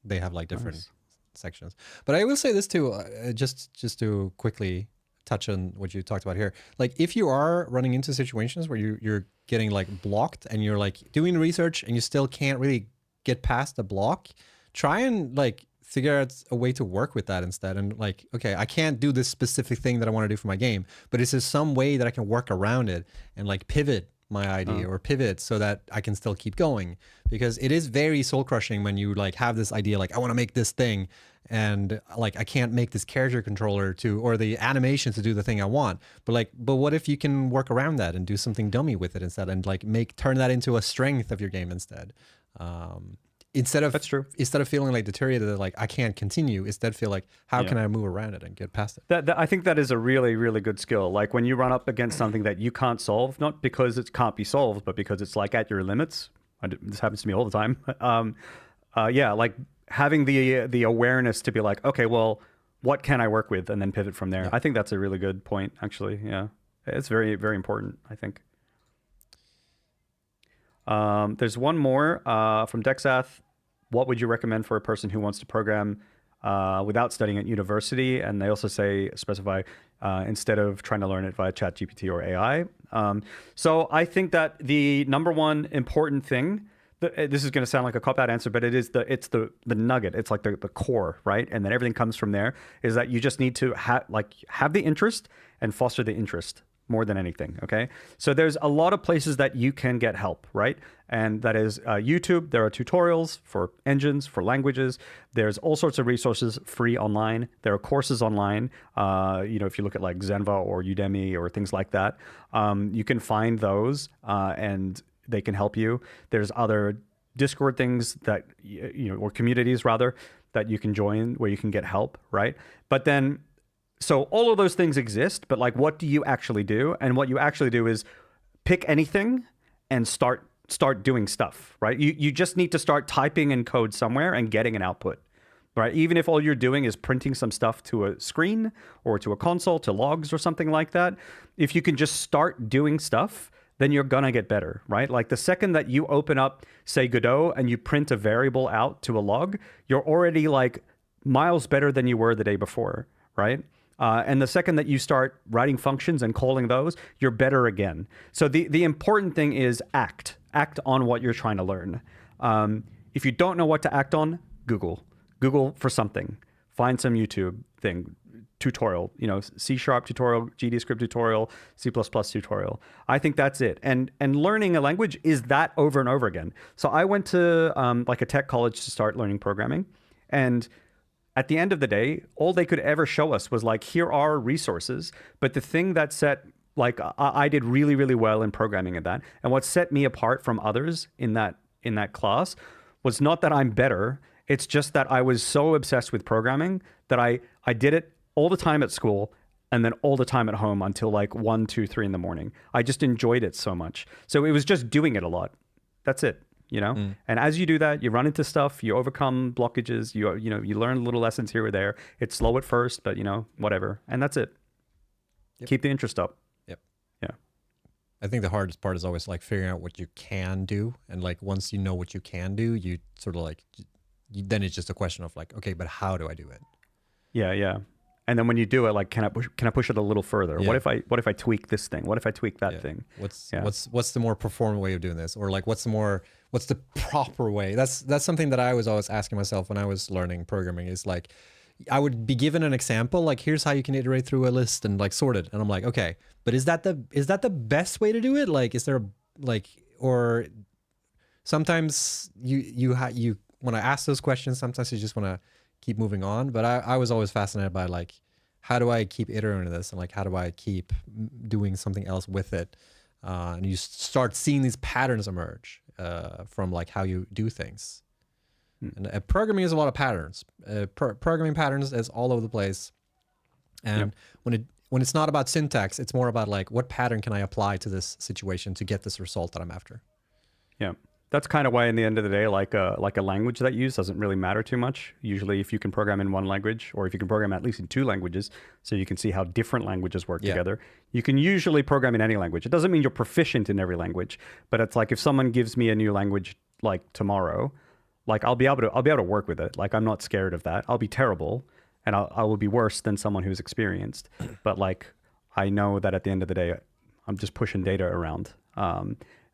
they have like different sections. But I will say this too, just to quickly touch on what you talked about here. Like if you are running into situations where you're getting like blocked and you're like doing research and you still can't really get past the block, try and like figure out a way to work with that instead. And like, okay, I can't do this specific thing that I want to do for my game, but is there some way that I can work around it and like pivot my idea or pivot so that I can still keep going? Because it is very soul crushing when you like have this idea, like I want to make this thing and like I can't make this character controller to, or the animation to do the thing I want. But what if you can work around that and do something dummy with it instead and like turn that into a strength of your game instead? That's true. Instead of feeling like deteriorated, like I can't continue, instead feel like how can I move around it and get past it? I think that is a really, really good skill. Like when you run up against something that you can't solve, not because it can't be solved, but because it's like at your limits. This happens to me all the time. Like having the awareness to be like, okay, well, what can I work with, and then pivot from there. Yeah. I think that's a really good point, actually. Yeah, it's very, very important, I think. There's one more from Dexath. What would you recommend for a person who wants to program without studying at university? And they also specify instead of trying to learn it via ChatGPT or AI. So I think that the number one important thing, this is going to sound like a cop-out answer, but it's the nugget. It's like the core, right? And then everything comes from there, is that you just need to have the interest and foster the interest more than anything, okay? So there's a lot of places that you can get help, right? And that is YouTube. There are tutorials for engines, for languages. There's all sorts of resources free online. There are courses online. If you look at like Zenva or Udemy or things like that, you can find those and they can help you. There's other Discord things that, or communities rather, that you can join where you can get help, right? But then, so all of those things exist, but like, what do you actually do? And what you actually do is pick anything and start doing stuff, right? You just need to start typing in code somewhere and getting an output, right? Even if all you're doing is printing some stuff to a screen or to a console, to logs or something like that, if you can just start doing stuff, then you're gonna get better, right? Like the second that you open up, say Godot, and you print a variable out to a log, you're already like miles better than you were the day before, right? And the second that you start writing functions and calling those, you're better again. So the important thing is act on what you're trying to learn. If you don't know what to act on, Google for something. Find some YouTube thing, tutorial, C# tutorial, GDScript tutorial, C++ tutorial. I think that's it. And learning a language is that over and over again. So I went to like a tech college to start learning programming, and at the end of the day, all they could ever show us was like, here are resources. But the thing that like I did really, really well in programming at that. And what set me apart from others in that class was not that I'm better. It's just that I was so obsessed with programming that I did it all the time at school and then all the time at home until like 1, 2, 3 in the morning. I just enjoyed it so much. So it was just doing it a lot. That's it. And as you do that, you run into stuff, you overcome blockages, you learn little lessons here or there. It's slow at first, but whatever. And that's it. Yep. Keep the interest up. Yep. Yeah. I think the hardest part is always like figuring out what you can do. And like, once you know what you can do, you sort of like, then it's just a question of like, okay, but how do I do it? Yeah. Yeah. And then when you do it, like, can I push it a little further? Yeah. What if I tweak this thing? What if I tweak that thing? What's the more performant way of doing this? Or like, what's the proper way? That's something that I was always asking myself when I was learning programming, is like, I would be given an example, like, here's how you can iterate through a list and like sort it. And I'm like, okay, but is that the best way to do it? Like, is there or sometimes you when I ask those questions, sometimes you just want to keep moving on. But I was always fascinated by like, how do I keep iterating this? And like, how do I keep doing something else with it? And you start seeing these patterns emerge from like how you do things. And programming is a lot of patterns. Programming patterns is all over the place. And when it's not about syntax, it's more about like, what pattern can I apply to this situation to get this result that I'm after? Yeah. That's kind of why, in the end of the day, like a language that you use doesn't really matter too much. Usually, if you can program in one language, or if you can program at least in 2 languages, so you can see how different languages work together, you can usually program in any language. It doesn't mean you're proficient in every language, but it's like if someone gives me a new language like tomorrow, like I'll be able to work with it. Like, I'm not scared of that. I'll be terrible, and I will be worse than someone who's experienced. But like, I know that at the end of the day, I'm just pushing data around.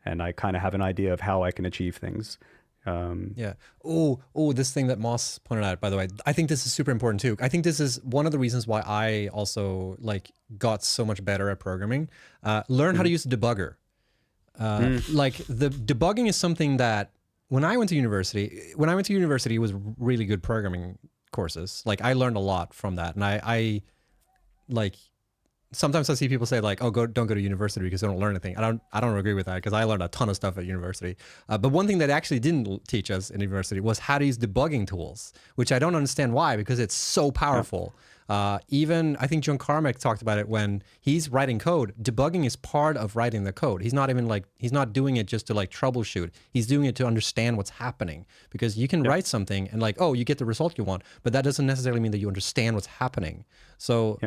And I kind of have an idea of how I can achieve things. Yeah. Oh, this thing that Moss pointed out, by the way, I think this is super important too. I think this is one of the reasons why I also like got so much better at programming. Learn how to use a debugger. Like the debugging is something that when I went to university, it was really good programming courses. Like I learned a lot from that, and I like sometimes I see people say like, "Oh, don't go to university because they don't learn anything." I don't agree with that because I learned a ton of stuff at university. But one thing that actually didn't teach us in university was how to use debugging tools, which I don't understand why, because it's so powerful. Even I think John Carmack talked about it when he's writing code. Debugging is part of writing the code. He's not doing it just to like troubleshoot. He's doing it to understand what's happening, because you can write something and like, oh, you get the result you want, but that doesn't necessarily mean that you understand what's happening. So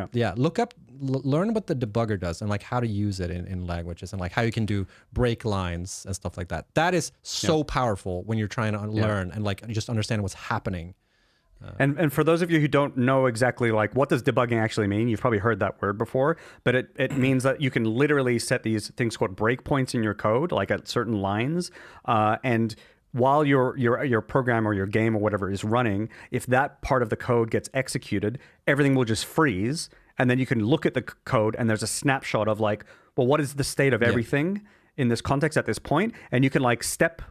learn what the debugger does and like how to use it in languages, and like how you can do break lines and stuff like that. That is so powerful when you're trying to learn and like just understand what's happening. And for those of you who don't know exactly like what does debugging actually mean, you've probably heard that word before, but it means that you can literally set these things called breakpoints in your code, like at certain lines, and while your program or your game or whatever is running, if that part of the code gets executed, everything will just freeze, and then you can look at the code and there's a snapshot of like, well, what is the state of everything in this context at this point, and you can like step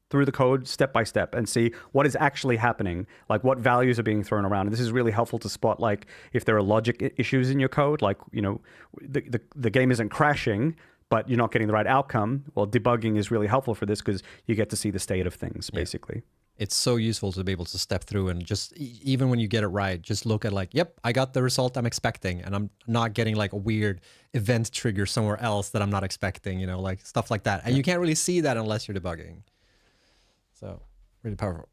through the code step by step and see what is actually happening, like what values are being thrown around. And this is really helpful to spot like if there are logic issues in your code, like, you know, the game isn't crashing, but you're not getting the right outcome. Well, debugging is really helpful for this because you get to see the state of things, basically. It's so useful to be able to step through and just, even when you get it right, just look at like, yep, I got the result I'm expecting, and I'm not getting like a weird event trigger somewhere else that I'm not expecting, you know, like stuff like that. And you can't really see that unless you're debugging. So really powerful.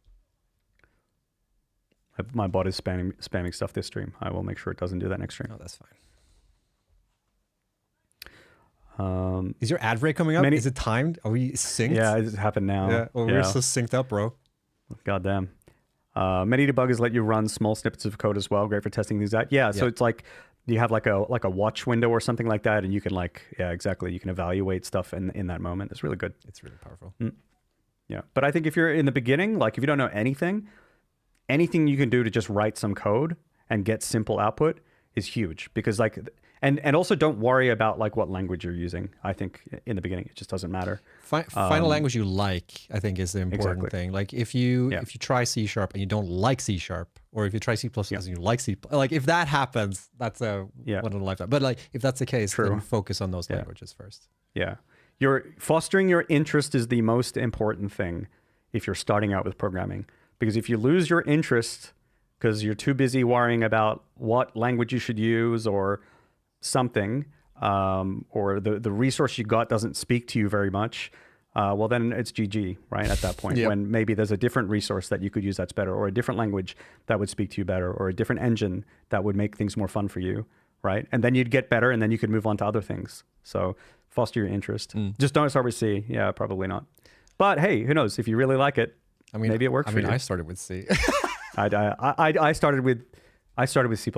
My bot is spamming stuff this stream. I will make sure it doesn't do that next stream. Oh, that's fine. Is your ad break coming up? Is it timed? Are we synced? Yeah, it happened now. Yeah. Well, we're so synced up, bro. Goddamn. Many debuggers let you run small snippets of code as well. Great for testing things out. Yeah. So it's like you have like a watch window or something like that, and you can like, exactly. You can evaluate stuff in that moment. It's really good. It's really powerful. Yeah. But I think if you're in the beginning, like if you don't know anything you can do to just write some code and get simple output is huge, because like, and also don't worry about like what language you're using. I think in the beginning, it just doesn't matter. Find a language you like, I think, is the important thing. Like if you try C# and you don't like C#, or if you try C++ and you like C++, like if that happens, that's one of the lifetime. But like if that's the case, then focus on those languages first. Yeah. Fostering your interest is the most important thing if you're starting out with programming. Because if you lose your interest because you're too busy worrying about what language you should use or something, or the resource you got doesn't speak to you very much, well, then it's GG, right, at that point. When maybe there's a different resource that you could use that's better, or a different language that would speak to you better, or a different engine that would make things more fun for you, right? And then you'd get better, and then you could move on to other things. So foster your interest. Just don't start with C. Yeah, probably not. But hey, who knows? If you really like it, maybe it works for you. I started with C. I started with C++,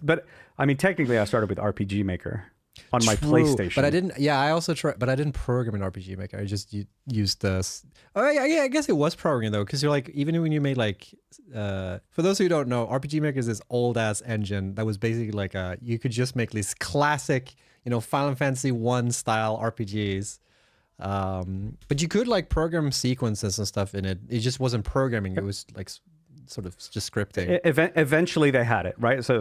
but I mean, technically I started with RPG Maker on my PlayStation. But I didn't, I also tried, but I didn't program in RPG Maker. I just used this. Oh yeah, I guess it was programming though. Cause you're like, even when you made like, for those who don't know, RPG Maker is this old ass engine that was basically like you could just make these classic, Final Fantasy 1 style RPGs. But you could like program sequences and stuff in it. It just wasn't programming. It was like sort of just scripting. Eventually they had it, right? So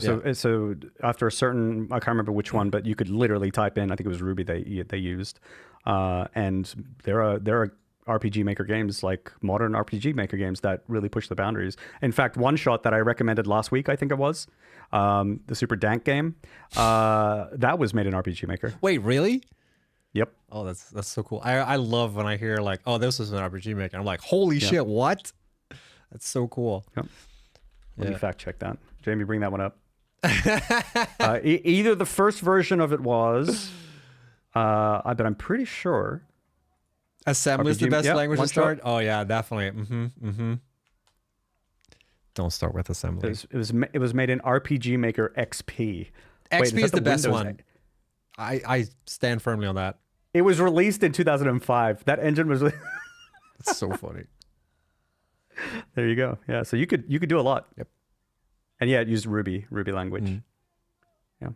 after a certain, I can't remember which one, but you could literally type in, I think it was Ruby they used. And there are RPG Maker games, like modern RPG Maker games, that really push the boundaries. In fact, One Shot that I recommended last week, I think it was, the Super Dank game, that was made in RPG Maker. Wait, really? Yep. Oh, that's so cool. I love when I hear like, oh, this is an RPG Maker. I'm like, holy shit, what? That's so cool. Yep. Let me fact check that. Jamie, bring that one up. Either the first version of it was, but I'm pretty sure. Assembly is the best language to start? Oh, yeah, definitely. Don't start with assembly. It was made in RPG Maker XP. XP is the best one. I stand firmly on that. It was released in 2005. That engine was... That's so funny. There you go. Yeah. So you could do a lot. Yep. And yeah, it used Ruby language. Mm. Yeah.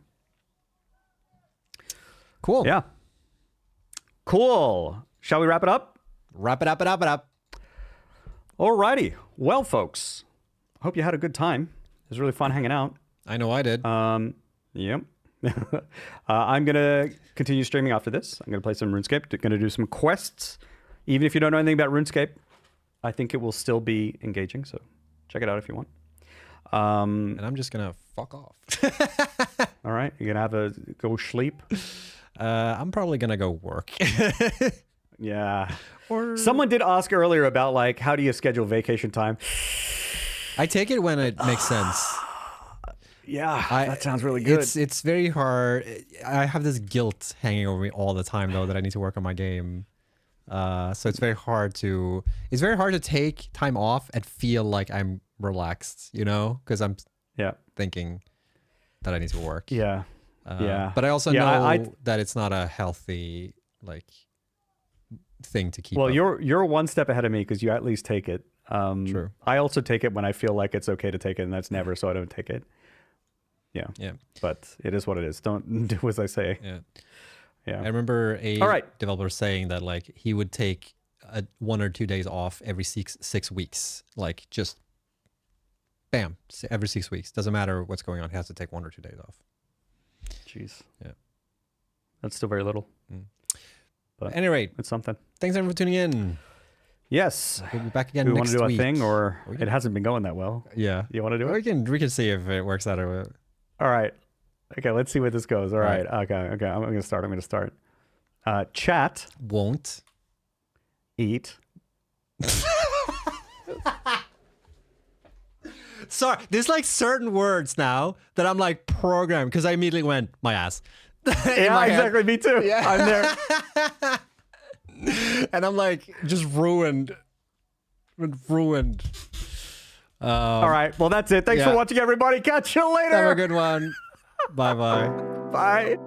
Cool. Yeah. Cool. Shall we wrap it up? Wrap it up. Alrighty. Well, folks, hope you had a good time. It was really fun hanging out. I know I did. Yep. I'm going to continue streaming after this. I'm going to play some RuneScape. Going to do some quests. Even if you don't know anything about RuneScape, I think it will still be engaging. So check it out if you want. And I'm just going to fuck off. All right. You're going to have a go sleep. I'm probably going to go work. Yeah. Or someone did ask earlier about like, how do you schedule vacation time? I take it when it makes sense. Yeah, that sounds really good. It's very hard. I have this guilt hanging over me all the time, though, that I need to work on my game. So it's very hard to take time off and feel like I'm relaxed, you know, because I'm thinking that I need to work. Yeah. But I also know that it's not a healthy like thing to keep. Well, up. you're one step ahead of me because you at least take it. True. I also take it when I feel like it's okay to take it, and that's never, so I don't take it. Yeah. Yeah. But it is what it is. Don't do as I say. Yeah. Yeah. I remember a All right. developer saying that like he would take 1 or 2 days off every 6 weeks, like just bam, every 6 weeks. Doesn't matter what's going on. He has to take 1 or 2 days off. Jeez. Yeah. That's still very little. But anyway, it's something. Thanks everyone for tuning in. Yes. We'll be back again Do we next want to do week. a thing, or it hasn't been going that well? Yeah. You want to do it? We can see if it works out or. All right. Okay, let's see where this goes. All right. Okay. I'm going to start. Chat. Won't. Eat. Sorry, there's like certain words now that I'm like programmed because I immediately went my ass. Yeah, exactly. Me too. Yeah. I'm there. And I'm like just ruined. All right. Well, that's it. Thanks for watching, everybody. Catch you later. Have a good one. Bye-bye. Bye.